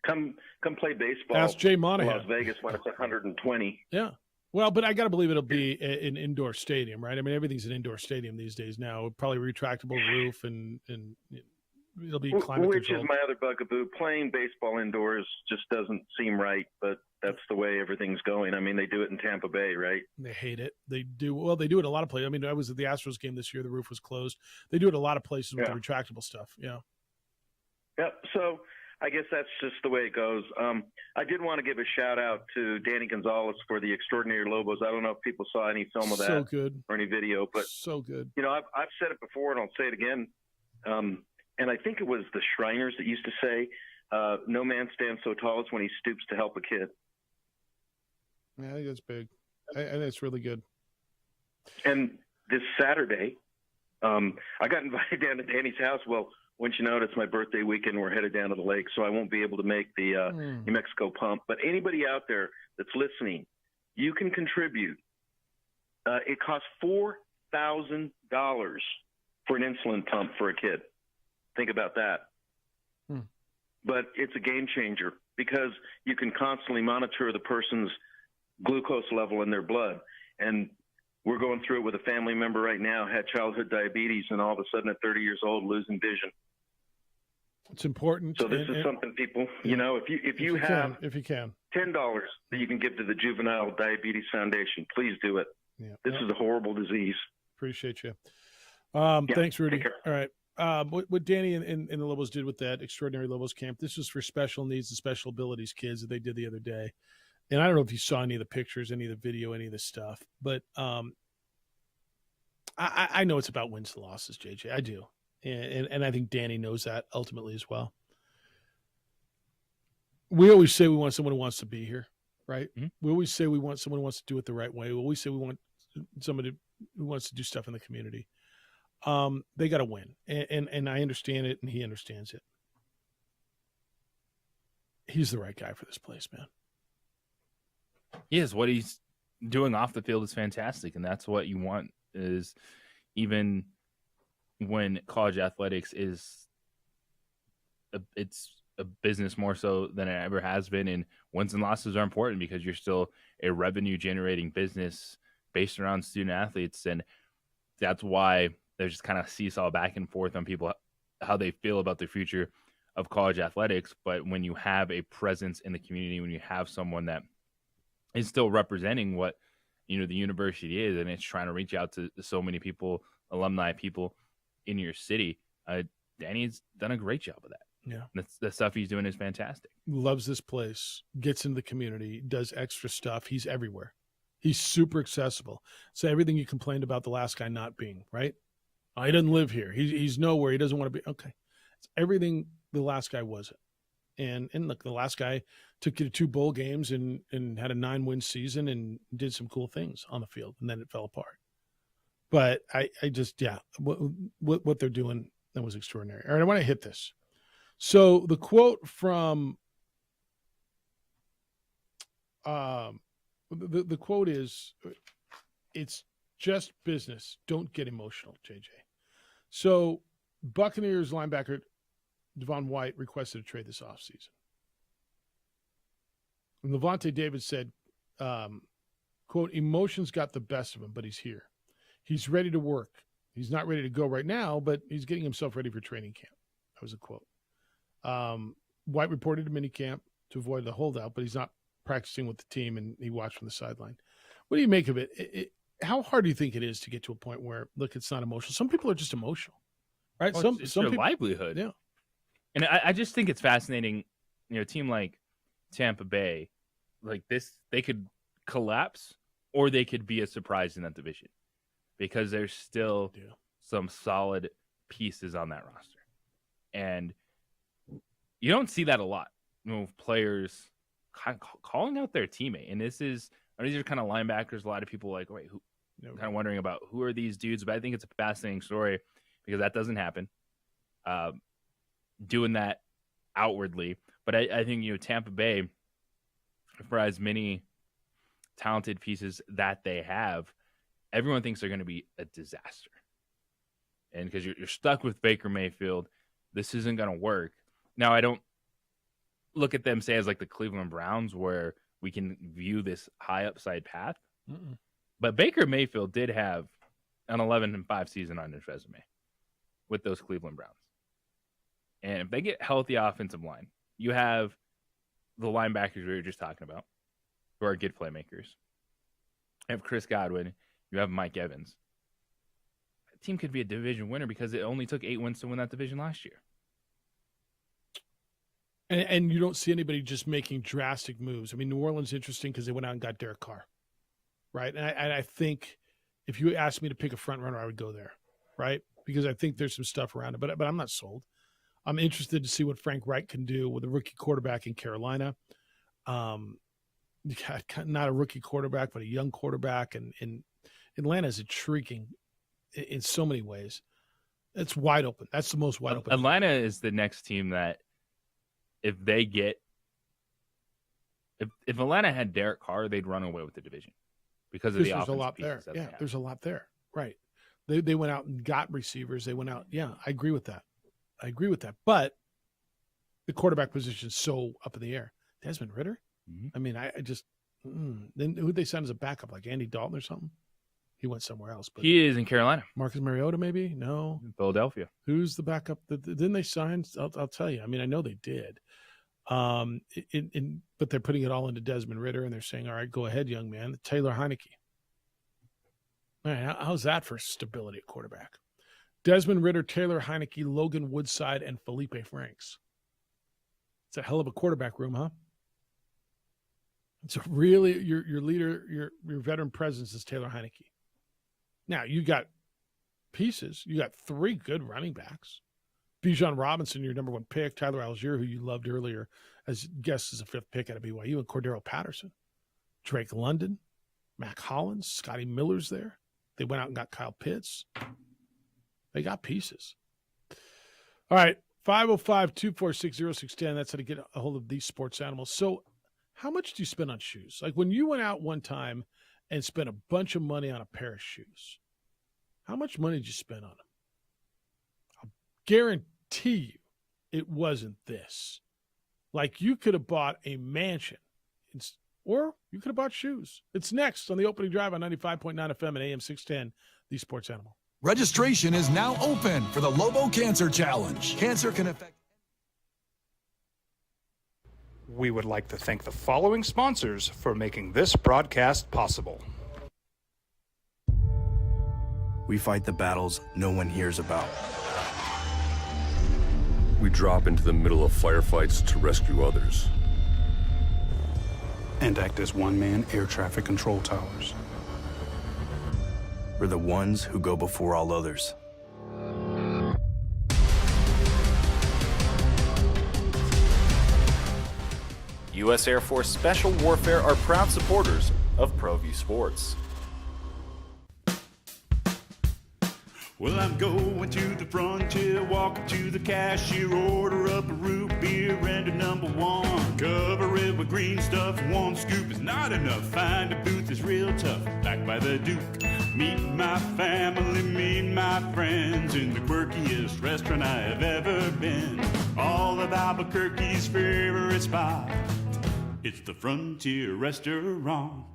Come play baseball." Ask Jay Monahan. Las Vegas when it's 120. Yeah. Well, but I got to believe it'll be an indoor stadium, right? I mean, everything's an indoor stadium these days now. Probably retractable roof, and it'll be climate Which controlled. is my other bugaboo. Playing baseball indoors just doesn't seem right, but that's the way everything's going. I mean, they do it in Tampa Bay, right? They hate it. They do. Well, they do it a lot of places. I mean, I was at the Astros game this year. The roof was closed. They do it a lot of places with the retractable stuff. Yeah. Yep. So I guess that's just the way it goes. I did want to give a shout out to Danny Gonzalez for the Extraordinary Lobos. I don't know if people saw any film of that So good. or any video, but so good. You know, I've said it before and I'll say it again. And I think it was the Shriners that used to say, "No man stands so tall as when he stoops to help a kid." Yeah, I think that's big. I think it's really good. And this Saturday, I got invited down to Danny's house. Well, once you know it, it's my birthday weekend. We're headed down to the lake, so I won't be able to make the New Mexico pump. But anybody out there that's listening, you can contribute. It costs $4,000 for an insulin pump for a kid. Think about that. But it's a game changer because you can constantly monitor the person's glucose level in their blood. And we're going through it with a family member right now, had childhood diabetes, and all of a sudden at 30 years old, losing vision. It's important. So this is something people, you know, if you have if you can, $10 that you can give to the Juvenile Diabetes Foundation, please do it. Yeah. This is a horrible disease. Appreciate you. Thanks, Rudy. All right. What Danny and the Lobos did with that Extraordinary Lobos camp, this was for special needs and special abilities kids that they did the other day. And I don't know if you saw any of the pictures, any of the video, any of the stuff, but I know it's about wins and losses, JJ. I do. And I think Danny knows that ultimately as well. We always say we want someone who wants to be here, right? Mm-hmm. We always say we want someone who wants to do it the right way. We always say we want somebody who wants to do stuff in the community. They got to win. And I understand it, and he understands it. He's the right guy for this place, man. He is. What he's doing off the field is fantastic, and that's what you want. Is even when college athletics is it's a business more so than it ever has been, and wins and losses are important because you're still a revenue generating business based around student athletes, and that's why there's just kind of seesaw back and forth on people how they feel about the future of college athletics. But when you have a presence in the community, when you have someone that is still representing what, the university is, and it's trying to reach out to so many people, alumni people in your city. Danny's done a great job of that. Yeah. The stuff he's doing is fantastic. Loves this place, gets into the community, does extra stuff. He's everywhere. He's super accessible. So everything you complained about the last guy not being, right? He doesn't live here. He's nowhere. He doesn't want to be. Okay. It's everything the last guy wasn't. And look, the last guy took you to 2 bowl games and had a 9-win season and did some cool things on the field, and then it fell apart. But I just, what they're doing, that was extraordinary. All right, I want to hit this. So the quote from the quote is, "It's just business. Don't get emotional, JJ." So Buccaneers linebacker Devon White requested a trade this offseason. And Levante David said, quote, "Emotions got the best of him, but he's here. He's ready to work. He's not ready to go right now, but he's getting himself ready for training camp." That was a quote. White reported to minicamp to avoid the holdout, but he's not practicing with the team, and he watched from the sideline. What do you make of it? How hard do you think it is to get to a point where, look, it's not emotional? Some people are just emotional, right? Well, it's their people, livelihood. Yeah. And I just think it's fascinating, a team like Tampa Bay, like this, they could collapse or they could be a surprise in that division because there's still some solid pieces on that roster. And you don't see that a lot, players kind of calling out their teammate. And these are kind of linebackers. A lot of people are like, wait, who? Kind of wondering about who are these dudes. But I think it's a fascinating story because that doesn't happen. Doing that outwardly. But I think, Tampa Bay, for as many talented pieces that they have, everyone thinks they're going to be a disaster. And because you're stuck with Baker Mayfield, this isn't going to work. Now, I don't look at them, say, as like the Cleveland Browns, where we can view this high upside path. Mm-mm. But Baker Mayfield did have an 11-5 season on his resume with those Cleveland Browns. And if they get healthy offensive line, you have the linebackers we were just talking about, who are good playmakers. You have Chris Godwin. You have Mike Evans. That team could be a division winner because it only took 8 wins to win that division last year. And you don't see anybody just making drastic moves. I mean, New Orleans is interesting because they went out and got Derek Carr, right? And I think if you asked me to pick a front runner, I would go there, right? Because I think there's some stuff around it, but I'm not sold. I'm interested to see what Frank Reich can do with a rookie quarterback in Carolina. Not a rookie quarterback, but a young quarterback. And Atlanta is intriguing in so many ways. It's wide open. That's the most wide open. Atlanta is the next team that if Atlanta had Derek Carr, they'd run away with the division because of the offensive there's a lot there. Yeah, there's a lot there. Right. They went out and got receivers. They went out. Yeah, I agree with that. But the quarterback position is so up in the air. Desmond Ridder? Mm-hmm. I mean, I just then who'd they sign as a backup, like Andy Dalton or something? He went somewhere else. But he is in Carolina. Marcus Mariota, maybe? No. Philadelphia. Who's the backup? Didn't they sign? I'll tell you. I mean, I know they did. But they're putting it all into Desmond Ridder, and they're saying, all right, go ahead, young man. Taylor Heineke. All right, how's that for stability at quarterback? Desmond Ridder, Taylor Heineke, Logan Woodside, and Felipe Franks. It's a hell of a quarterback room, huh? It's really your leader, your veteran presence is Taylor Heineke. Now, you got pieces. You got 3 good running backs. Bijan Robinson, your number 1 pick. Tyler Algier, who you loved earlier as guest as a 5th pick out of BYU, and Cordero Patterson. Drake London, Mac Hollins, Scotty Miller's there. They went out and got Kyle Pitts. They got pieces. All right, 505-246-0610. That's how to get a hold of these sports animals. So how much do you spend on shoes? Like when you went out one time and spent a bunch of money on a pair of shoes, how much money did you spend on them? I'll guarantee you it wasn't this. Like you could have bought a mansion or you could have bought shoes. It's next on the opening drive on 95.9 FM and AM 610, the Sports Animal. Registration is now open for the Lobo Cancer Challenge. Cancer can affect... We would like to thank the following sponsors for making this broadcast possible. We fight the battles no one hears about. We drop into the middle of firefights to rescue others. And act as one-man air traffic control towers. We're the ones who go before all others. U.S. Air Force Special Warfare are proud supporters of ProView Sports. Well, I'm going to the frontier, walking to the cashier, order up a root beer and a number one. Cover it with green stuff, one scoop is not enough. Find a booth is real tough, back by the Duke. Meet my family, meet my friends in the quirkiest restaurant I have ever been. All of Albuquerque's favorite spot, it's the Frontier Restaurant.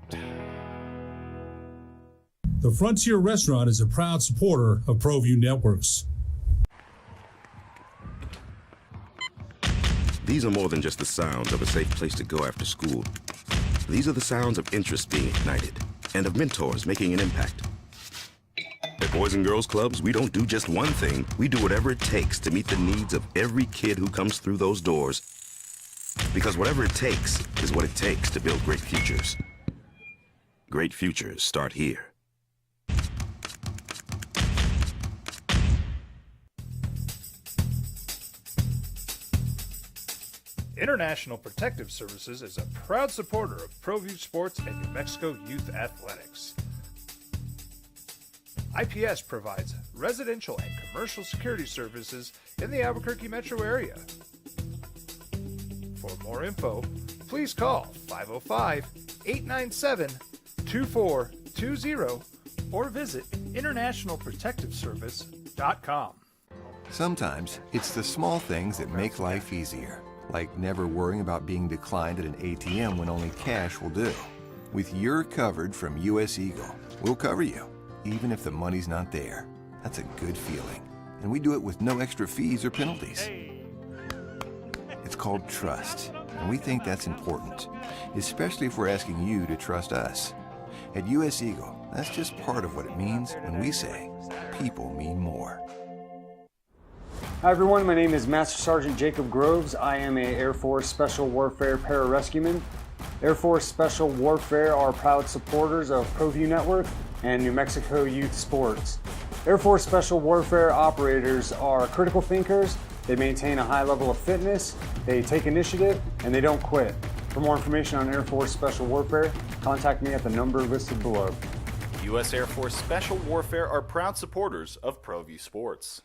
The Frontier Restaurant is a proud supporter of ProView Networks. These are more than just the sounds of a safe place to go after school. These are the sounds of interest being ignited and of mentors making an impact. At Boys and Girls Clubs, we don't do just one thing. We do whatever it takes to meet the needs of every kid who comes through those doors. Because whatever it takes is what it takes to build great futures. Great futures start here. International Protective Services is a proud supporter of ProView Sports and New Mexico Youth Athletics. IPS provides residential and commercial security services in the Albuquerque metro area. For more info, please call 505-897-2420 or visit internationalprotectiveservice.com. Sometimes it's the small things that make life easier, like never worrying about being declined at an ATM when only cash will do. With your covered from US Eagle, we'll cover you, even if the money's not there. That's a good feeling. And we do it with no extra fees or penalties. It's called trust, and we think that's important, especially if we're asking you to trust us. At US Eagle, that's just part of what it means when we say people mean more. Hi everyone, my name is Master Sergeant Jacob Groves. I am a Air Force Special Warfare pararescueman. Air Force Special Warfare are proud supporters of ProView Network and New Mexico Youth Sports. Air Force Special Warfare operators are critical thinkers. They maintain a high level of fitness, they take initiative, and they don't quit. For more information on Air Force Special Warfare, contact me at the number listed below. U.S. Air Force Special Warfare are proud supporters of ProView Sports.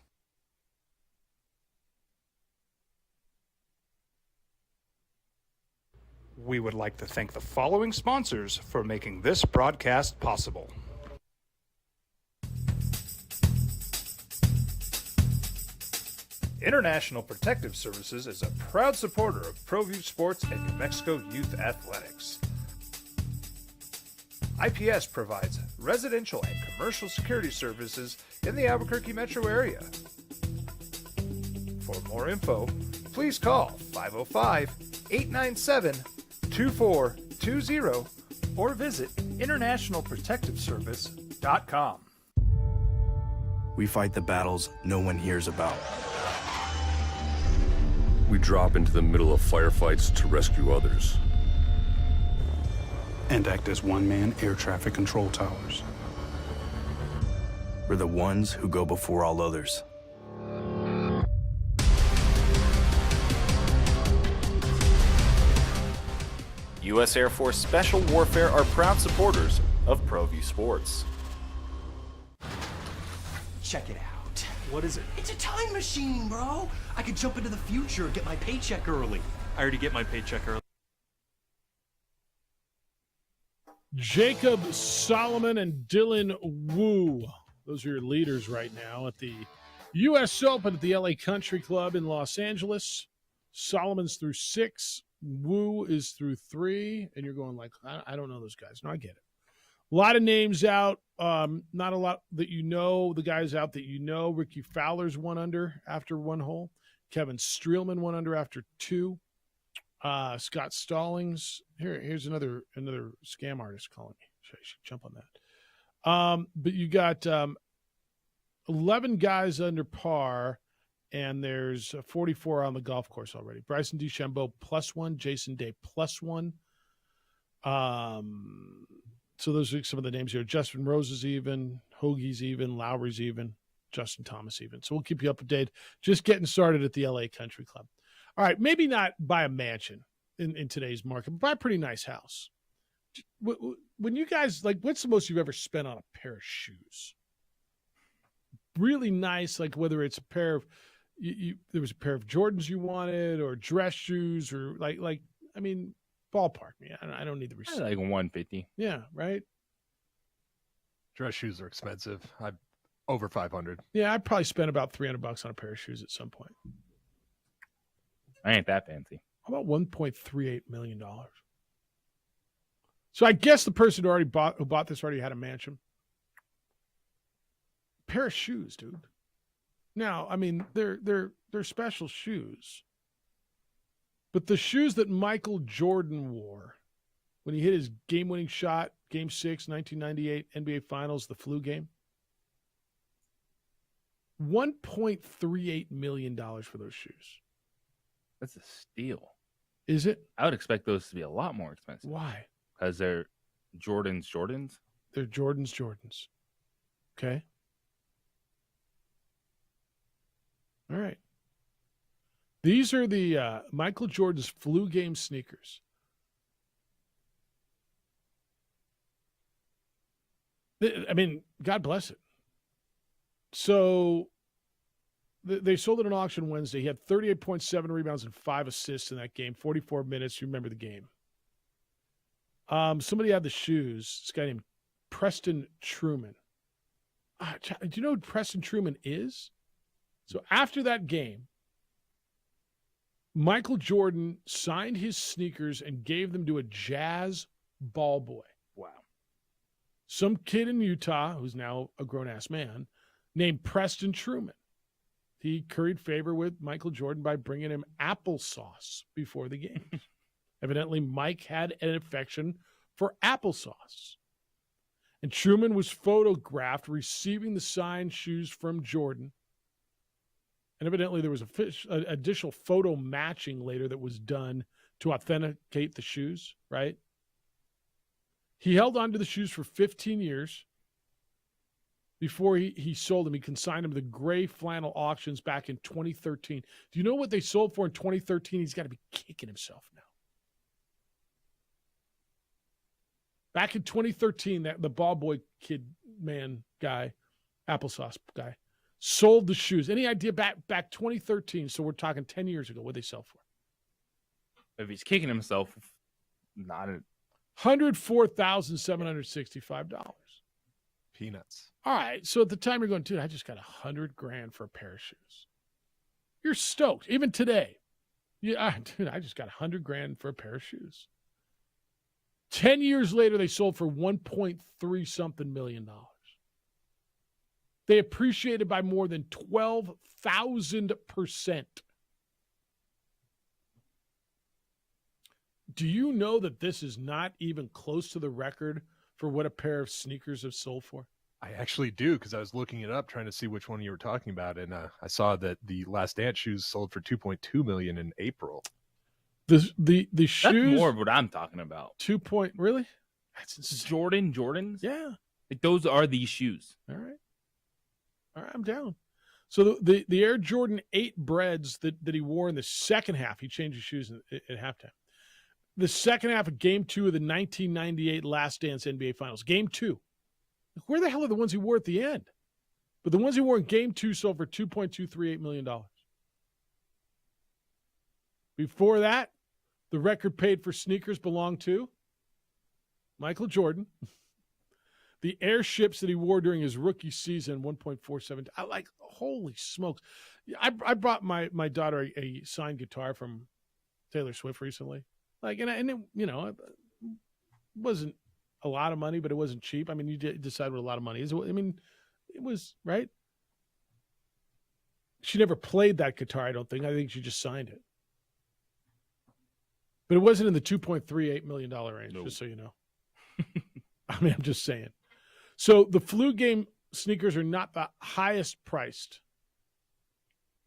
We would like to thank the following sponsors for making this broadcast possible. International Protective Services is a proud supporter of ProView Sports and New Mexico Youth Athletics. IPS provides residential and commercial security services in the Albuquerque metro area. For more info, please call 505-897-2420 or visit internationalprotectiveservice.com. We fight the battles no one hears about. We drop into the middle of firefights to rescue others. And act as one-man air traffic control towers. We're the ones who go before all others. U.S. Air Force Special Warfare are proud supporters of ProView Sports. Check it out. What is it? It's a time machine, bro. I could jump into the future, get my paycheck early. I already get my paycheck early. Jacob Solomon and Dylan Wu. Those are your leaders right now at the U.S. Open at the LA Country Club in Los Angeles. Solomon's through 6. Wu is through 3. And you're going like, I don't know those guys. No, I get it. A lot of names out. Not a lot that you know. The guys out that you know. Ricky Fowler's 1 under after 1 hole. Kevin Streelman 1 under after 2. Scott Stallings. Here's another scam artist calling me. I should jump on that. But you got 11 guys under par, and there's 44 on the golf course already. Bryson DeChambeau +1, Jason Day +1. So those are some of the names here. Justin Rose is even, Hoagie's even, Lowry's even, Justin Thomas even. So we'll keep you up to date. Just getting started at the LA Country Club. All right, maybe not buy a mansion in today's market, but buy a pretty nice house. When you guys, like, what's the most you've ever spent on a pair of shoes? Really nice, like whether it's a pair of, there was a pair of Jordans you wanted, or dress shoes, or like I mean, ballpark me. I don't need the receipt. Like 150. Yeah, right. Dress shoes are expensive. Over 500. Yeah, I probably spent about $300 on a pair of shoes at some point. I ain't that fancy. How about $1.38 million? So I guess the person who bought this already had a mansion. Pair of shoes, dude. Now, I mean, they're special shoes. But the shoes that Michael Jordan wore when he hit his game-winning shot, Game 6, 1998 NBA Finals, the flu game, $1.38 million for those shoes. That's a steal. Is it? I would expect those to be a lot more expensive. Why? Because they're Jordans. They're Jordans. Okay. All right. These are the Michael Jordan's flu game sneakers. I mean, God bless it. So they sold it at an auction Wednesday. He had 38.7 rebounds and 5 assists in that game, 44 minutes. You remember the game. Somebody had the shoes. This guy named Preston Truman. Do you know who Preston Truman is? So after that game, Michael Jordan signed his sneakers and gave them to a Jazz ball boy. Wow. Some kid in Utah, who's now a grown-ass man, named Preston Truman. He curried favor with Michael Jordan by bringing him applesauce before the games. Evidently, Mike had an affection for applesauce. And Truman was photographed receiving the signed shoes from Jordan. And evidently there was an additional photo matching later that was done to authenticate the shoes, right? He held on to the shoes for 15 years before he sold them. He consigned them to the gray flannel auctions back in 2013. Do you know what they sold for in 2013? He's got to be kicking himself now. Back in 2013, the ball boy kid man guy, applesauce guy, sold the shoes. Any idea back 2013? So we're talking 10 years ago. What they sell for? If he's kicking himself, not a $104,765. Peanuts. All right. So at the time you're going, dude, I just got $100,000 for a pair of shoes. You're stoked. Even today. Yeah, dude, I just got $100,000 for a pair of shoes. 10 years later, they sold for $1.3 million. They appreciated by more than 12,000%. Do you know that this is not even close to the record for what a pair of sneakers have sold for? I actually do, because I was looking it up trying to see which one you were talking about, and I saw that the Last Dance shoes sold for $2.2 million in April. The shoes. That's more of what I'm talking about. Really? That's insane. Jordans? Yeah. Like those are these shoes. All right, I'm down. So the Air Jordan 8 breads that he wore in the second half, he changed his shoes at halftime. The second half of Game 2 of the 1998 Last Dance NBA Finals. Game 2. Where the hell are the ones he wore at the end? But the ones he wore in Game 2 sold for $2.238 million. Before that, the record paid for sneakers belonged to Michael Jordan. The airships that he wore during his rookie season, 1.47. I like, holy smokes. I brought my daughter a signed guitar from Taylor Swift recently. Like, and it, you know, it wasn't a lot of money, but it wasn't cheap. I mean, you decide what a lot of money is. I mean, it was, right? She never played that guitar, I don't think. I think she just signed it. But it wasn't in the $2.38 million range, Nope. just so you know. I mean, I'm just saying. So the Flu Game sneakers are not the highest priced,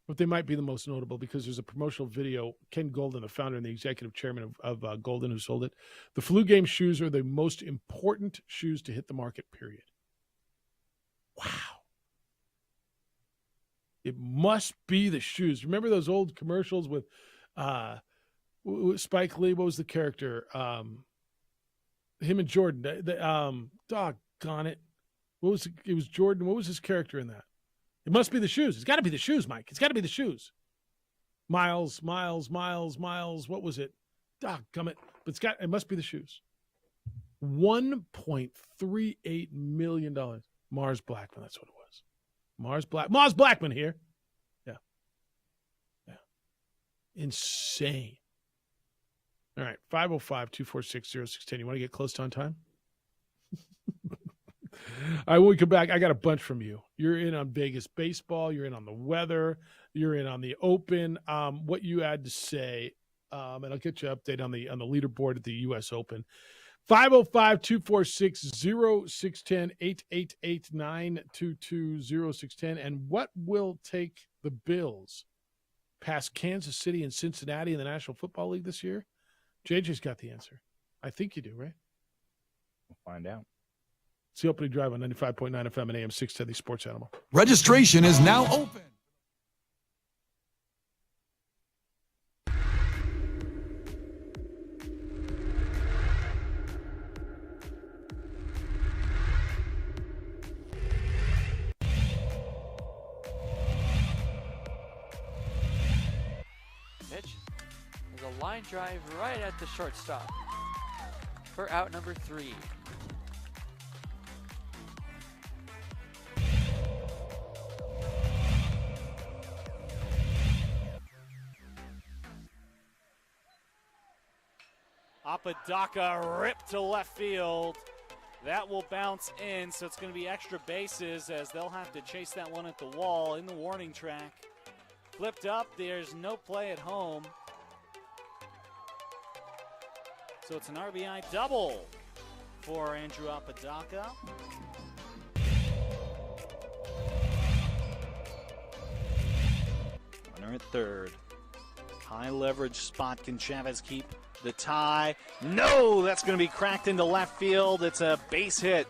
but they might be the most notable because there's a promotional video. Ken Golden, the founder and the executive chairman of Golden, who sold it. The Flu Game shoes are the most important shoes to hit the market, period. Wow. It must be the shoes. Remember those old commercials with Spike Lee? What was the character? Him and Jordan. Doggone it. It was Jordan. What was his character in that? It must be the shoes. It's got to be the shoes, Mike. It's got to be the shoes. Miles. What was it? Doggone it. But it must be the shoes. $1.38 million. Mars Blackman, that's what it was. Mars Blackman here. Yeah. Insane. All right, 505-246-0610. You want to get close to on time? All right, when we come back, I got a bunch from you. You're in on Vegas baseball. You're in on the weather. You're in on the Open. What you had to say, and I'll get you an update on the leaderboard at the U.S. Open. 505-246-0610, 888-922-0610. And what will take the Bills past Kansas City and Cincinnati in the National Football League this year? JJ's got the answer. I think you do, right? We'll find out. It's the opening drive on 95.9 FM and AM 610, the Sports Animal. Registration is now open. Pitch. There's a line drive right at the shortstop for out number 3. Apodaca ripped to left field. That will bounce in, so it's going to be extra bases as they'll have to chase that one at the wall in the warning track. Flipped up, there's no play at home. So it's an RBI double for Andrew Apodaca. Runner at third. High leverage spot. Can Chavez keep the tie? No, that's going to be cracked into left field. It's a base hit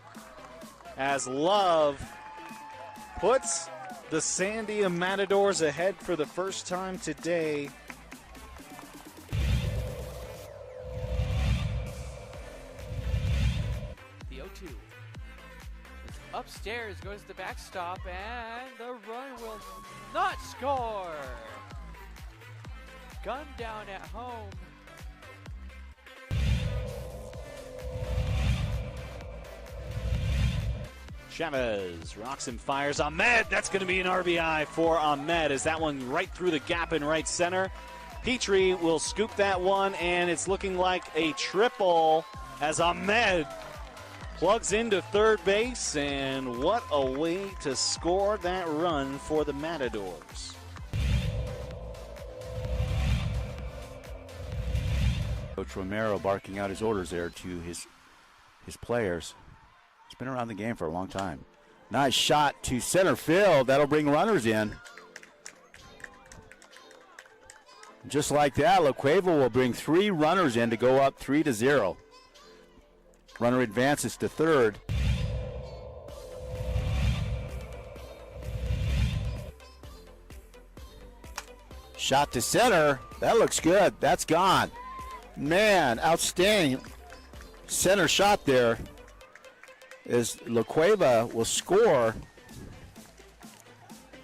as Love puts the Sandia Matadors ahead for the first time today. The 0-2. Upstairs goes the backstop, and the run will not score. Gun down at home. Chavez rocks and fires. Ahmed, that's going to be an RBI for Ahmed as that one right through the gap in right center. Petrie will scoop that one, and it's looking like a triple as Ahmed plugs into third base, and what a way to score that run for the Matadors. Coach Romero barking out his orders there to his players. He's been around the game for a long time. Nice shot to center field. That'll bring runners in. Just like that, La Cueva will bring 3 runners in to go up 3-0. Runner advances to third. Shot to center. That looks good. That's gone. Man, outstanding center shot there. As La Cueva will score.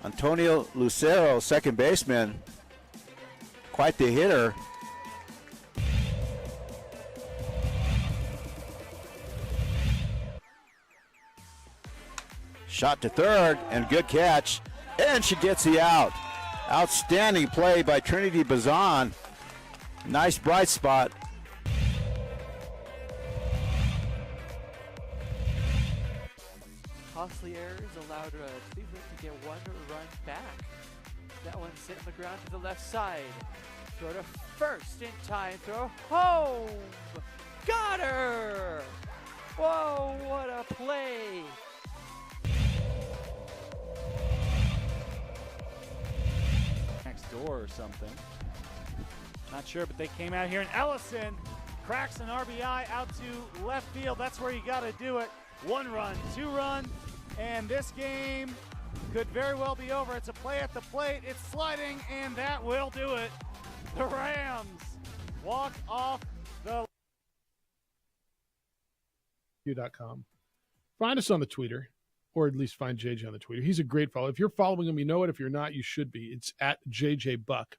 Antonio Lucero, second baseman, quite the hitter. Shot to third, and good catch, and she gets the out. Outstanding play by Trinity Bazan. Nice bright spot. Costly errors allowed Cleveland to get 1 run back. That one's hit on the ground to the left side. Short of First in time throw. Home. Got her. Whoa, what a play. Next door or something. Not sure, but they came out here, and Ellison cracks an RBI out to left field. That's where you got to do it. 1 run, 2 run, and this game could very well be over. It's a play at the plate. It's sliding, and that will do it. The Rams walk off the you.com. Find us on the Twitter, or at least find JJ on the Twitter. He's a great follow. If you're following him, you know it. If you're not, you should be. It's at JJ Buck.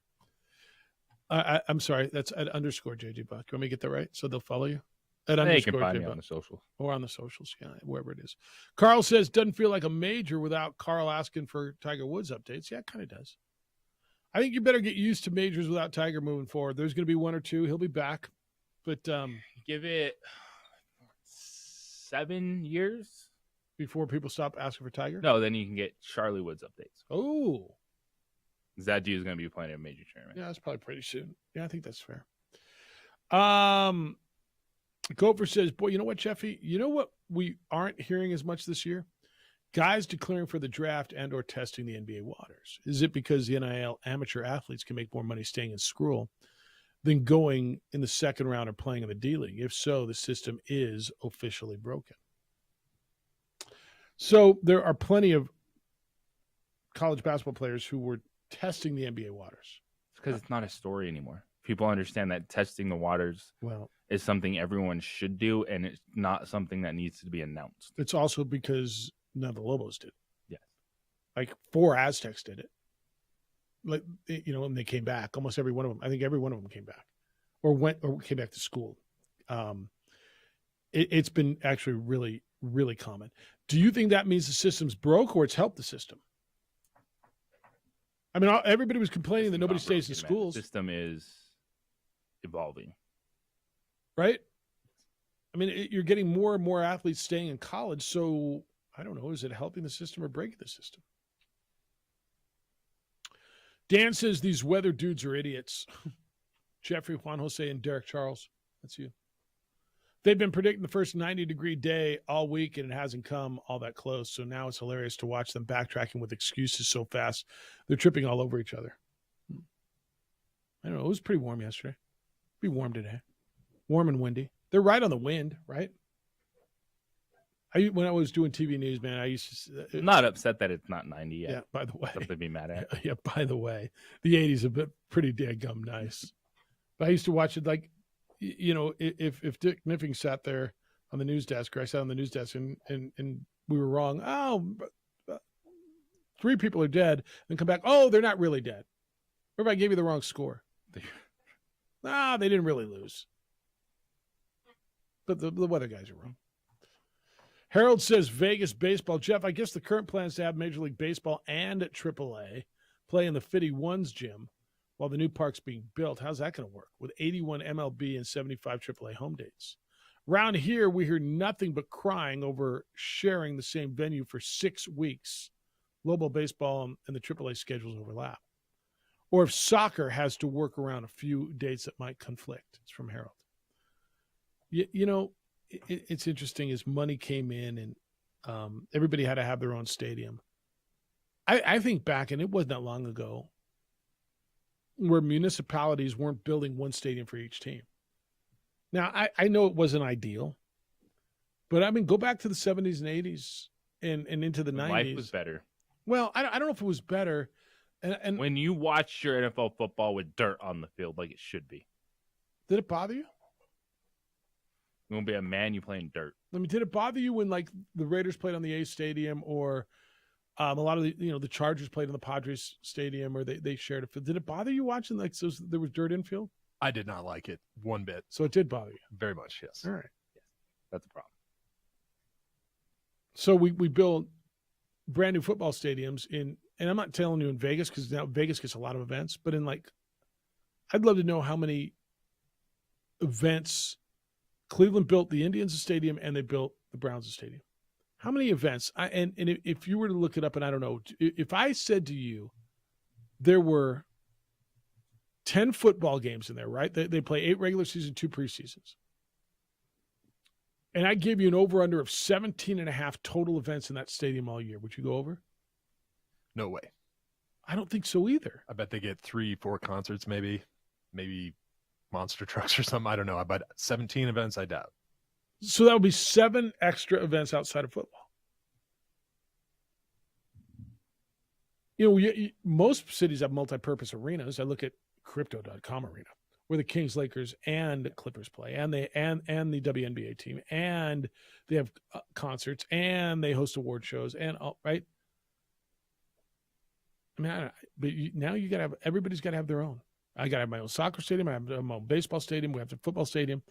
I'm sorry, that's at _ JJ Buck. You want me to get that right? So they'll follow you? At They _ can find J me Buck. on the social. Or on the socials, yeah, wherever it is. Carl says, doesn't feel like a major without Carl asking for Tiger Woods updates. Yeah, it kind of does. I think you better get used to majors without Tiger moving forward. There's going to be 1 or 2. He'll be back. But give it 7 years before people stop asking for Tiger? No, then you can get Charlie Woods updates. Oh. That dude's going to be playing a major tournament. Yeah, that's probably pretty soon. Yeah, I think that's fair. Gopher says, boy, you know what, Jeffy? You know what we aren't hearing as much this year? Guys declaring for the draft and or testing the NBA waters. Is it because the NIL amateur athletes can make more money staying in school than going in the second round or playing in the D-League? If so, the system is officially broken. So there are plenty of college basketball players who were testing the NBA waters. It's because it's not a story anymore. People understand that testing the waters is something everyone should do, and it's not something that needs to be announced. It's also because none of the Lobos did. Yes. Like 4 Aztecs did it. Like, you know, and they came back. Almost every one of them. I think every one of them came back or came back to school. It's been actually really, really common. Do you think that means the system's broke or it's helped the system? I mean, everybody was complaining that nobody stays in schools. The system is evolving. Right? I mean, you're getting more and more athletes staying in college. So, I don't know, is it helping the system or breaking the system? Dan says these weather dudes are idiots. Jeffrey, Juan Jose, and Derek Charles. That's you. They've been predicting the first 90-degree day all week, and it hasn't come all that close. So now it's hilarious to watch them backtracking with excuses so fast. They're tripping all over each other. I don't know. It was pretty warm yesterday. It'll be warm today. Warm and windy. They're right on the wind, right? When I was doing TV news, man, I used to... I'm not upset that it's not 90 yet. Yeah, by the way. Something to be mad at. Yeah, by the way. The 80s have been pretty daggum nice. But I used to watch it like, you know, if Dick Kniffing sat there on the news desk, or I sat on the news desk and we were wrong. Oh, 3 people are dead. Then come back. Oh, they're not really dead. Or if I gave you the wrong score. They didn't really lose. But the weather guys are wrong. Harold says Vegas baseball. Jeff, I guess the current plan is to have Major League Baseball and AAA play in the Fitty Ones gym while the new park's being built. How's that going to work? With 81 MLB and 75 AAA home dates. Around here, we hear nothing but crying over sharing the same venue for 6 weeks. Lobo baseball and the AAA schedules overlap. Or if soccer has to work around a few dates that might conflict. It's from Harold. You know, it's interesting as money came in and everybody had to have their own stadium. I think back, and it wasn't that long ago, where municipalities weren't building one stadium for each team. Now, I know it wasn't ideal, but I mean, go back to the 70s and 80s and into the 90s. Life was better. Well, I don't know if it was better. And when you watch your NFL football with dirt on the field like it should be. Did it bother you? You won't be a man, you playing dirt. I mean, did it bother you when like the Raiders played on the A's Stadium, or a lot of the Chargers played in the Padres Stadium, or they shared a field? Did it bother you watching like so there was dirt infield? I did not like it one bit. So it did bother you? Very much, yes. All right. Yes. That's a problem. So we build brand new football stadiums and I'm not telling you in Vegas, because now Vegas gets a lot of events, but in I'd love to know how many events Cleveland built the Indians a stadium and they built the Browns a stadium. How many events? And if you were to look it up, and I don't know, if I said to you there were 10 football games in there, right? They play 8 regular season, 2 preseasons. And I give you an over-under of 17.5 total events in that stadium all year. Would you go over? No way. I don't think so either. I bet they get 3-4 concerts, maybe monster trucks or something. I don't know. But 17 events, I doubt. So that would be 7 extra events outside of football. Most cities have multi-purpose arenas. I look at Crypto.com Arena, where the Kings, Lakers, and Clippers play, and the WNBA team, and they have concerts, and they host award shows, and all right. I mean, now you got to have, everybody's got to have their own. I got to have my own soccer stadium. I have my own baseball stadium. We have the football stadium.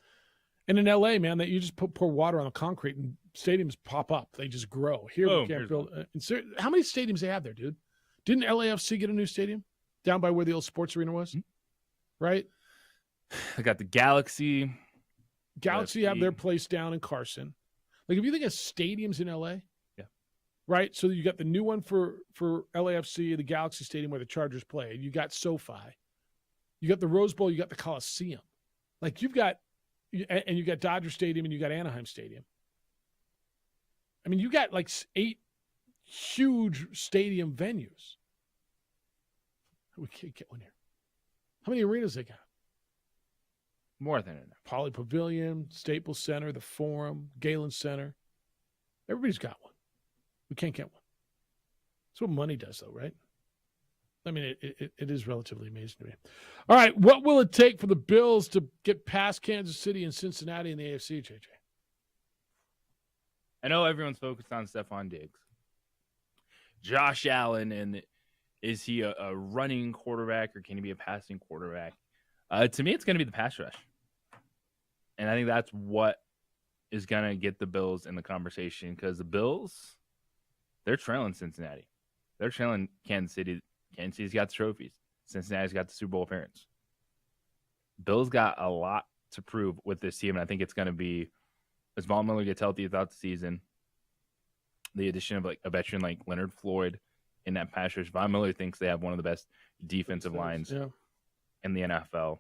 And in LA, man, that you just pour water on the concrete and stadiums pop up. They just grow. Here we can't build. How many stadiums they have there, dude? Didn't LAFC get a new stadium down by where the old sports arena was? Right? I got the Galaxy. Galaxy have their place down in Carson. Like, if you think of stadiums in LA, right? So you got the new one for LAFC, the Galaxy Stadium where the Chargers play. You got SoFi. You got the Rose Bowl. You got the Coliseum. Like, you got Dodger Stadium and you got Anaheim Stadium. I mean, you got like 8 huge stadium venues. We can't get one here. How many arenas they got? More than enough. Poly Pavilion, Staples Center, the Forum, Galen Center. Everybody's got one. We can't get one. That's what money does, though, right? I mean, it is relatively amazing to me. All right, what will it take for the Bills to get past Kansas City and Cincinnati in the AFC, JJ? I know everyone's focused on Stephon Diggs. Josh Allen, and is he a running quarterback or can he be a passing quarterback? To me, it's going to be the pass rush. And I think that's what is going to get the Bills in the conversation, because the Bills, they're trailing Cincinnati. They're trailing Kansas City. Kansas City's got the trophies. Cincinnati's got the Super Bowl appearance. Bills got a lot to prove with this team, and I think it's going to be, as Von Miller gets healthy throughout the season, the addition of like a veteran like Leonard Floyd in that pass rush. Von Miller thinks they have one of the best defensive lines in the NFL.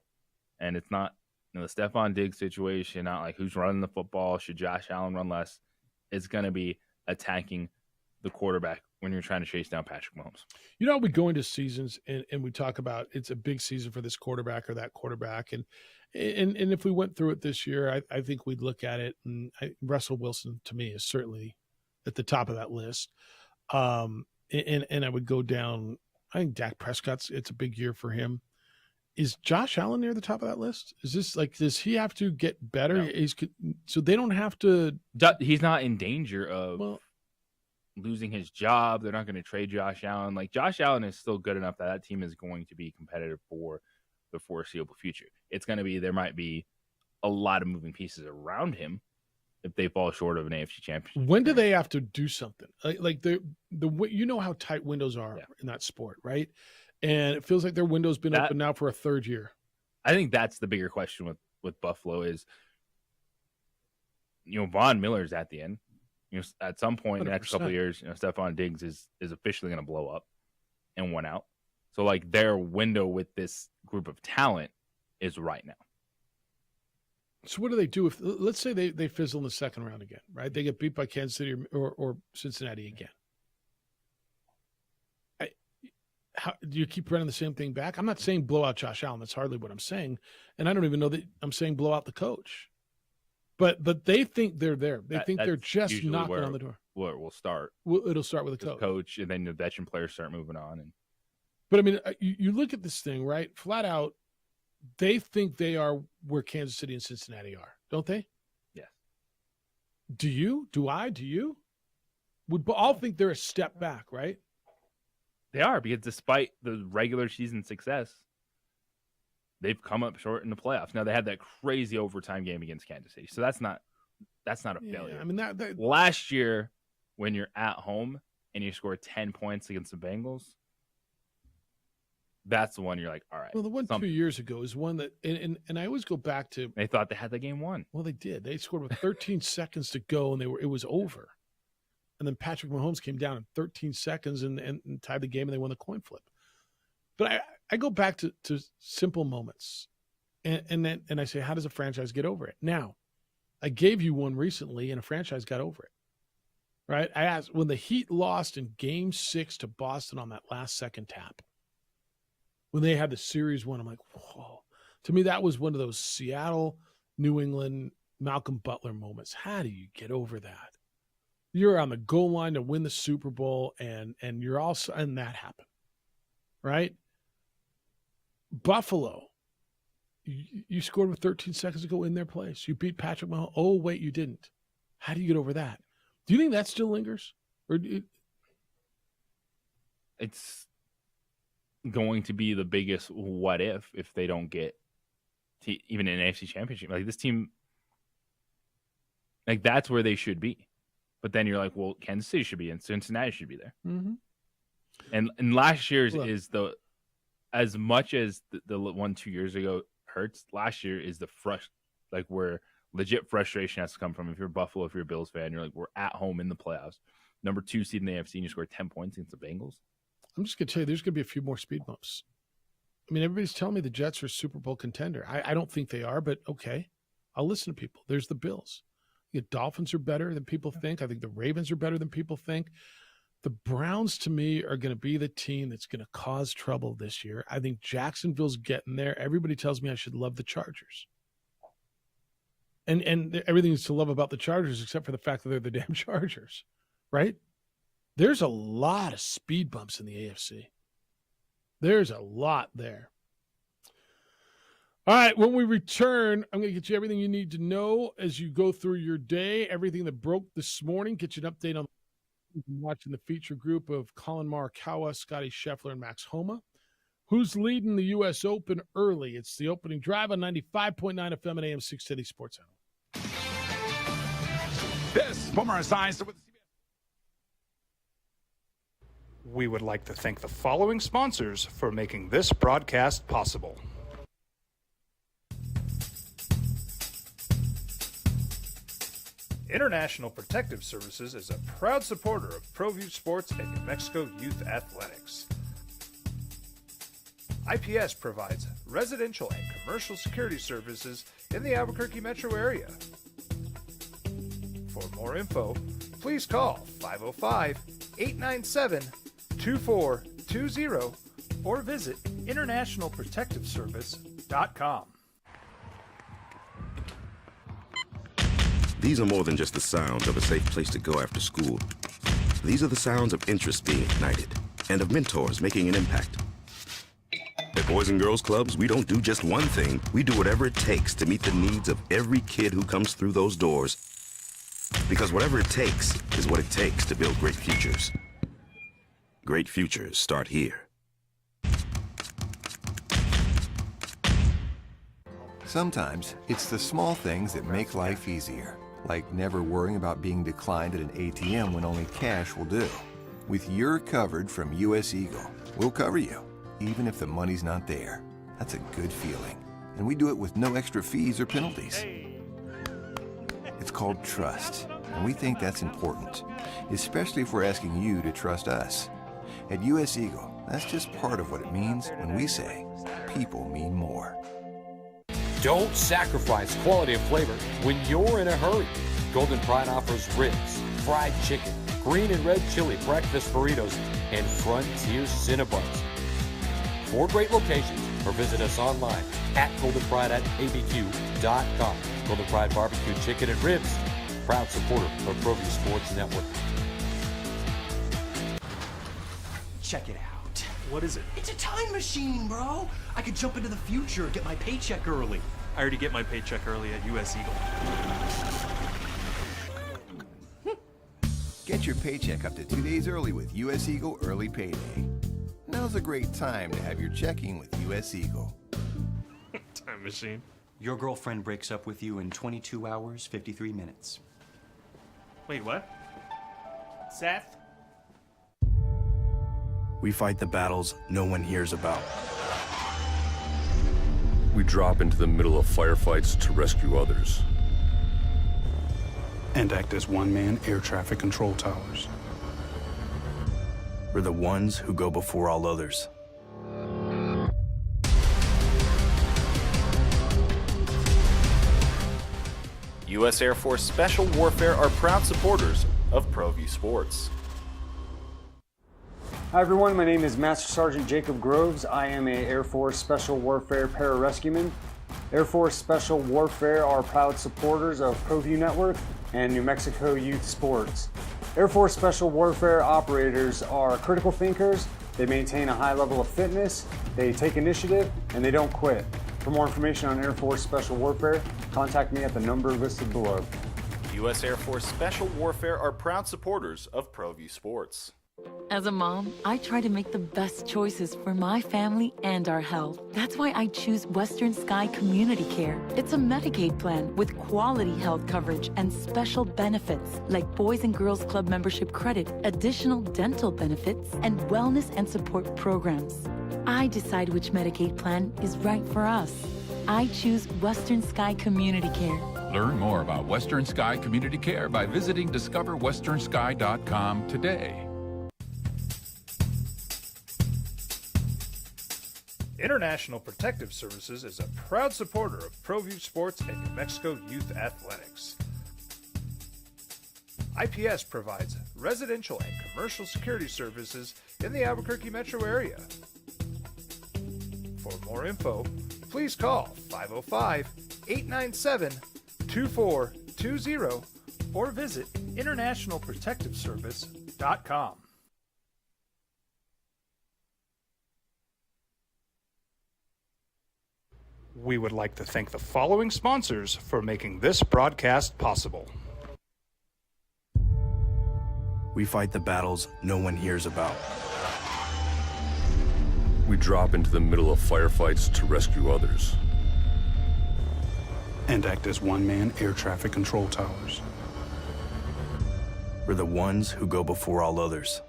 And it's not the Stephon Diggs situation, not like who's running the football, should Josh Allen run less. It's going to be attacking the quarterback when you're trying to chase down Patrick Mahomes. You know, we go into seasons and we talk about it's a big season for this quarterback or that quarterback. And if we went through it this year, I think we'd look at it. And Russell Wilson, to me, is certainly at the top of that list. And I would go down. I think Dak Prescott's, it's a big year for him. Is Josh Allen near the top of that list? Is this like, does he have to get better? No. So they don't have to. He's not in danger of losing his job. They're not going to trade Josh Allen. Like, Josh Allen is still good enough that team is going to be competitive for the foreseeable future. It's going to be, there might be a lot of moving pieces around him if they fall short of an AFC championship. When do they have to do something? Like the you know how tight windows are in that sport, right? And it feels like their window's been open now for a third year. I think that's the bigger question with Buffalo is, Von Miller's at the end. At some point in the next couple of years, Stephon Diggs is officially going to blow up and one out. So, like, their window with this group of talent is right now. So what do they do if, let's say they fizzle in the second round again, right? They get beat by Kansas City or Cincinnati again. How do you keep running the same thing back? I'm not saying blow out Josh Allen. That's hardly what I'm saying. And I don't even know that I'm saying blow out the coach. But they think they're there. They think they're just knocking on the door. Where it will start. It'll start with the coach, and then the veteran players start moving on. But, I mean, you look at this thing, right? Flat out, they think they are where Kansas City and Cincinnati are, don't they? Yes. Do you? Do I? Do you? Would all think they're a step back, right? They are, because despite the regular season success, they've come up short in the playoffs. Now, they had that crazy overtime game against Kansas City, so that's not a failure. I mean, that last year, when you're at home and you score 10 points against the Bengals, that's the one you're like, all right. Well, the one 2 years ago is one that, and I always go back to. They thought they had the game won. Well, they did. They scored with 13 seconds to go, and it was over. And then Patrick Mahomes came down in 13 seconds and tied the game, and they won the coin flip. But I go back to simple moments, and I say, how does a franchise get over it? Now, I gave you one recently, and a franchise got over it. Right? I asked, when the Heat lost in Game 6 to Boston on that last second tap, when they had the series won, I'm like, whoa. To me, that was one of those Seattle, New England, Malcolm Butler moments. How do you get over that? You're on the goal line to win the Super Bowl, and you're also, and that happened. Right? Buffalo, you scored with 13 seconds to go in their place. You beat Patrick Mahomes. Oh, wait, you didn't. How do you get over that? Do you think that still lingers? Or it's going to be the biggest what if they don't get to even an AFC championship. Like this team, like that's where they should be. But then you're like, well, Kansas City should be and Cincinnati should be there. Mm-hmm. And last year's is the, as much as the one 2 years ago hurts, last year is the like where legit frustration has to come from. If you're Buffalo, if you're a Bills fan, you're like, we're at home in the playoffs. Number 2 seed in the AFC, and you score 10 points against the Bengals. I'm just going to tell you, there's going to be a few more speed bumps. I mean, everybody's telling me the Jets are a Super Bowl contender. I don't think they are, but okay. I'll listen to people. There's the Bills. The Dolphins are better than people think. I think the Ravens are better than people think. The Browns, to me, are going to be the team that's going to cause trouble this year. I think Jacksonville's getting there. Everybody tells me I should love the Chargers. And everything is to love about the Chargers except for the fact that they're the damn Chargers, right? There's a lot of speed bumps in the AFC. There's a lot there. All right, when we return, I'm going to get you everything you need to know as you go through your day, everything that broke this morning, get you an update on watching the feature group of Colin Morikawa, Scotty Scheffler, and Max Homa. Who's leading the U.S. Open early? It's the opening drive on 95.9 FM and AM 610 Sports Channel. This Boomer Esiason with We would like to thank the following sponsors for making this broadcast possible. International Protective Services is a proud supporter of ProView Sports and New Mexico Youth Athletics. IPS provides residential and commercial security services in the Albuquerque metro area. For more info, please call 505-897-2420 or visit internationalprotectiveservice.com. These are more than just the sounds of a safe place to go after school. These are the sounds of interest being ignited and of mentors making an impact. At Boys and Girls Clubs, we don't do just one thing. We do whatever it takes to meet the needs of every kid who comes through those doors. Because whatever it takes is what it takes to build great futures. Great futures start here. Sometimes it's the small things that make life easier, like never worrying about being declined at an ATM when only cash will do. With You're Covered from U.S. Eagle, we'll cover you, even if the money's not there. That's a good feeling. And we do it with no extra fees or penalties. It's called trust, and we think that's important, especially if we're asking you to trust us. At U.S. Eagle, that's just part of what it means when we say people mean more. Don't sacrifice quality and flavor when you're in a hurry. Golden Pride offers ribs, fried chicken, green and red chili breakfast burritos, and Frontier Cinnabons. 4 great locations, or visit us online at goldenpride@abq.com. Golden Pride Barbecue Chicken and Ribs, proud supporter of ProView Sports Network. Check it out. What is it? It's a time machine, bro. I could jump into the future, get my paycheck early. I already get my paycheck early at U.S. Eagle. Get your paycheck up to 2 days early with U.S. Eagle Early Payday. Now's a great time to have your checking with U.S. Eagle. Time machine. Your girlfriend breaks up with you in 22 hours, 53 minutes. Wait, what? Seth? We fight the battles no one hears about. We drop into the middle of firefights to rescue others. And act as one-man air traffic control towers. We're the ones who go before all others. U.S. Air Force Special Warfare are proud supporters of ProView Sports. Hi everyone, my name is Master Sergeant Jacob Groves. I am a Air Force Special Warfare pararescueman. Air Force Special Warfare are proud supporters of ProView Network and New Mexico Youth Sports. Air Force Special Warfare operators are critical thinkers. They maintain a high level of fitness, they take initiative, and they don't quit. For more information on Air Force Special Warfare, contact me at the number listed below. U.S. Air Force Special Warfare are proud supporters of ProView Sports. As a mom, I try to make the best choices for my family and our health. That's why I choose Western Sky Community Care. It's a Medicaid plan with quality health coverage and special benefits like Boys and Girls Club membership credit, additional dental benefits, and wellness and support programs. I decide which Medicaid plan is right for us. I choose Western Sky Community Care. Learn more about Western Sky Community Care by visiting discoverwesternsky.com today. International Protective Services is a proud supporter of ProView Sports and New Mexico Youth Athletics. IPS provides residential and commercial security services in the Albuquerque metro area. For more info, please call 505-897-2420 or visit internationalprotectiveservice.com. We would like to thank the following sponsors for making this broadcast possible. We fight the battles no one hears about. We drop into the middle of firefights to rescue others. And act as one-man air traffic control towers. We're the ones who go before all others.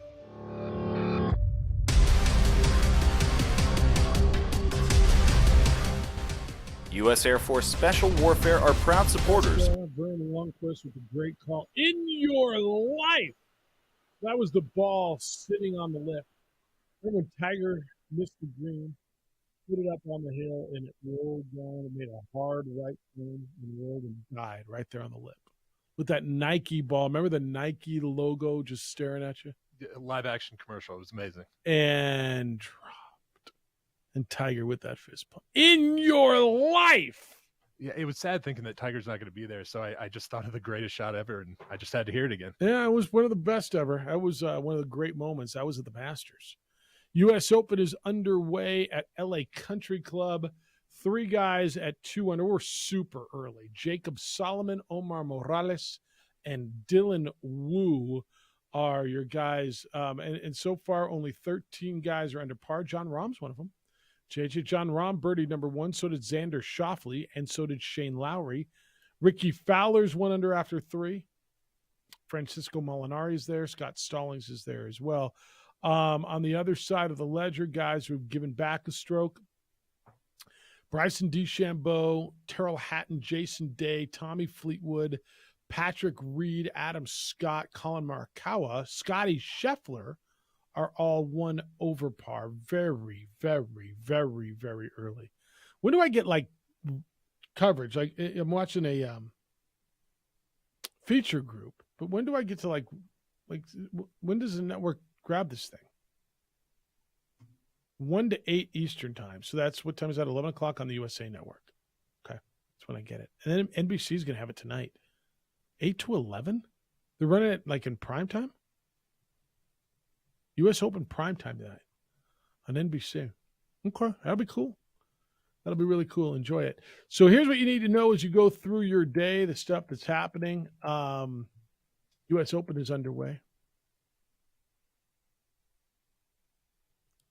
U.S. Air Force Special Warfare are proud supporters. Brandon Lundquist with a great call. In your life, that was the ball sitting on the lip. Remember when Tiger missed the green, put it up on the hill, and it rolled down and made a hard right turn and rolled and died right there on the lip. With that Nike ball. Remember the Nike logo just staring at you? Live action commercial. It was amazing. And and Tiger with that fist pump. In your life! Yeah, it was sad thinking that Tiger's not going to be there, so I just thought of the greatest shot ever, and I just had to hear it again. Yeah, it was one of the best ever. That was one of the great moments. That was at the Masters. U.S. Open is underway at L.A. Country Club. 3 guys at 2 under. We're super early. Jacob Solomon, Omar Morales, and Dylan Wu are your guys. And so far, only 13 guys are under par. John Rahm's one of them. John Rahm birdied number 1. So did Xander Schauffele, and so did Shane Lowry. Ricky Fowler's 1 under after 3. Francisco Molinari is there. Scott Stallings is there as well. On the other side of the ledger, guys who have given back a stroke: Bryson DeChambeau, Terrell Hatton, Jason Day, Tommy Fleetwood, Patrick Reed, Adam Scott, Colin Morikawa, Scotty Scheffler are all 1 over par. Very, very, very, very early. When do I get like coverage? Like I'm watching a feature group, but when do I get to like when does the network grab this thing? 1 to 8 Eastern time. So that's what time is that? 11 o'clock on the USA Network. Okay. That's when I get it. And then NBC is going to have it tonight. 8 to 11? They're running it like in prime time? U.S. Open prime time tonight on NBC. Okay. That'll be cool. That'll be really cool. Enjoy it. So here's what you need to know as you go through your day, the stuff that's happening. U.S. Open is underway.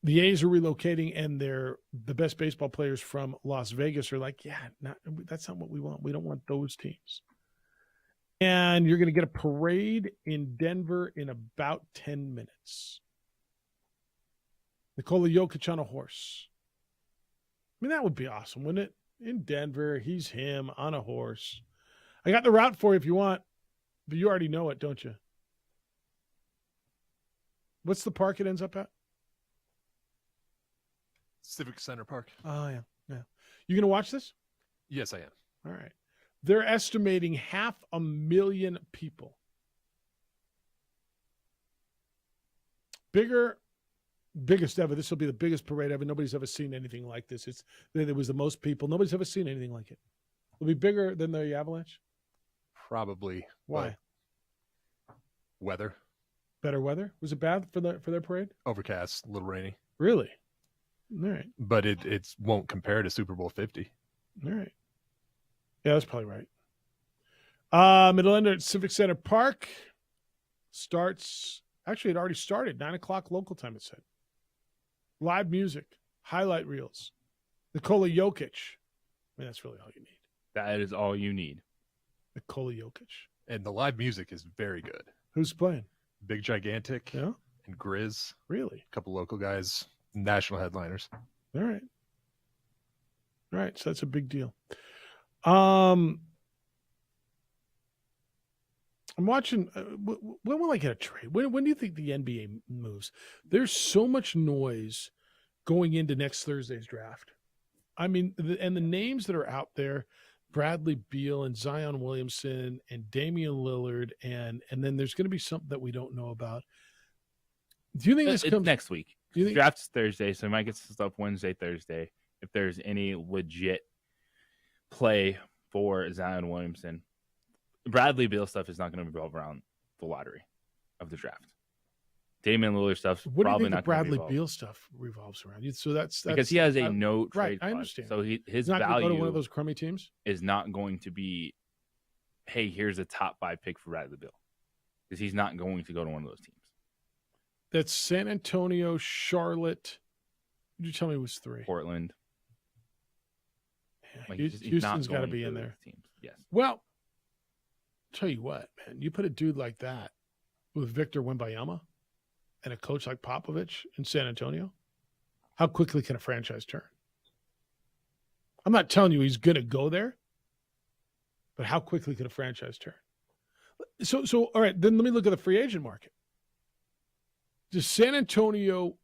The A's are relocating, and the best baseball players from Las Vegas are like, yeah, that's not what we want. We don't want those teams. And you're going to get a parade in Denver in about 10 minutes. Nikola Jokic on a horse. I mean, that would be awesome, wouldn't it? In Denver, he's him on a horse. I got the route for you if you want, but you already know it, don't you? What's the park it ends up at? Civic Center Park. Oh, yeah. You going to watch this? Yes, I am. All right. They're estimating 500,000 people. Biggest ever. This will be the biggest parade ever. Nobody's ever seen anything like this. There was the most people. Nobody's ever seen anything like it. It'll be bigger than the Avalanche? Probably. Why? Weather. Better weather? Was it bad for their parade? Overcast, a little rainy. Really? All right. But it won't compare to Super Bowl 50. All right. Yeah, that's probably right. It'll end at Civic Center Park. Actually, it already started. 9 o'clock local time, it said. Live music, highlight reels, Nikola Jokic. I mean, that's really all you need. That is all you need. Nikola Jokic. And the live music is very good. Who's playing? Big Gigantic. Yeah. And Grizz. Really? A couple local guys, national headliners. All right. All right, so that's a big deal. I'm watching. When will I get a trade? When do you think the NBA moves? There's so much noise going into next Thursday's draft. I mean, and the names that are out there, Bradley Beal and Zion Williamson and Damian Lillard, and then there's going to be something that we don't know about. Do you think this comes next week? Do you think Draft's Thursday, so we might get some stuff Wednesday, Thursday. If there's any legit play for Zion Williamson, Bradley Beal stuff is not going to revolve around the lottery of the draft. Damian Lillard stuff What probably do you think not the Bradley going to Beal stuff revolves around? So that's because he has a no right. trade I clause. understand. So his He's not gonna value go to one of those crummy teams. is not going to be, hey, here's a top 5 pick for Bradley Beal, because he's not going to go to one of those teams. That's San Antonio, Charlotte. Did you tell me it was 3? Portland. Yeah, Like, he's Houston's not got to going be to in those there. teams. Yes. Well, tell you what, man, you put a dude like that with Victor Wembanyama and a coach like Popovich in San Antonio, how quickly can a franchise turn? I'm not telling you he's going to go there, but how quickly can a franchise turn? So all right, then let me look at the free agent market. Does San Antonio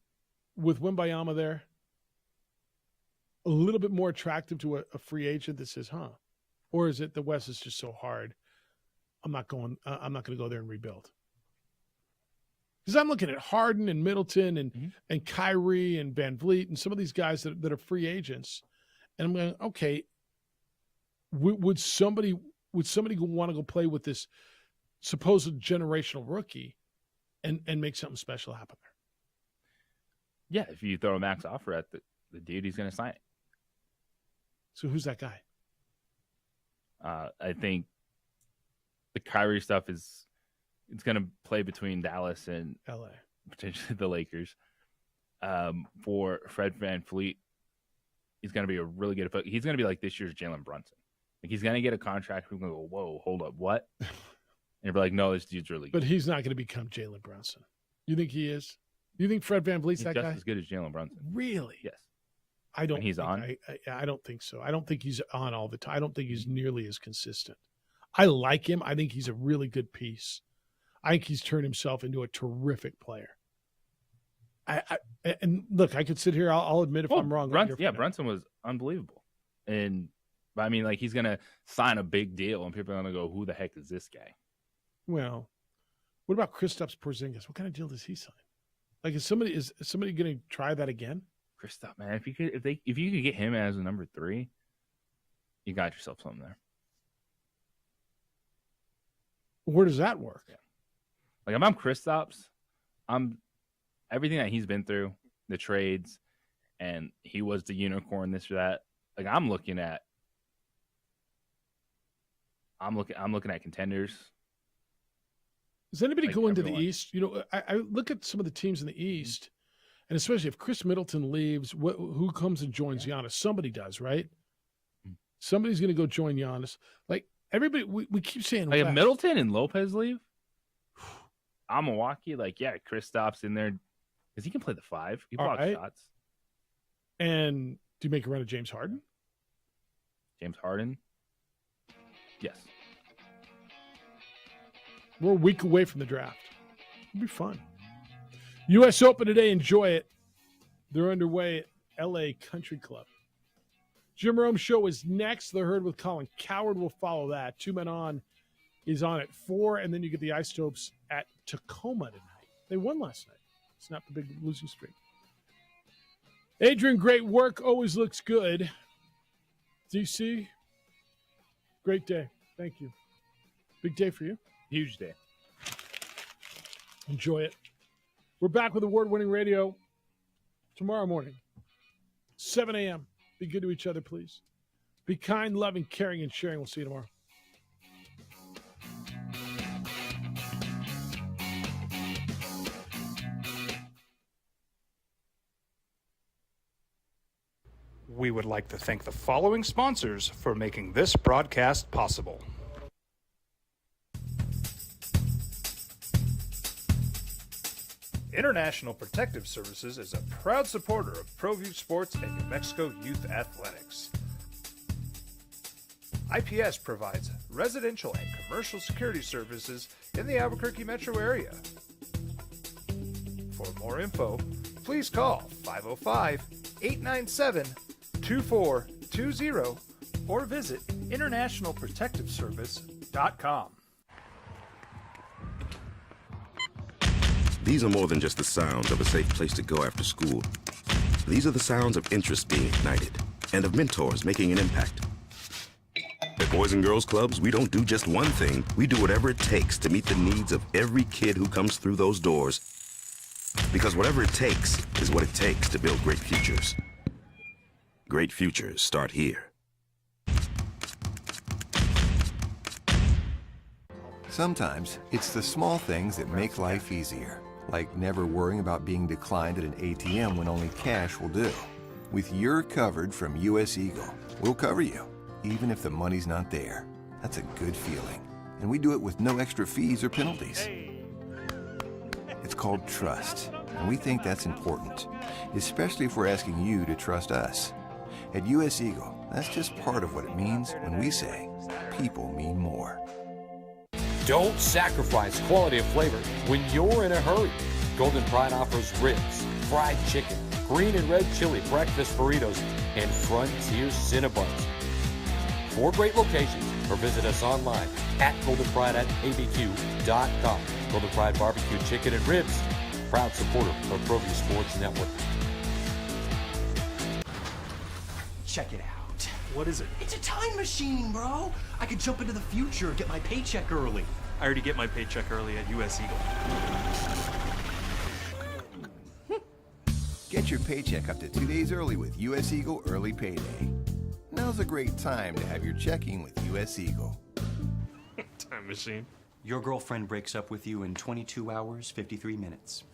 with Wembanyama there a little bit more attractive to a free agent that says, or is it the West is just so hard? I'm not going to go there and rebuild. Because I'm looking at Harden and Middleton and Kyrie and Van Vliet and some of these guys that are free agents, and I'm going, okay, would somebody want to go play with this supposed generational rookie and make something special happen there? Yeah, if you throw a max offer at the dude, he's going to sign it. So who's that guy? I think the Kyrie stuff it's going to play between Dallas and LA, potentially the Lakers. For Fred VanVleet, he's going to be a really good. He's going to be like this year's Jalen Brunson. Like, he's going to get a contract. Who's going to go, whoa, hold up, what? And you're like, no, this dude's really good. But he's not going to become Jalen Brunson. You think he is? You think Fred VanVleet's that just guy? as good as Jalen Brunson. Really? Yes. I don't. When he's on? I don't think so. I don't think he's on all the time. I don't think he's nearly as consistent. I like him. I think he's a really good piece. I think he's turned himself into a terrific player. And look, I could sit here. I'll admit if I'm wrong. Brunson was unbelievable, but I mean, like, he's gonna sign a big deal, and people are gonna go, "Who the heck is this guy?" Well, what about Kristaps Porzingis? What kind of deal does he sign? Like, is somebody going to try that again? Kristaps, man, if you could get him as a number 3, you got yourself something there. Where does that work? Yeah. Like, if I'm Kristaps, I'm everything that he's been through, the trades, and he was the unicorn, this or that. Like, I'm looking at contenders. Does anybody Like, go into everyone. the East? You know, I look at some of the teams in the East, and especially if Chris Middleton leaves, who comes and joins Giannis? Somebody does, right? Somebody's going to go join Giannis. Like, everybody, we keep saying, Like, if West. Middleton and Lopez leave, I'm Milwaukee. Like, yeah, Kristaps in there because he can play the 5. He All blocks right. shots. And do you make a run of James Harden? James Harden, yes. We're a week away from the draft. It'll be fun. U.S. Open today. Enjoy it. They're underway at L.A. Country Club. Jim Rome Show is next. The Herd with Colin Coward will follow that. 2 Men On is on at 4, and then you get the Isotopes at Tacoma tonight. They won last night. It's not the big losing streak. Adrian, great work. Always looks good. DC, great day. Thank you. Big day for you. Huge day. Enjoy it. We're back with award-winning radio tomorrow morning, 7 a.m. Be good to each other, please. Be kind, loving, caring, and sharing. We'll see you tomorrow. We would like to thank the following sponsors for making this broadcast possible. International Protective Services is a proud supporter of ProView Sports and New Mexico Youth Athletics. IPS provides residential and commercial security services in the Albuquerque metro area. For more info, please call 505-897-2420 or visit internationalprotectiveservice.com. These are more than just the sounds of a safe place to go after school. These are the sounds of interest being ignited and of mentors making an impact. At Boys and Girls Clubs, we don't do just one thing. We do whatever it takes to meet the needs of every kid who comes through those doors. Because whatever it takes is what it takes to build great futures. Great futures start here. Sometimes it's the small things that make life easier, like never worrying about being declined at an ATM when only cash will do. With You're Covered from US Eagle, we'll cover you, even if the money's not there. That's a good feeling. And we do it with no extra fees or penalties. It's called trust, and we think that's important, especially if we're asking you to trust us. At US Eagle, that's just part of what it means when we say people mean more. Don't sacrifice quality of flavor when you're in a hurry. Golden Pride offers ribs, fried chicken, green and red chili breakfast burritos, and Frontier Cinnabons. 4 great locations, or visit us online at goldenprideabq.com. Golden Pride Barbecue Chicken and Ribs, proud supporter of ProView Sports Network. Check it out. What is it? It's a time machine, bro. I could jump into the future, get my paycheck early. I already get my paycheck early at US Eagle. Get your paycheck up to 2 days early with US Eagle Early Payday. Now's a great time to have your checking with US Eagle. Time machine. Your girlfriend breaks up with you in 22 hours, 53 minutes.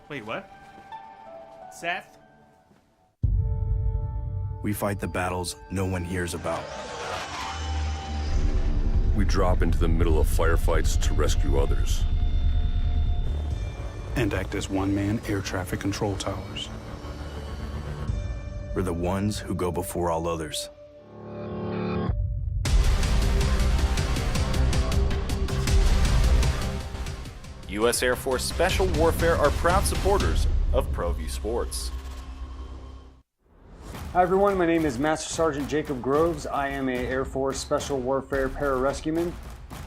Wait, what? Seth? We fight the battles no one hears about. We drop into the middle of firefights to rescue others. And act as one-man air traffic control towers. We're the ones who go before all others. U.S. Air Force Special Warfare are proud supporters of ProView Sports. Hi everyone, my name is Master Sergeant Jacob Groves. I am a Air Force Special Warfare pararescueman.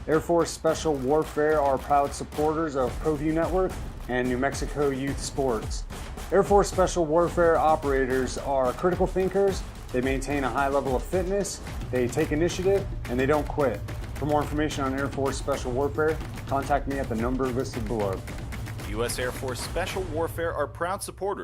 Air Force Special Warfare are proud supporters of ProView Network and New Mexico Youth Sports. Air Force Special Warfare operators are critical thinkers. They maintain a high level of fitness, they take initiative, and they don't quit. For more information on Air Force Special Warfare, contact me at the number listed below. U.S. Air Force Special Warfare are proud supporters